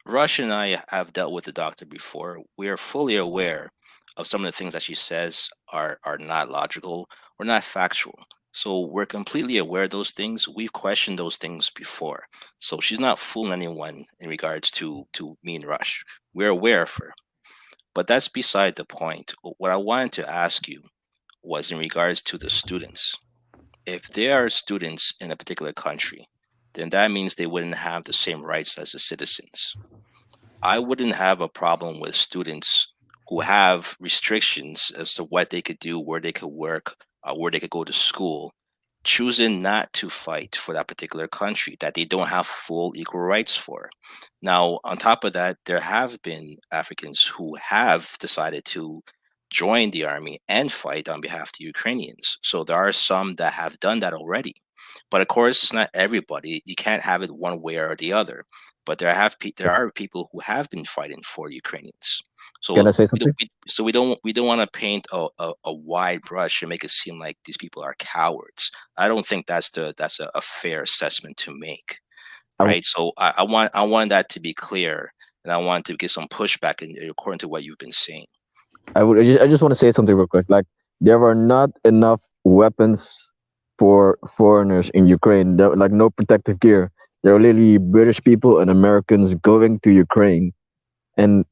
Rush and I have dealt with the doctor before. We are fully aware of some of the things that she says are not logical or not factual. So we're completely aware of those things. We've questioned those things before. So she's not fooling anyone in regards to me and Rush. We're aware of her. But that's beside the point. What I wanted to ask you was in regards to the students. If there are students in a particular country, then that means they wouldn't have the same rights as the citizens. I wouldn't have a problem with students who have restrictions as to what they could do, where they could work, where they could go to school, choosing not to fight for that particular country that they don't have full equal rights for. Now, on top of that, there have been Africans who have decided to join the army and fight on behalf of the Ukrainians. So there are some that have done that already. But of course, it's not everybody. You can't have it one way or the other. But there are people who have been fighting for Ukrainians. Can So I say something? we don't want to paint a wide brush and make it seem like these people are cowards. I don't think that's a fair assessment to make, I, w- right? So I want that to be clear, and I want to get some pushback in according to what you've been saying. I just want to say something real quick. Like there are not enough weapons for foreigners in Ukraine. Like no protective gear. There are literally British people and Americans going to Ukraine, and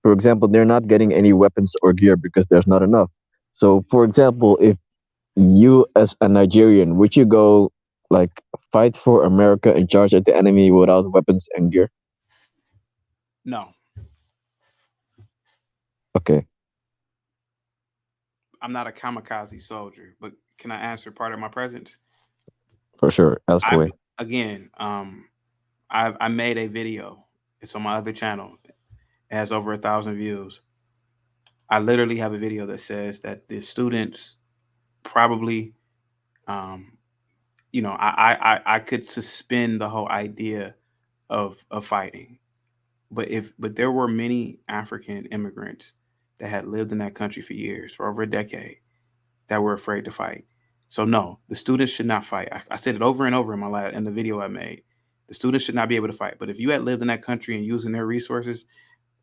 for example, they're not getting any weapons or gear because there's not enough. So, for example, if you as a Nigerian, would you go like fight for America and charge at the enemy without weapons and gear? No, Okay, I'm not a kamikaze soldier, but can I answer part of my presence? for sure. Ask I away. again, I made a video. It's on my other channel. It has over 1,000 views. I literally have a video that says that the students probably, um, I could suspend the whole idea of fighting. But there were many African immigrants that had lived in that country for years, for over a decade, that were afraid to fight. So no, the students should not fight. I said it over and over in the video I made. The students should not be able to fight. But if you had lived in that country and using their resources,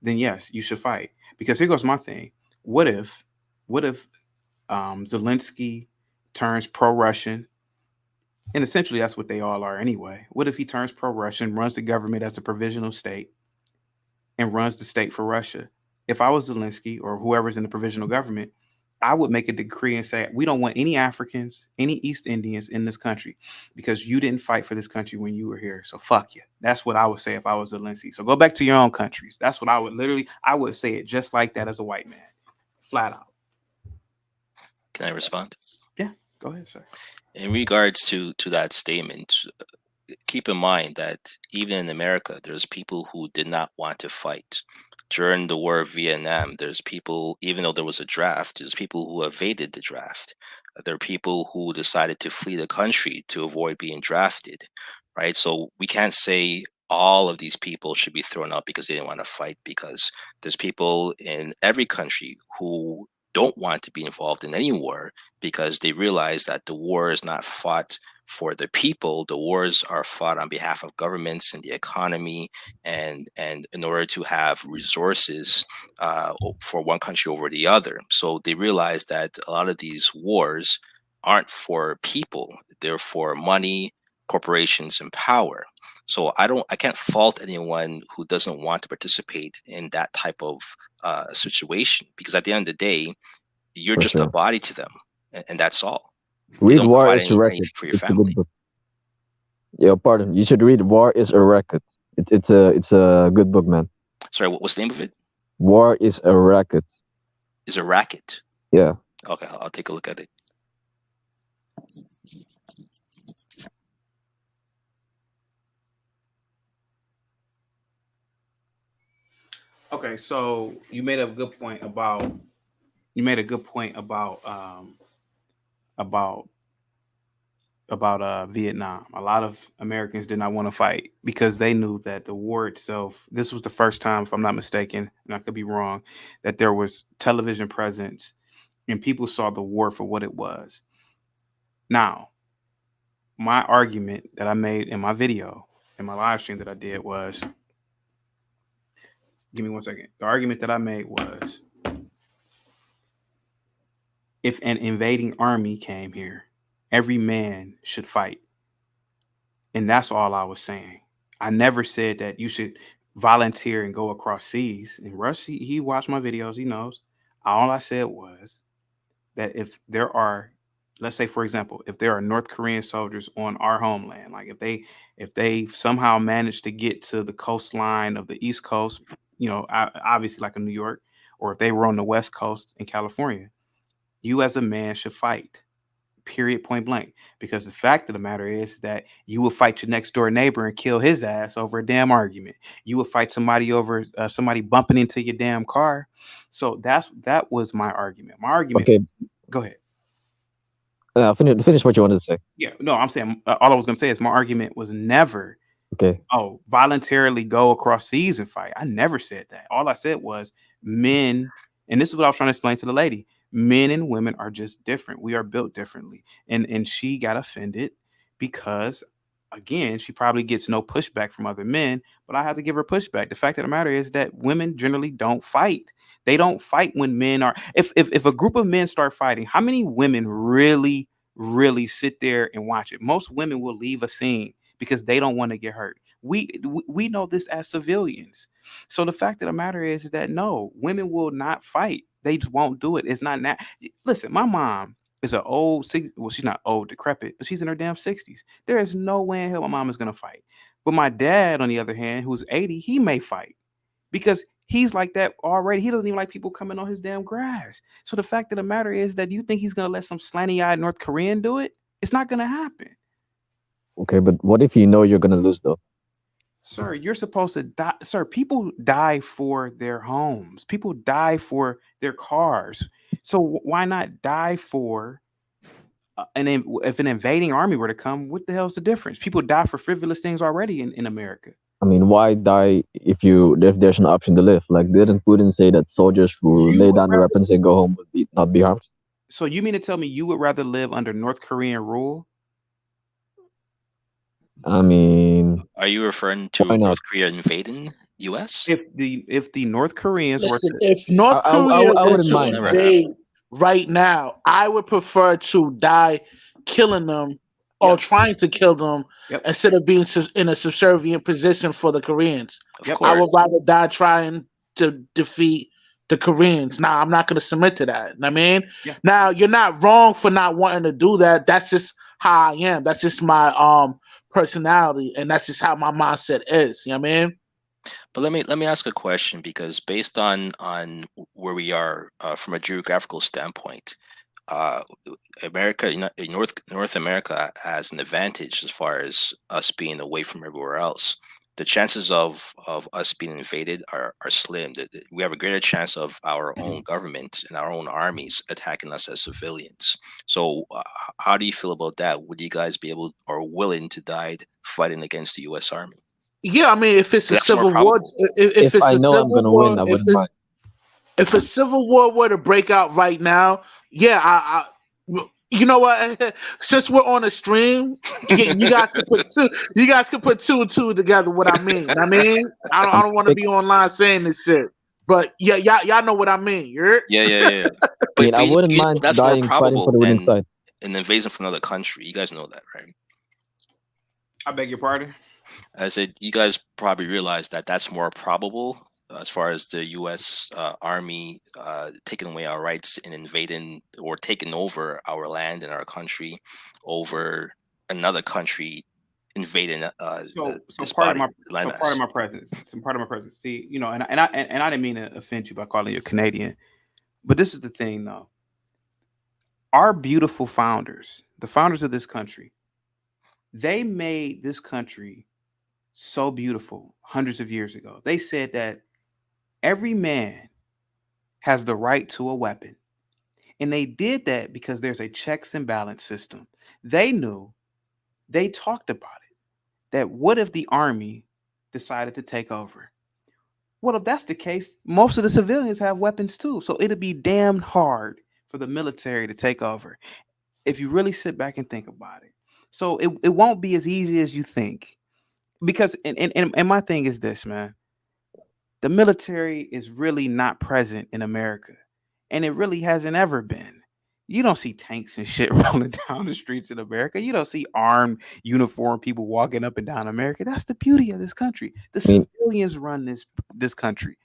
then yes, you should fight. Because here goes my thing. What if, what if Zelensky turns pro-Russian, and essentially that's what they all are anyway. What if he turns pro-Russian, runs the government as a provisional state, and runs the state for Russia? If I was Zelensky or whoever's in the provisional government, I would make a decree and say, we don't want any Africans, any East Indians in this country because you didn't fight for this country when you were here. So fuck you. That's what I would say if I was Zelensky. So go back to your own countries. That's what I would say it just like that as a white man, flat out. Can I respond? Yeah, go ahead, sir. In regards to that statement, keep in mind that even in America, there's people who did not want to fight. During the war of Vietnam, there's people, even though there was a draft, there's people who evaded the draft. There are people who decided to flee the country to avoid being drafted, right? So we can't say all of these people should be thrown out because they didn't want to fight, because there's people in every country who don't want to be involved in any war because they realize that the war is not fought for the people. The wars are fought on behalf of governments and the economy, and in order to have resources for one country over the other. So they realize that a lot of these wars aren't for people; they're for money, corporations, and power. So I can't fault anyone who doesn't want to participate in that type of situation, because at the end of the day, you're For just a sure. body to them, and that's all. They Read don't War provide is a Record. anything for your It's a good family. book. Yeah, pardon. You should read War is a Record. It's a good book, man. Sorry, what's the name of it? War is a Racket. Is a racket. Yeah. Okay, I'll take a look at it. Okay, so you made a good point about about Vietnam. A lot of Americans did not want to fight because they knew that the war itself. This was the first time, if I'm not mistaken, and I could be wrong, that there was television presence and people saw the war for what it was. Now, my argument that I made in my video, in my live stream that I did was, give me 1 second. The argument that I made was, if an invading army came here, every man should fight. And that's all I was saying. I never said that you should volunteer and go across seas. And Russ, he watched my videos, he knows. All I said was that if there are, let's say for example, if there are North Korean soldiers on our homeland, like if they somehow manage to get to the coastline of the East Coast, obviously like in New York, or if they were on the West Coast in California, you as a man should fight. Period, point blank. Because the fact of the matter is that you will fight your next door neighbor and kill his ass over a damn argument. You will fight somebody over somebody bumping into your damn car. So that was my argument. My argument. Okay. Go ahead. Finish what you wanted to say. Yeah, no, I'm saying all I was gonna say is my argument was never, Okay. voluntarily go across seas and fight. I never said that. All I said was men, and this is what I was trying to explain to the lady. Men and women are just different. We are built differently. And she got offended because again, she probably gets no pushback from other men, but I have to give her pushback. The fact of the matter is that women generally don't fight. They don't fight when men are, if a group of men start fighting, how many women really sit there and watch it? Most women will leave a scene because they don't want to get hurt. We know this as civilians. So the fact of the matter is that no, women will not fight. They just won't do it. It's not that. Listen, my mom is an old well, she's not old, decrepit, but she's in her damn 60s. There is no way in hell my mom is gonna fight. But my dad, on the other hand, who's 80, he may fight because he's like that already. He doesn't even like people coming on his damn grass. So the fact of the matter is that you think he's gonna let some slanty-eyed North Korean do it? It's not gonna happen. Okay, but what if you know you're gonna lose though? Sir, you're supposed to die. Sir, people die for their homes. People die for their cars. So why not die for if an invading army were to come? What the hell's the difference? People die for frivolous things already in America. I mean, why die if there's an option to live? Like, didn't Putin say that soldiers who You lay would down their rather, weapons and go home would not be harmed? so you mean to tell me you would rather live under North Korean rule? I mean, Are you referring why to not? North Korea invading U.S.? If the North Koreans were Listen, to, if North Korea I were wouldn't That to will mind. never happen. invade right now, I would prefer to die killing them or yep, trying to kill them yep, instead of being in a subservient position for the Koreans. Of yep, I course. would rather die trying to defeat the Koreans. Now, I'm not going to submit to that. I mean, yeah. now you're not wrong for not wanting to do that. That's just how I am. That's just my personality, and that's just how my mindset is. You know what I mean? But let me ask a question, because based on where we are from a geographical standpoint, uh, America, North America has an advantage as far as us being away from everywhere else. The chances of us being invaded are slim. We have a greater chance of our own government and our own armies attacking us as civilians. So, how do you feel about that? Would you guys be able or willing to die fighting against the U.S. Army? Yeah, I mean, if it's a 'Cause that's more civil war, probable. if If it's I a know I'm civil gonna war, win, I wouldn't mind. if a civil war were to break out right now, yeah, you know what? Since we're on a stream, you guys can put two and two together. What I mean, I I'm don't want to pick, be online saying this shit, but yeah, y'all know what I mean. You're Yeah, yeah, yeah. I mean, But I wouldn't you know mind that's more dying fighting for probable the winning than side. an invasion from another country. You guys know that, right? I beg your pardon. I said you guys probably realize that that's more probable as far as the U.S. Army taking away our rights and invading or taking over our land and our country over another country invading So this part of body my landmass. presence, some part of my presence. See, and I didn't mean to offend you by calling you Canadian, but this is the thing though. Our beautiful founders, the founders of this country, they made this country so beautiful hundreds of years ago. They said that every man has the right to a weapon. And they did that because there's a checks and balance system. They knew, they talked about it, that what if the army decided to take over? Well, if that's the case, most of the civilians have weapons too. So it'd be damn hard for the military to take over if you really sit back and think about it. So it won't be as easy as you think. Because and my thing is this, man. The military is really not present in America. And it really hasn't ever been. You don't see tanks and shit rolling down the streets in America. You don't see armed, uniformed people walking up and down America. That's the beauty of this country. The I mean, civilians run this country.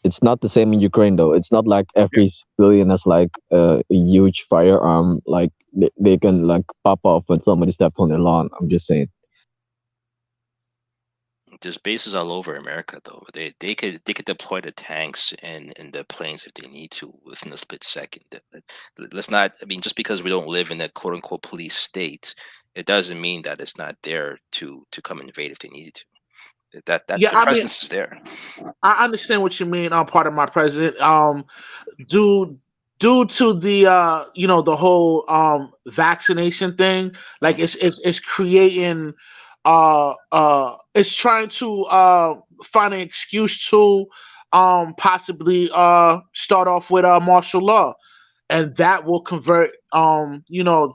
it's not the same in Ukraine though. It's not like Yeah. every civilian has like a huge firearm, like they can like pop off when somebody steps on their lawn. I'm just saying. There's bases all over America, though. They could deploy the tanks and the planes if they need to within a split second. Let's not. I mean, just because we don't live in a quote unquote police state, it doesn't mean that it's not there to come invade if they needed to. That Yeah, the presence is there. I understand what you mean. Part of my president. Due due to the the whole vaccination thing, like it's creating it's trying to find an excuse to possibly start off with martial law, and that will convert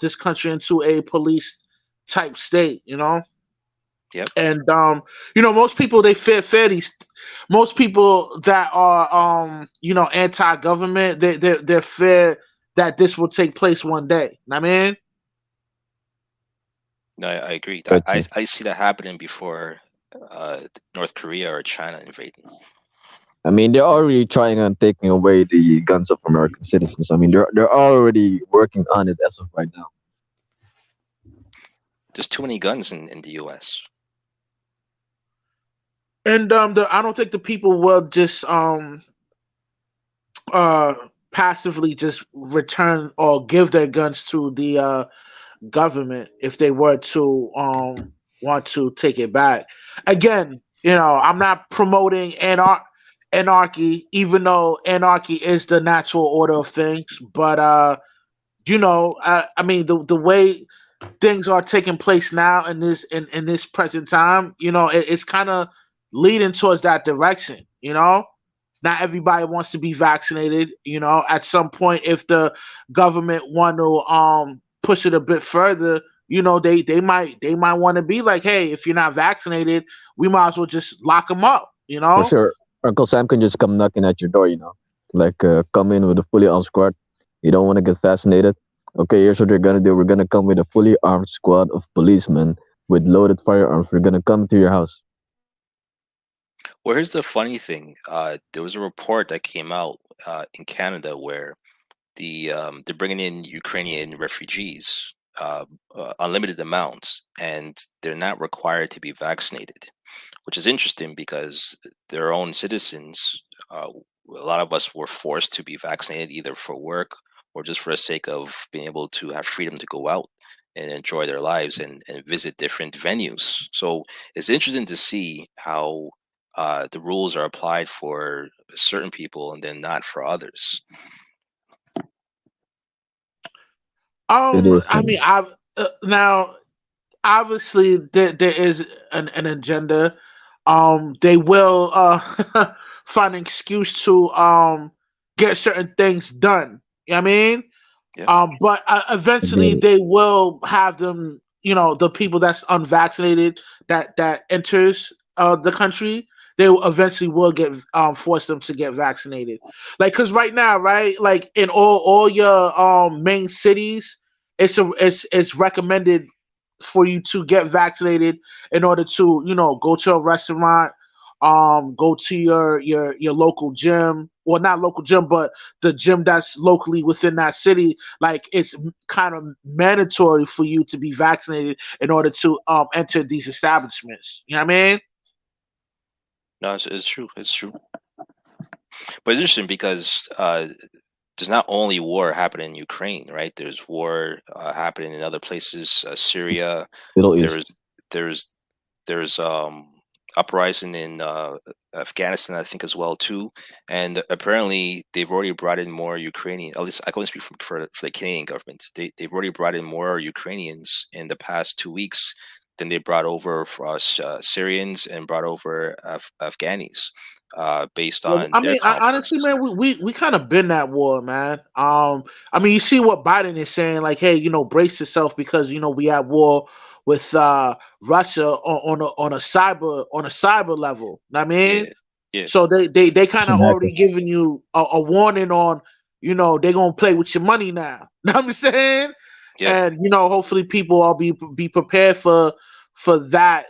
this country into a police type state, Yep. and most people they fear these. Most people that are anti-government, they fear that this will take place one day. I mean, No, I agree. Very I see that happening before North Korea or China invading. I mean, they're already trying on taking away the guns of American citizens. I mean, they're already working on it as of right now. There's too many guns in the U.S. and I don't think the people will just uh passively just return or give their guns to the government if they were to want to take it back. Again, I'm not promoting anarchy, even though anarchy is the natural order of things. But I mean the way things are taking place now in this present time, it's kind of leading towards that direction. Not everybody wants to be vaccinated. At some point, if the government want to push it a bit further, they might want to be like, hey, if you're not vaccinated, we might as well just lock them up. For sure, Uncle Sam can just come knocking at your door. Like come in with a fully armed squad. You don't want to get fascinated. Okay, here's what we're gonna do. We're gonna come with a fully armed squad of policemen with loaded firearms. We're gonna come to your house. Well, here's the funny thing. There was a report that came out in Canada where they're bringing in Ukrainian refugees, unlimited amounts, and they're not required to be vaccinated, which is interesting because their own citizens, a lot of us were forced to be vaccinated either for work or just for the sake of being able to have freedom to go out and enjoy their lives and visit different venues. So it's interesting to see how the rules are applied for certain people and then not for others. It is I funny. mean, I now obviously there is an agenda. They will find an excuse to get certain things done. You know what I mean? Yeah. But eventually Again, they will have them. The people that's unvaccinated that enters the country, they will eventually will get force them to get vaccinated. Like, cause right now, right, like in all your main cities, it's recommended for you to get vaccinated in order to go to a restaurant, go to your local gym, well, not local gym, but the gym that's locally within that city. Like, it's kind of mandatory for you to be vaccinated in order to enter these establishments. You know what I mean? No, it's true. It's true. But it's interesting because there's not only war happening in Ukraine, right? There's war happening in other places, Syria. Middle There's East. there's there's uprising in Afghanistan, I think, as well too. And apparently, they've already brought in more Ukrainian. At least I can only speak for the Canadian government. They've already brought in more Ukrainians in the past 2 weeks than they brought over for us Syrians and brought over Afghanis, based Well, on I their mean, honestly, conference. man, we kind of been that war, man. I mean, you see what Biden is saying, like, hey, brace yourself because we at war with Russia on a cyber level. Know what I mean, Yeah, yeah, so they It's kind an of hacker. already giving you a warning on, they gonna play with your money now. Know what I'm saying? yeah. And hopefully people all be prepared for that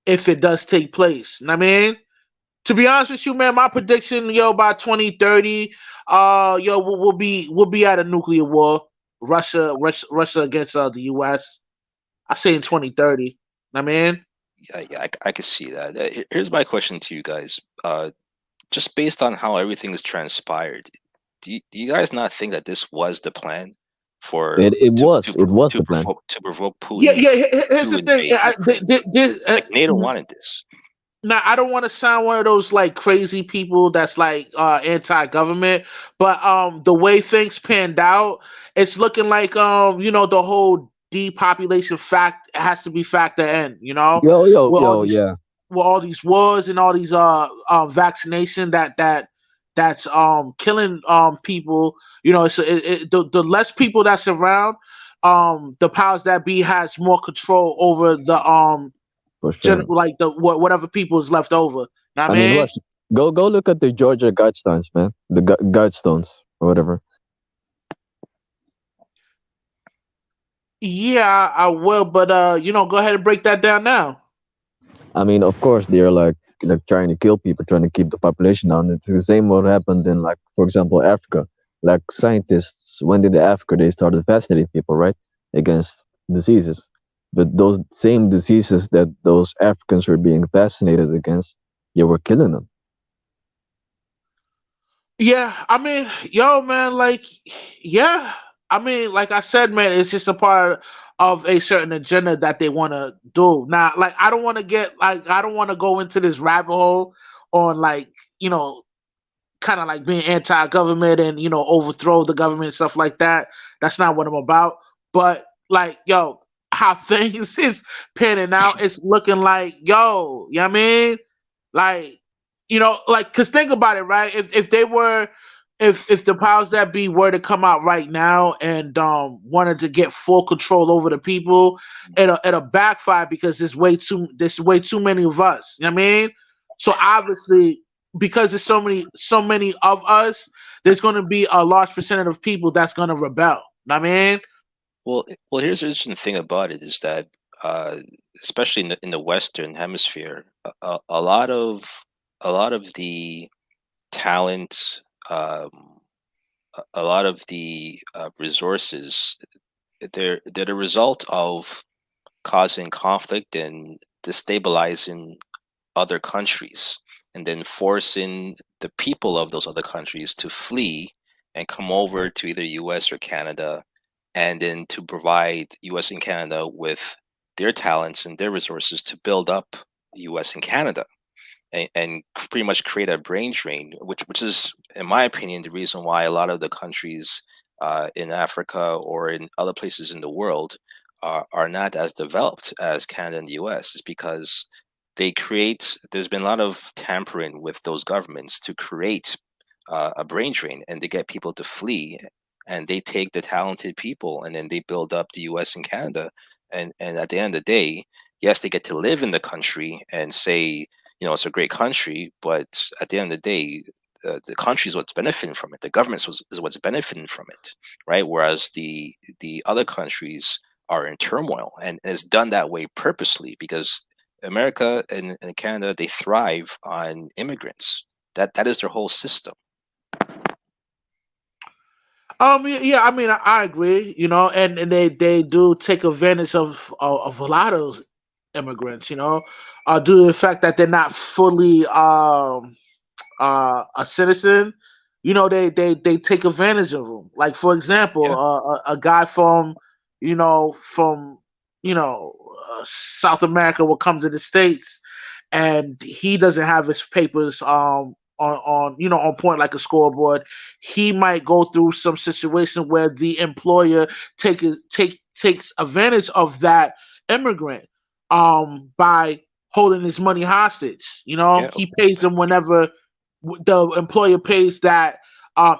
if it does take place. Know what I mean? To be honest with you, man, my prediction, by 2030, we'll be at a nuclear war. Russia against the U.S. I say in 2030. I mean, Yeah, yeah, I could see that. Here's my question to you guys. Just based on how everything has transpired, do you guys not think that this was the plan for It it was it was the plan. to provoke yeah, Putin yeah. Here's to the thing. invade Ukraine? Like NATO Mm, wanted this. now I don't want to sound one of those like crazy people that's like anti-government, but the way things panned out, it's looking like the whole depopulation fact has to be factored in. Yo yo With all yo these yeah. wars and all these vaccination that's killing people. The less people that's around, the powers that be has more control over the For general, sure. like the whatever people is left over. Know what I I mean, mean? Rush. Go look at the Georgia Guidestones, man. The Guidestones or whatever. Yeah, I will, but go ahead and break that down now. I mean, of course, they're like trying to kill people, trying to keep the population down. It's the same what happened in, like, for example, Africa. Like, scientists went into Africa, they started vaccinating people, right, against diseases. But those same diseases that those Africans were being vaccinated against, they were killing them. Yeah, I mean, yo, man, like, yeah, I mean, like I said, man, it's just a part of a certain agenda that they want to do. Now, like, I don't want to go into this rabbit hole on, like, you know, kind of like being anti-government and overthrow the government and stuff like that. That's not what I'm about. But like, yo, how things is panning out, it's looking like, yo, you know what I mean? Like, like, cause think about it, right? If they were, if the powers that be were to come out right now and wanted to get full control over the people, it'll backfire because there's way too many of us. You know what I mean? So obviously, because there's so many of us, there's going to be a large percentage of people that's going to rebel. You know what I mean? Well, here's the interesting thing about it is that, uh, especially in the Western Hemisphere, a lot of the talent, a lot of the resources, they're the result of causing conflict and destabilizing other countries, and then forcing the people of those other countries to flee and come over to either US or Canada, and then to provide US and Canada with their talents and their resources to build up US and Canada, and pretty much create a brain drain, which is, in my opinion, the reason why a lot of the countries in Africa or in other places in the world are not as developed as Canada and the US, is because there's been a lot of tampering with those governments to create a brain drain and to get people to flee, and they take the talented people and then they build up the US and Canada, and at the end of the day, yes, they get to live in the country and say, it's a great country, but at the end of the day, the country is what's benefiting from it. The government is what's benefiting from it, right? Whereas the other countries are in turmoil, and it's done that way purposely because America and Canada, they thrive on immigrants. That is their whole system. Yeah, I mean, I agree, and they do take advantage of a lot of immigrants, due to the fact that they're not fully a citizen. They take advantage of them. Like, for example, Yeah, a guy from South America will come to the States, and he doesn't have his papers on point like a scoreboard. He might go through some situation where the employer takes advantage of that immigrant by holding his money hostage. yeah, He pays him whenever the employer pays that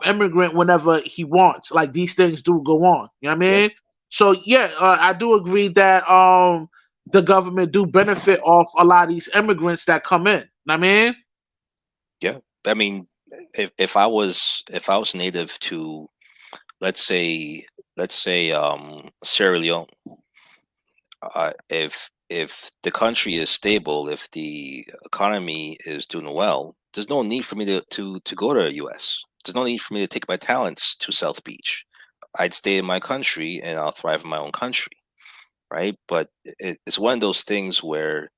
immigrant whenever he wants. Like, these things do go on. You know what I yeah, mean? So yeah, I do agree that the government do benefit off a lot of these immigrants that come in. Know what I mean? yeah. I mean, if I was native to, let's say Sierra Leone, if the country is stable, if the economy is doing well, there's no need for me to go to the US. There's no need for me to take my talents to South Beach. I'd stay in my country and I'll thrive in my own country, right? But it's one of those things where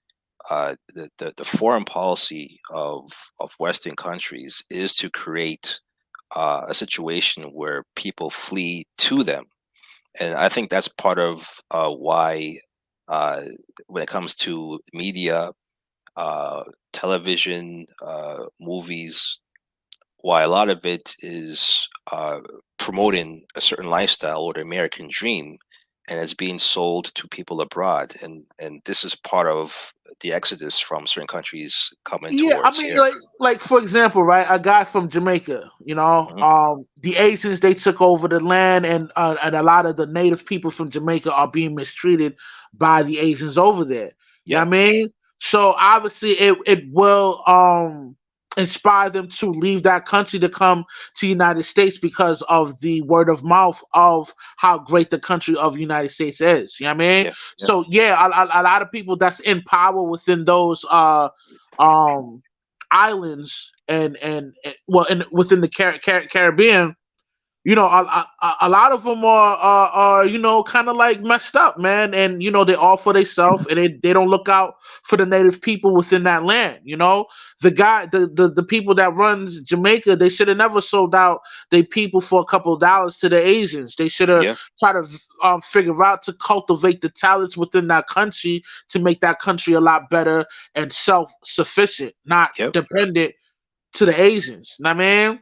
the foreign policy of Western countries is to create a situation where people flee to them, and I think that's part of why, uh, when it comes to media, uh, television, movies, why a lot of it is promoting a certain lifestyle or the American dream, and it's being sold to people abroad, and this is part of the exodus from certain countries coming Yeah, I towards mean, here. like for example, right? A guy from Jamaica, Mhm. the Asians, they took over the land, and a lot of the native people from Jamaica are being mistreated by the Asians over there. You know Yeah, what I mean? So obviously, it will inspire them to leave that country to come to United States because of the word of mouth of how great the country of United States is. You know what I mean? yeah, yeah, So yeah, a lot of people that's in power within those um islands well, and within the Caribbean, a lot of them are kind of like messed up, man, and they all for themselves, and they don't look out for the native people within that land. The people that runs Jamaica, they should have never sold out their people for a couple of dollars to the Asians. They should have yeah, tried to figure out to cultivate the talents within that country to make that country a lot better and self-sufficient, not yep, dependent to the Asians. Know what I mean?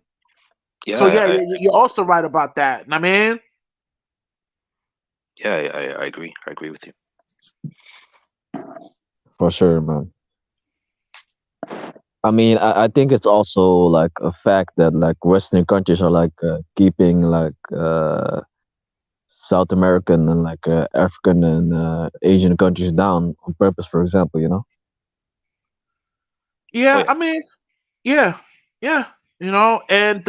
So yeah. yeah, you're also right about that. Know what I mean? Yeah, I agree. I agree with you. For sure, man. I mean, I think it's also like a fact that like Western countries are like keeping like South American and like African and Asian countries down on purpose. For example, you know. Oh Yeah, yeah. I mean, yeah, yeah, and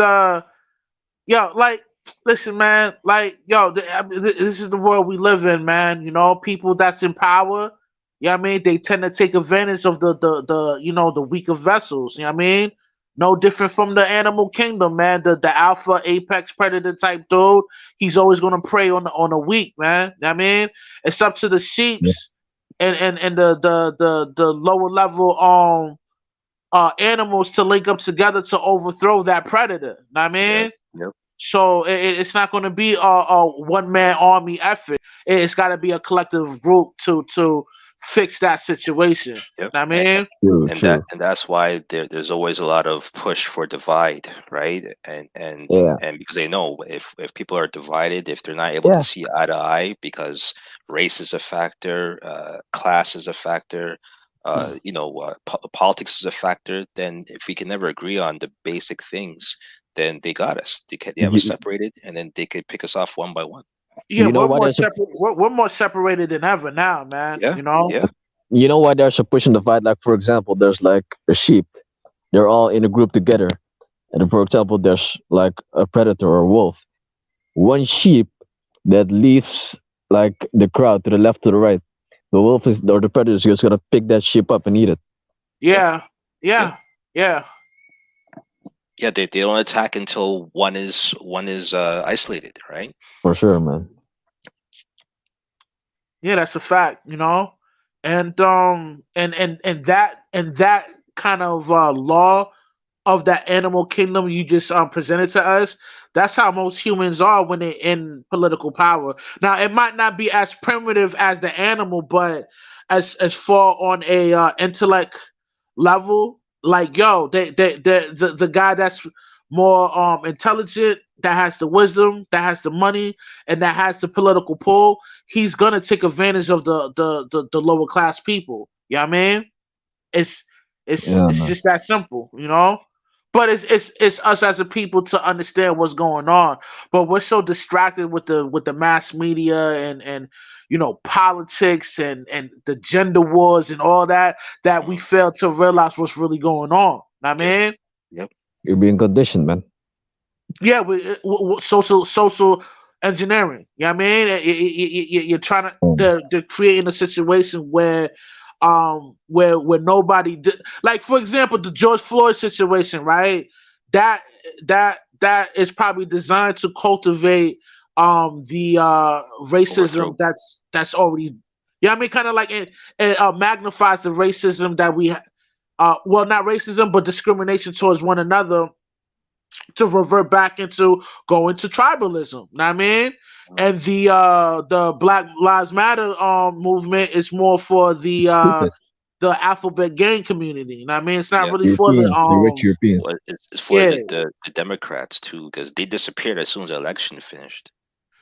yo, like, listen, man, like, yo, I mean, this is the world we live in, man. People that's in power, I mean, they tend to take advantage of the weaker vessels. I mean, no different from the animal kingdom, man. The alpha apex predator type dude, he's always gonna prey on the weak, man. I mean, it's up to the Yeah. sheeps and the lower level animals to link up together to overthrow that predator. Know what I Yep. mean? Yep. So it's not going to be a one man army effort. It's got to be a collective group to fix that situation. Yep. Know what I mean? True. True. And that's why there's always a lot of push for divide, right? Yeah. And because they know if people are divided, if they're not able to Yeah. see eye to eye, because race is a factor, class is a factor, politics is a factor, then if we can never agree on the basic things, then they got us. They have us You, separated, and then they could pick us off one by one. Yeah, you know we're why more there's a separate. We're more separated than ever now, man. Yeah. Yeah. you know why there's a push and divide. Like for example, there's like a sheep. They're all in a group together, and for example, there's like a predator or a wolf. One sheep that leaves like the crowd to the left to the right. The wolf is or the predator is just gonna pick that sheep up and eat it. Yep. Yeah, Yep. yeah, yeah, Yeah. They don't attack until one is isolated, right? For sure, man. yeah. That's a fact. And that kind of law of that animal kingdom you just presented to us, that's how most humans are when they're in political power. Now, it might not be as primitive as the animal, but as far on a intellect level, like, yo, the guy that's more intelligent, that has the wisdom, that has the money, and that has the political pull, he's gonna take advantage of the lower class people. You know what I mean? It's it's Yeah, it's man. just that simple. But it's us as a people to understand what's going on. But we're so distracted with the mass media and politics and the gender wars and all that we Mhm. fail to realize what's really going on. I Yep. mean, Yep. You're being conditioned, man. yeah, social engineering. You know what I mean? You're trying to Mm. they're creating a situation where nobody like, for example, the George Floyd situation, right? That that is probably designed to cultivate the Overthrow. racism that's already, yeah, I mean, kind of like it magnifies the racism that we well, not racism but discrimination towards one another, to revert back into going to tribalism. Know what I mean? Mhm. And the Black Lives Matter movement is more for It's stupid. the alphabet gang community. You know what I mean? It's not Yeah. really for the Europeans, the rich Europeans. Well, it's for yeah, the Democrats too, because they disappeared as soon as the election finished.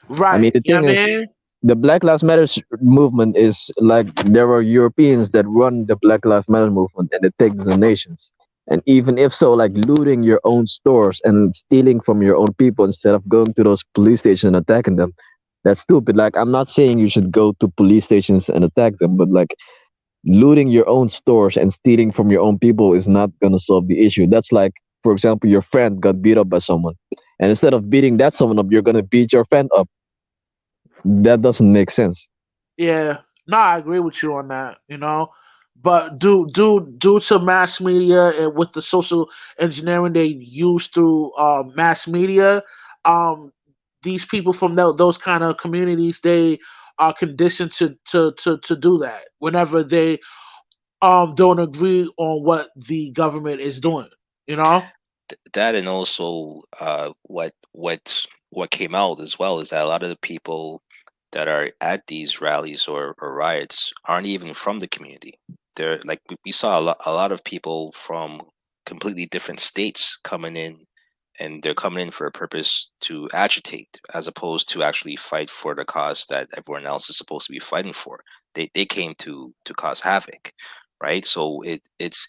I mean, right. the You know thing what I is, mean? the Black Lives Matter movement is like there are Europeans that run the Black Lives Matter movement and they take the donations. And even if so, like looting your own stores and stealing from your own people instead of going to those police stations and attacking them, that's stupid. Like, I'm not saying you should go to police stations and attack them, but like looting your own stores and stealing from your own people is not gonna solve the issue. That's like, for example, your friend got beat up by someone, and instead of beating that someone up, you're gonna beat your friend up. That doesn't make sense. Yeah. No, I agree with you on that. But due to mass media and with the social engineering they use through mass media, um, these people from those kind of communities, they are conditioned to do that whenever they don't agree on what the government is doing. You know? That and also what came out as well is that a lot of the people that are at these rallies or riots aren't even from the community. They're like we saw a lot of people from completely different states coming in, and they're coming in for a purpose to agitate as opposed to actually fight for the cause that everyone else is supposed to be fighting for. They came to cause havoc, right? So it's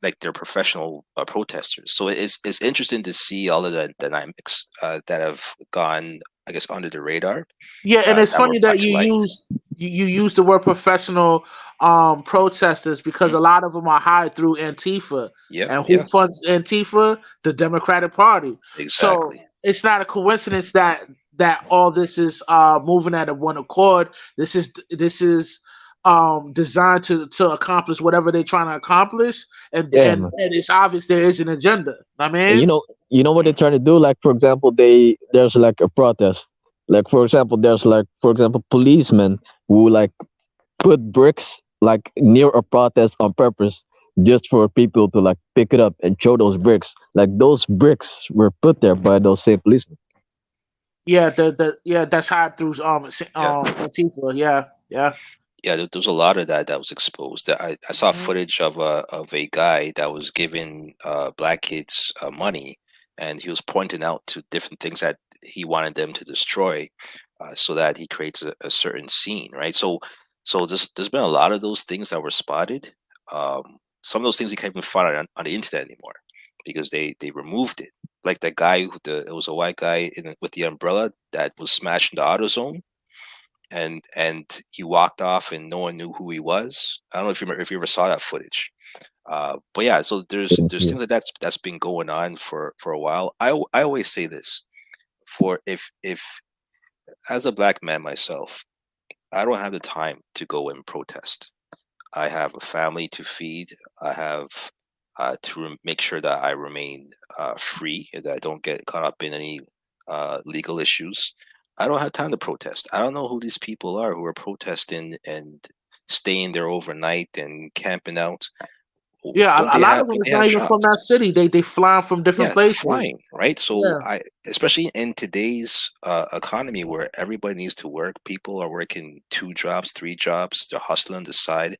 like they're professional protesters. So it's interesting to see all of the dynamics that have gone, I guess, under the radar Yeah, and it's that were funny brought that to light. you use the word professional protesters because Mhm. a lot of them are hired through Antifa. Yep. And who Yeah. funds Antifa? The Democratic Party. So Exactly. it's not a coincidence that all this is moving at a one accord. This is designed to accomplish whatever they're trying to accomplish, and Yeah, and man. and it's obvious there is an agenda. I And mean, you know what they're trying to do? Like, for example, there's like a protest. Like, for example, there's like, for example, policemen who like put bricks like near a protest on purpose just for people to like pick it up and throw those bricks. Like those bricks were put there by those same policemen. yeah, that's hired through Yeah. Antifa. Yeah, yeah. Yeah, there was a lot of that was exposed. I saw Mhm. footage of a guy that was giving black kids money, and he was pointing out to different things that he wanted them to destroy, so that he creates a certain scene, right? So there's been a lot of those things that were spotted. Some of those things you can't even find on the internet anymore because they removed it. Like that guy it was a white guy with the umbrella that was smashing the AutoZone, and he walked off and no one knew who he was. I don't know if you ever saw that footage. But yeah, so Didn't there's see things it. like that's been going on for a while. I always say this, for if as a black man myself, I don't have the time to go and protest. I have a family to feed. I have make sure that I remain free, and that I don't get caught up in any legal issues. I don't have time to protest. I don't know who these people are who are protesting and staying there overnight and camping out. Yeah, a lot of them Don't is they not have even from jobs? that city. They fly from different Yeah, they're places. flying, right? So Yeah. especially in today's economy where everybody needs to work, people are working 2 jobs, 3 jobs, they're hustling on the side.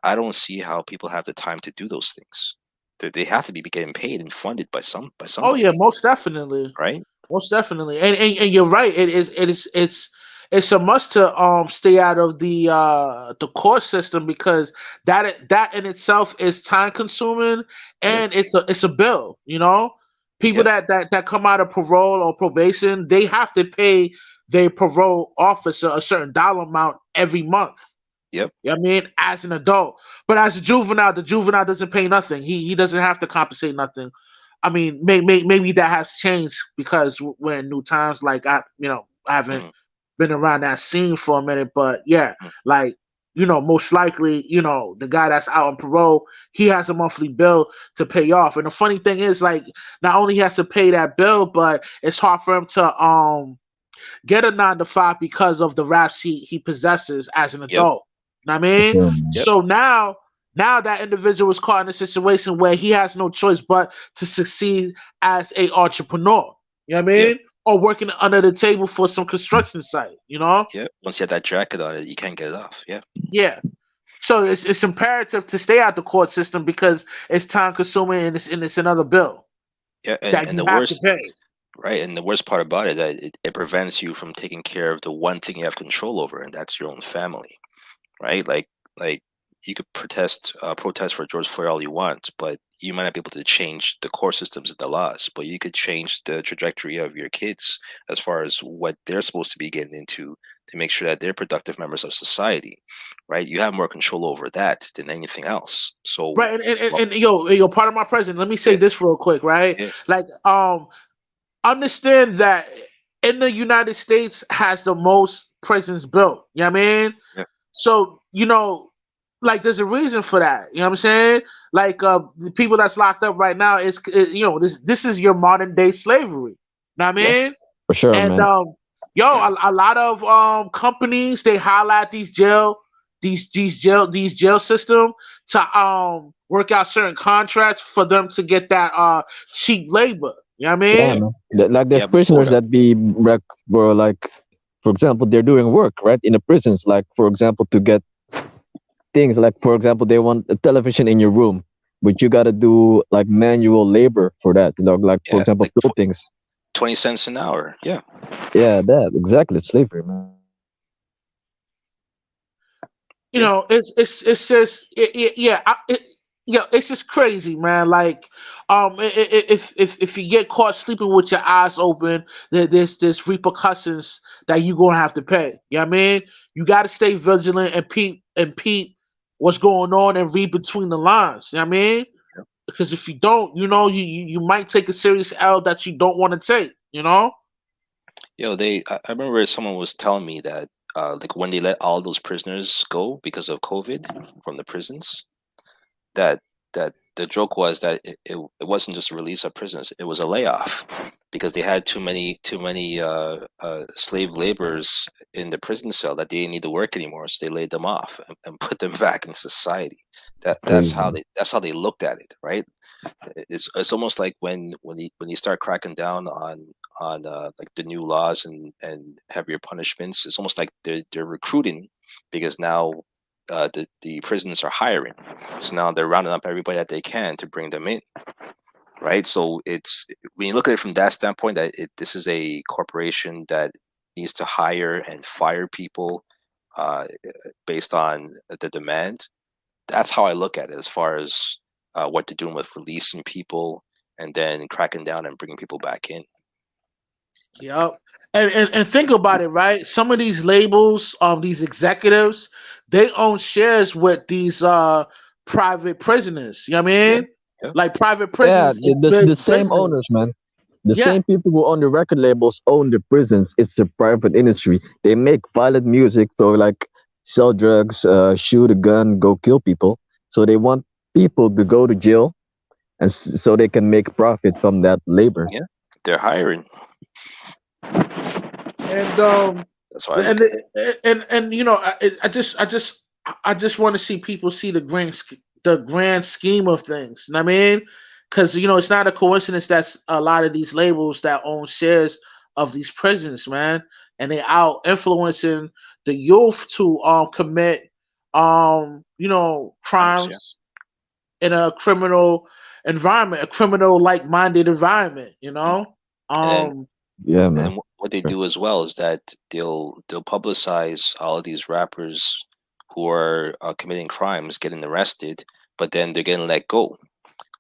I don't see how people have the time to do those things. They have to be getting paid and funded by Oh yeah, somebody, most definitely. right? Most definitely. And you're right. It's a must to stay out of the court system because that in itself is time consuming Yep, and it's a bill, you know? People yep, that come out of parole or probation, they have to pay their parole officer a certain dollar amount every month. yep. You know what I mean? As an adult. But as a juvenile, the juvenile doesn't pay nothing. He doesn't have to compensate nothing. I mean, maybe that has changed because we're in new times. Like I haven't Hmm. been around that scene for a minute, but yeah, Hmm. like most likely, the guy that's out on parole, he has a monthly bill to pay off. And the funny thing is, like, not only he has to pay that bill, but it's hard for him to get a 9 to 5 because of the raps he possesses as an Yep, adult. Know what I For mean? sure, man. yep, So now that individual is caught in a situation where he has no choice but to succeed as a entrepreneur. You know what I yep, mean? Or working under the table for some construction site, you know? yep. Once you have that jacket on it, you can't get it off. Yeah, Yeah. So it's imperative to stay out the court system because it's time consuming and it's another bill yeah. that And you the have to worst, pay. right? And the worst part about it that it prevents you from taking care of the one thing you have control over, and that's your own family, right? Like you could protest for George Floyd all you want, but you might not be able to change the core systems and the laws, but you could change the trajectory of your kids as far as what they're supposed to be getting into to make sure that they're productive members of society, right? You have more control over that than anything else. So, Right, and, well, and, and yo, part of my president. Let me say yeah, this real quick, right? yeah, Like, understand that in the United States has the most prisons built. You know what I mean? yeah, So, like there's a reason for that. You know what I'm saying? Like the people that's locked up right now this is your modern day slavery. Know what I yeah, mean? For sure, And man. a lot of companies they highlight these jail system to work out certain contracts for them to get that cheap labor. You know what I Yeah, mean? man. Like there's yeah, prisoners quota, that be were like, for example, they're doing work right in the prisons. Like, for example, to get things like, for example, they want a television in your room, but you gotta do like manual labor for that. Like, for yeah, example, like build things. 20 cents an hour, yeah, Yeah, that exactly. It's slavery, man. yeah, It's just yeah. yeah, it's just crazy, man. Like, if you get caught sleeping with your eyes open, there's repercussions that you gonna have to pay. You know what I mean? You got to stay vigilant and peep what's going on and read between the lines. You know what I mean? Because if you don't, you might take a serious L that you don't want to take. You know? I remember someone was telling me that like when they let all those prisoners go because of COVID from the prisons, that the joke was that it wasn't just a release of prisoners, it was a layoff because they had too many slave laborers in the prison cell that they didn't need to work anymore, so they laid them off and put them back in society. That's how Crazy. they looked at it, right? It's almost like when you start cracking down on like the new laws and heavier punishments, it's almost like they're recruiting because now the prisons are hiring, so now they're rounding up everybody that they can to bring them in, right? So it's when you look at it from that standpoint, that this is a corporation that needs to hire and fire people uh, based on the demand. That's how I look at it, as far as what they're doing with releasing people and then cracking down and bringing people back in. Yep. And think about it, right? Some of these labels, these executives, they own shares with these private prisoners. You know what I Yeah, mean? yeah. Like private Yeah, prisons is the big same owners, business. man. The Yeah. same people who own the record labels own the prisons. It's the private industry. They make violent music, so like sell drugs, shoot a gun, go kill people. So they want people to go to jail, and so they can make profit from that labor. Yeah, they're hiring. And That's how I look and at it. and I just want to see people see the grand scheme of things. You know what I mean? Because it's not a coincidence that's a lot of these labels that own shares of these prisons, man, and they out influencing the youth to commit Crimes, yeah. crimes in a criminal environment, a criminal like minded environment. Mm. And Um Yeah, and man. then what they Sure. do as well is that they'll publicize all of these rappers who are committing crimes, getting arrested, but then they're getting let go.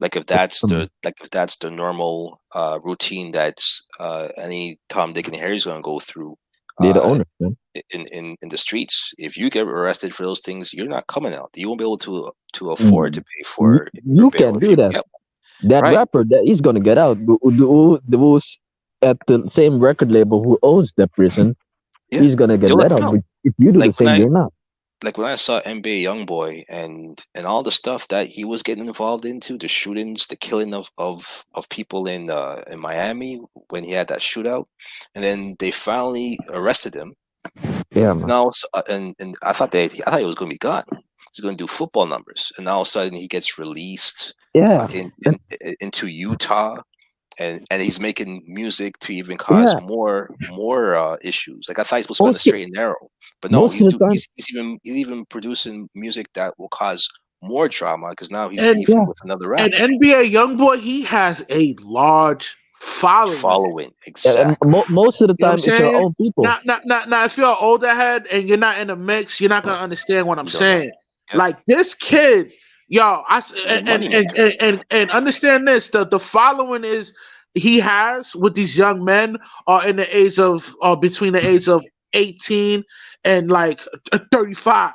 Like if that's the normal routine that any Tom, Dick, and Harry is going to go through They're the uh, owners, man. in the streets. If you get arrested for those things, you're not coming out. You won't be able to afford to Mm, pay You, for you bail can if do you that. get That right. rapper that he's gonna get out. Who's at the same record label who owns the prison, Yeah, he's gonna get they'll let let you out. out. But if you do the Like when same, I you're not. like when I saw NBA YoungBoy and all the stuff that he was getting involved into, the shootings, the killing of people in Miami when he had that shootout, and then they finally arrested him. Yeah, man. Now, and I thought he was going to be gone. He's going to do football numbers, and now all of a sudden he gets released Yeah, and into Utah, and he's making music to even cause yeah. more issues. Like I thought he was supposed to be on the Most straight and narrow, but no, most of the time, he's even producing music that will cause more drama because now he's and beefing yeah. with another And rapper. NBA YoungBoy, he has a large following. Following And exactly. most of the You know what I'm time, it's our saying? own people. Now, if you're an older head and you're not in the mix, you're not gonna understand what I'm You don't know. saying. Yeah, Like this kid, yo, he's a moneymaker. and understand this: the following is he has with these young men are in the age of between the age of 18 and like 35.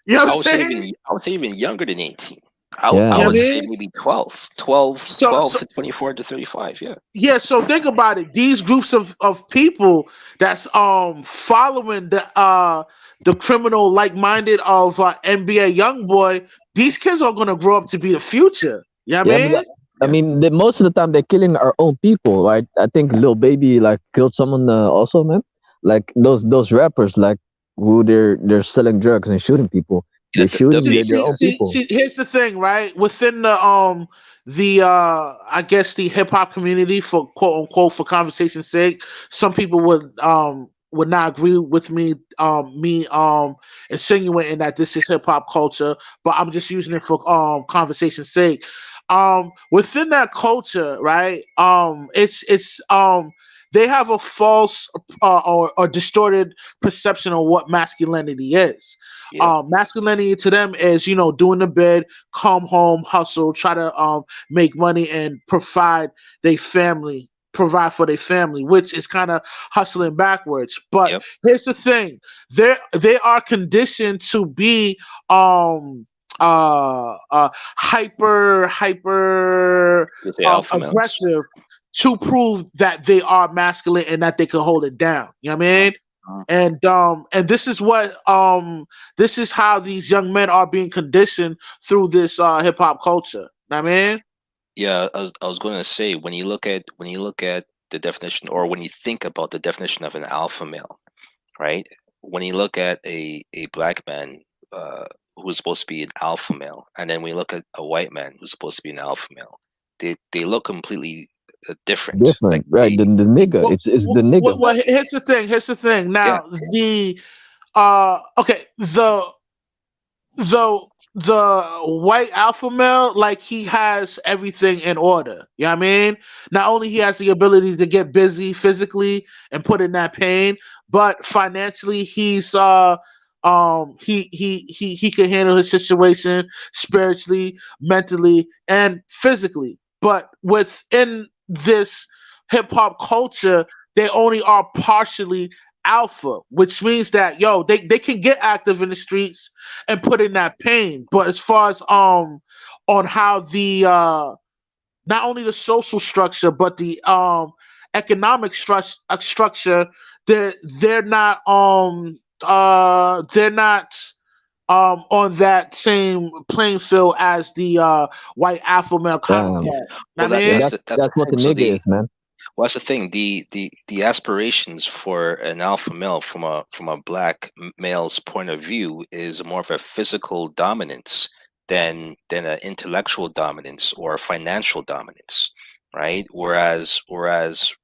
You know what I I'm would say even saying? I would say even younger than 18. I Yeah, You know would what I man. say mean? maybe 12, 12, So, 12 so to 24 to 35. Yeah. yeah, so think about it. These groups of people that's following the criminal like minded of NBA young boy, these kids are gonna grow up to be the future. You know what Yeah, I because mean? I Yeah. mean, most of the time they're killing our own people, right? I think Lil Baby like killed someone also, man. Like those rappers, like who they're selling drugs and shooting people. Yeah, They're shooting See, their see, own see, people. see. Here's the thing, right? Within the I guess the hip hop community, for quote unquote, for conversation's sake, some people would not agree with me insinuating that this is hip hop culture, but I'm just using it for conversation's sake. Within that culture, right? It's they have a false or distorted perception of what masculinity is. Yeah. Masculinity to them is, doing the bed, come home, hustle, try to make money and provide for their family, which is kind of hustling backwards. But Yep. here's the thing: they are conditioned to be hyper With the alpha males. aggressive to prove that they are masculine and that they can hold it down. You know what I Uh-huh. mean? And this is how these young men are being conditioned through this hip hop culture. You know what I mean? Yeah, I was going to say, when you look at the definition, or when you think about the definition of an alpha male, right? When you look at a black man who's supposed to be an alpha male, and then we look at a white man who's supposed to be an alpha male, they look completely different. Like Different, right? The nigga, Well, it's the nigga, man. here's the thing. Here's the thing. yeah, Now okay, the white alpha male, like, he has everything in order. You know what I mean? Not only he has the ability to get busy physically and put in that pain, but financially he can handle his situation spiritually, mentally, and physically. But within this hip hop culture, they only are partially alpha, which means that, they can get active in the streets and put in that pain. But as far as on how the not only the social structure but the economic structure, they're not on that same playing field as the white alpha male counterpart. Damn. Know what I well, that Yeah, mean? that's that's the that's the that's what thing. the So nigga is, man. that's the thing. The aspirations for an alpha male from a black male's point of view is more of a physical dominance than an intellectual dominance or a financial dominance, right? Whereas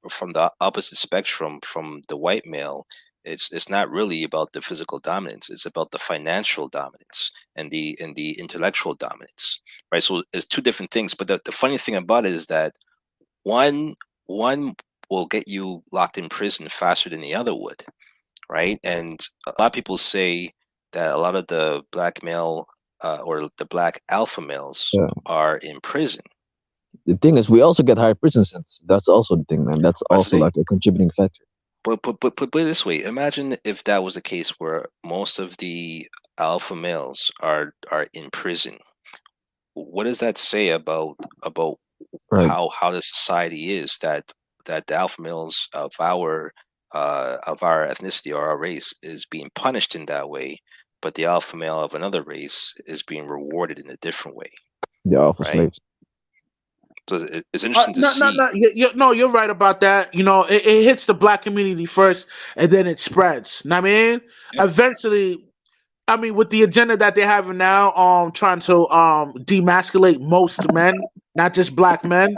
from the opposite spectrum, from the white male, it's not really about the physical dominance. It's about the financial dominance and the intellectual dominance, right? So it's two different things. But the funny thing about it is that one one will get you locked in prison faster than the other would, right? And a lot of people say that a lot of the black male or the black alpha males Yeah. are in prison. The thing is, we also get higher prison sentence. That's also the thing, man. That's That's the also thing. like a contributing factor. But put it this way: imagine if that was the case, where most of the alpha males are in prison. What does that say about Right. how the society is, that the alpha males of our ethnicity or our race is being punished in that way, but the alpha male of another race is being rewarded in a different way, The alpha right? slaves. So it's interesting to No, no, see. no. No, you're right about that. It hits the black community first, and then it spreads. Know what I mean? Yep. Eventually, I mean, with the agenda that they have now, trying to demasculate most men, not just black men.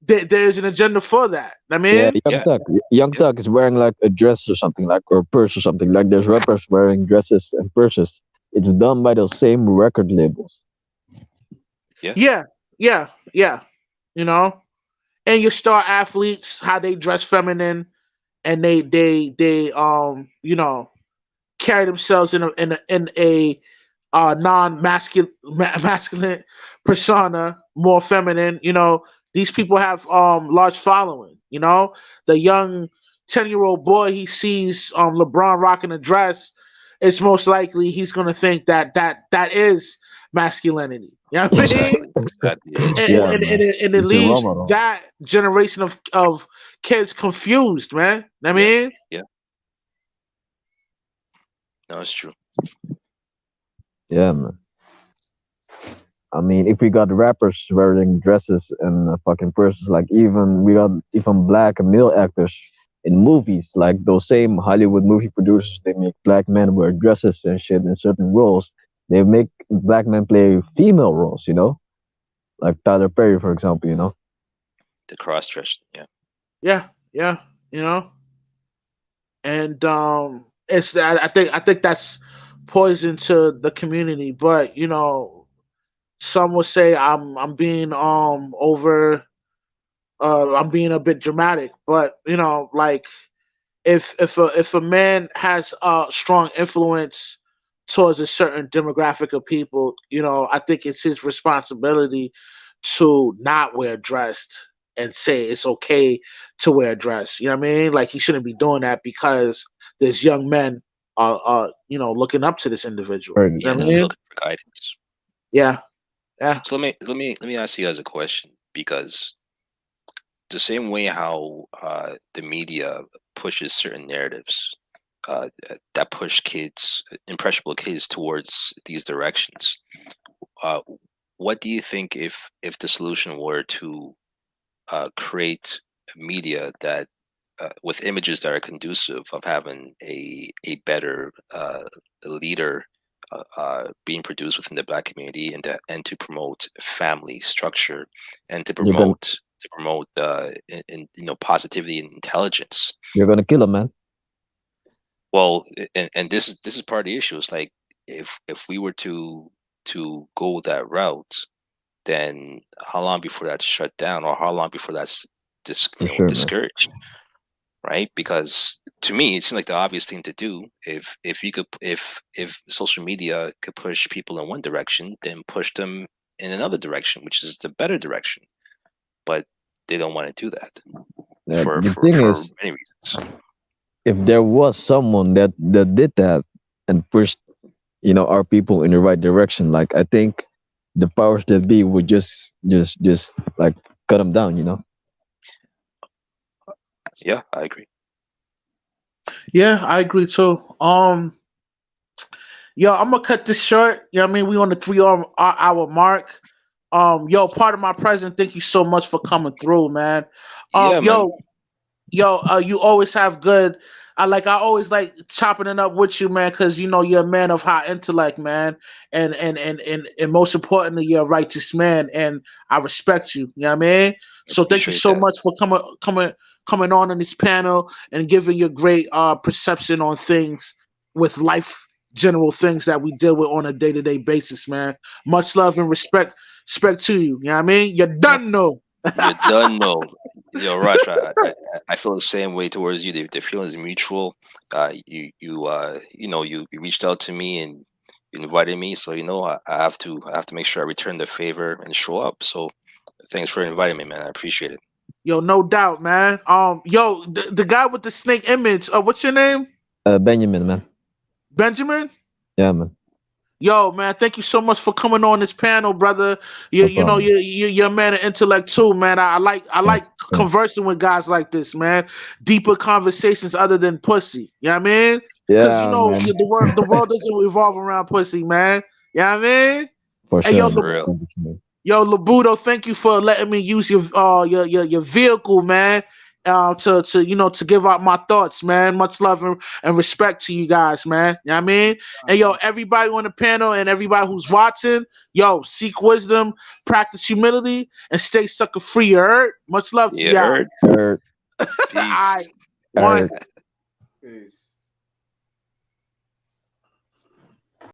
There's an agenda for that. I Yeah, mean, Young Yeah, Thug. Young yeah, Thug is wearing like a dress or something, like, or purse or something. Like, there's rappers wearing dresses and purses. It's done by those same record labels. yeah. yeah, yeah, yeah. You know, and your star athletes, how they dress feminine, and they carry themselves in a non-masculine masculine persona, more feminine. These people have large following. The young 10-year-old boy, he sees LeBron rocking a dress, it's most likely he's gonna think that is masculinity. You know what I mean? Exactly, exactly. It's And, more Yeah, and, and, man. it, and it It's a role leaves model. that generation of kids confused, man. I yeah, mean, yeah. No, it's true. Yeah, man. I mean, if we got rappers wearing dresses and fucking purses, like, even we got even black male actors in movies, like those same Hollywood movie producers, they make black men wear dresses and shit in certain roles. They make black men play female roles, like Tyler Perry, for example. The cross dress. Yeah, yeah, yeah, you know, and it's that I think that's poison to the community. But some will say I'm being I'm being a bit dramatic, but like if a man has a strong influence towards a certain demographic of people, I think it's his responsibility to not wear dressed and say it's okay to wear a dress. You know what I mean? Like he shouldn't be doing that because there's young men are looking up to this individual. Or You know Yeah, what I he's mean? looking for guidance. Yeah, yeah, So let me ask you guys a question, because the same way how the media pushes certain narratives that push kids, impressionable kids, towards these directions. Uh, what do you think if the solution were to create media that with images that are conducive of having a better leader being produced within the black community, and to promote family structure, and to you're gonna promote positivity and intelligence. you're gonna kill him, man. Well, and this is part of the issue. It's like, if we were to go that route, then how long before that's shut down, or how long before that's For sure, man. discouraged, right? Because to me, it seems like the obvious thing to do. If you could, if social media could push people in one direction, then push them in another direction, which is the better direction. But they don't want to do that for The for thing for is, many reasons. if there was someone that did that and pushed, our people in the right direction, like I think the powers that be would just like cut them down. Yeah, I agree. yeah. I agree too. Yo, I'm gonna cut this short. You know what I mean? We on the 3 hour mark. Yo, part of my present. Thank you so much for coming through, man. Yeah, man. Yo, you always have good. I always like chopping it up with you, man, because you're a man of high intellect, man, and most importantly, you're a righteous man, and I respect you. You know what I mean? I So thank you appreciate so that. much for coming on this panel and giving your great perception on things with life, general things that we deal with on a day-to-day basis, man. Much love and respect to you. You know what I mean? You done know. You're done. No, Rush. I feel the same way towards you. The feeling is mutual. You reached out to me and you invited me, so I have to make sure I return the favor and show up. So thanks for inviting me, man. I appreciate it. Yo, no doubt, man. Yo, the guy with the snake image. What's your name? Benjamin, man. Benjamin. Yeah, man. Yo, man, thank you so much for coming on this panel, brother. You No you know problem. you're a man of intellect too, man. I like Thanks. Thanks. conversing with guys like this, man. Deeper conversations other than pussy. You know what I mean? Because Yeah, man. the world doesn't revolve around pussy, man. You know what I mean? For Hey, sure, yo, man. For real. Yo, Labudo, thank you for letting me use your vehicle, man. To give out my thoughts, man. Much love and respect to you guys, man. You know what I mean? And yo, everybody on the panel and everybody who's watching, yo, seek wisdom, practice humility, and stay sucker free. You heard? Much love to You y'all. heard? Or, All right, Peace. one. or Peace.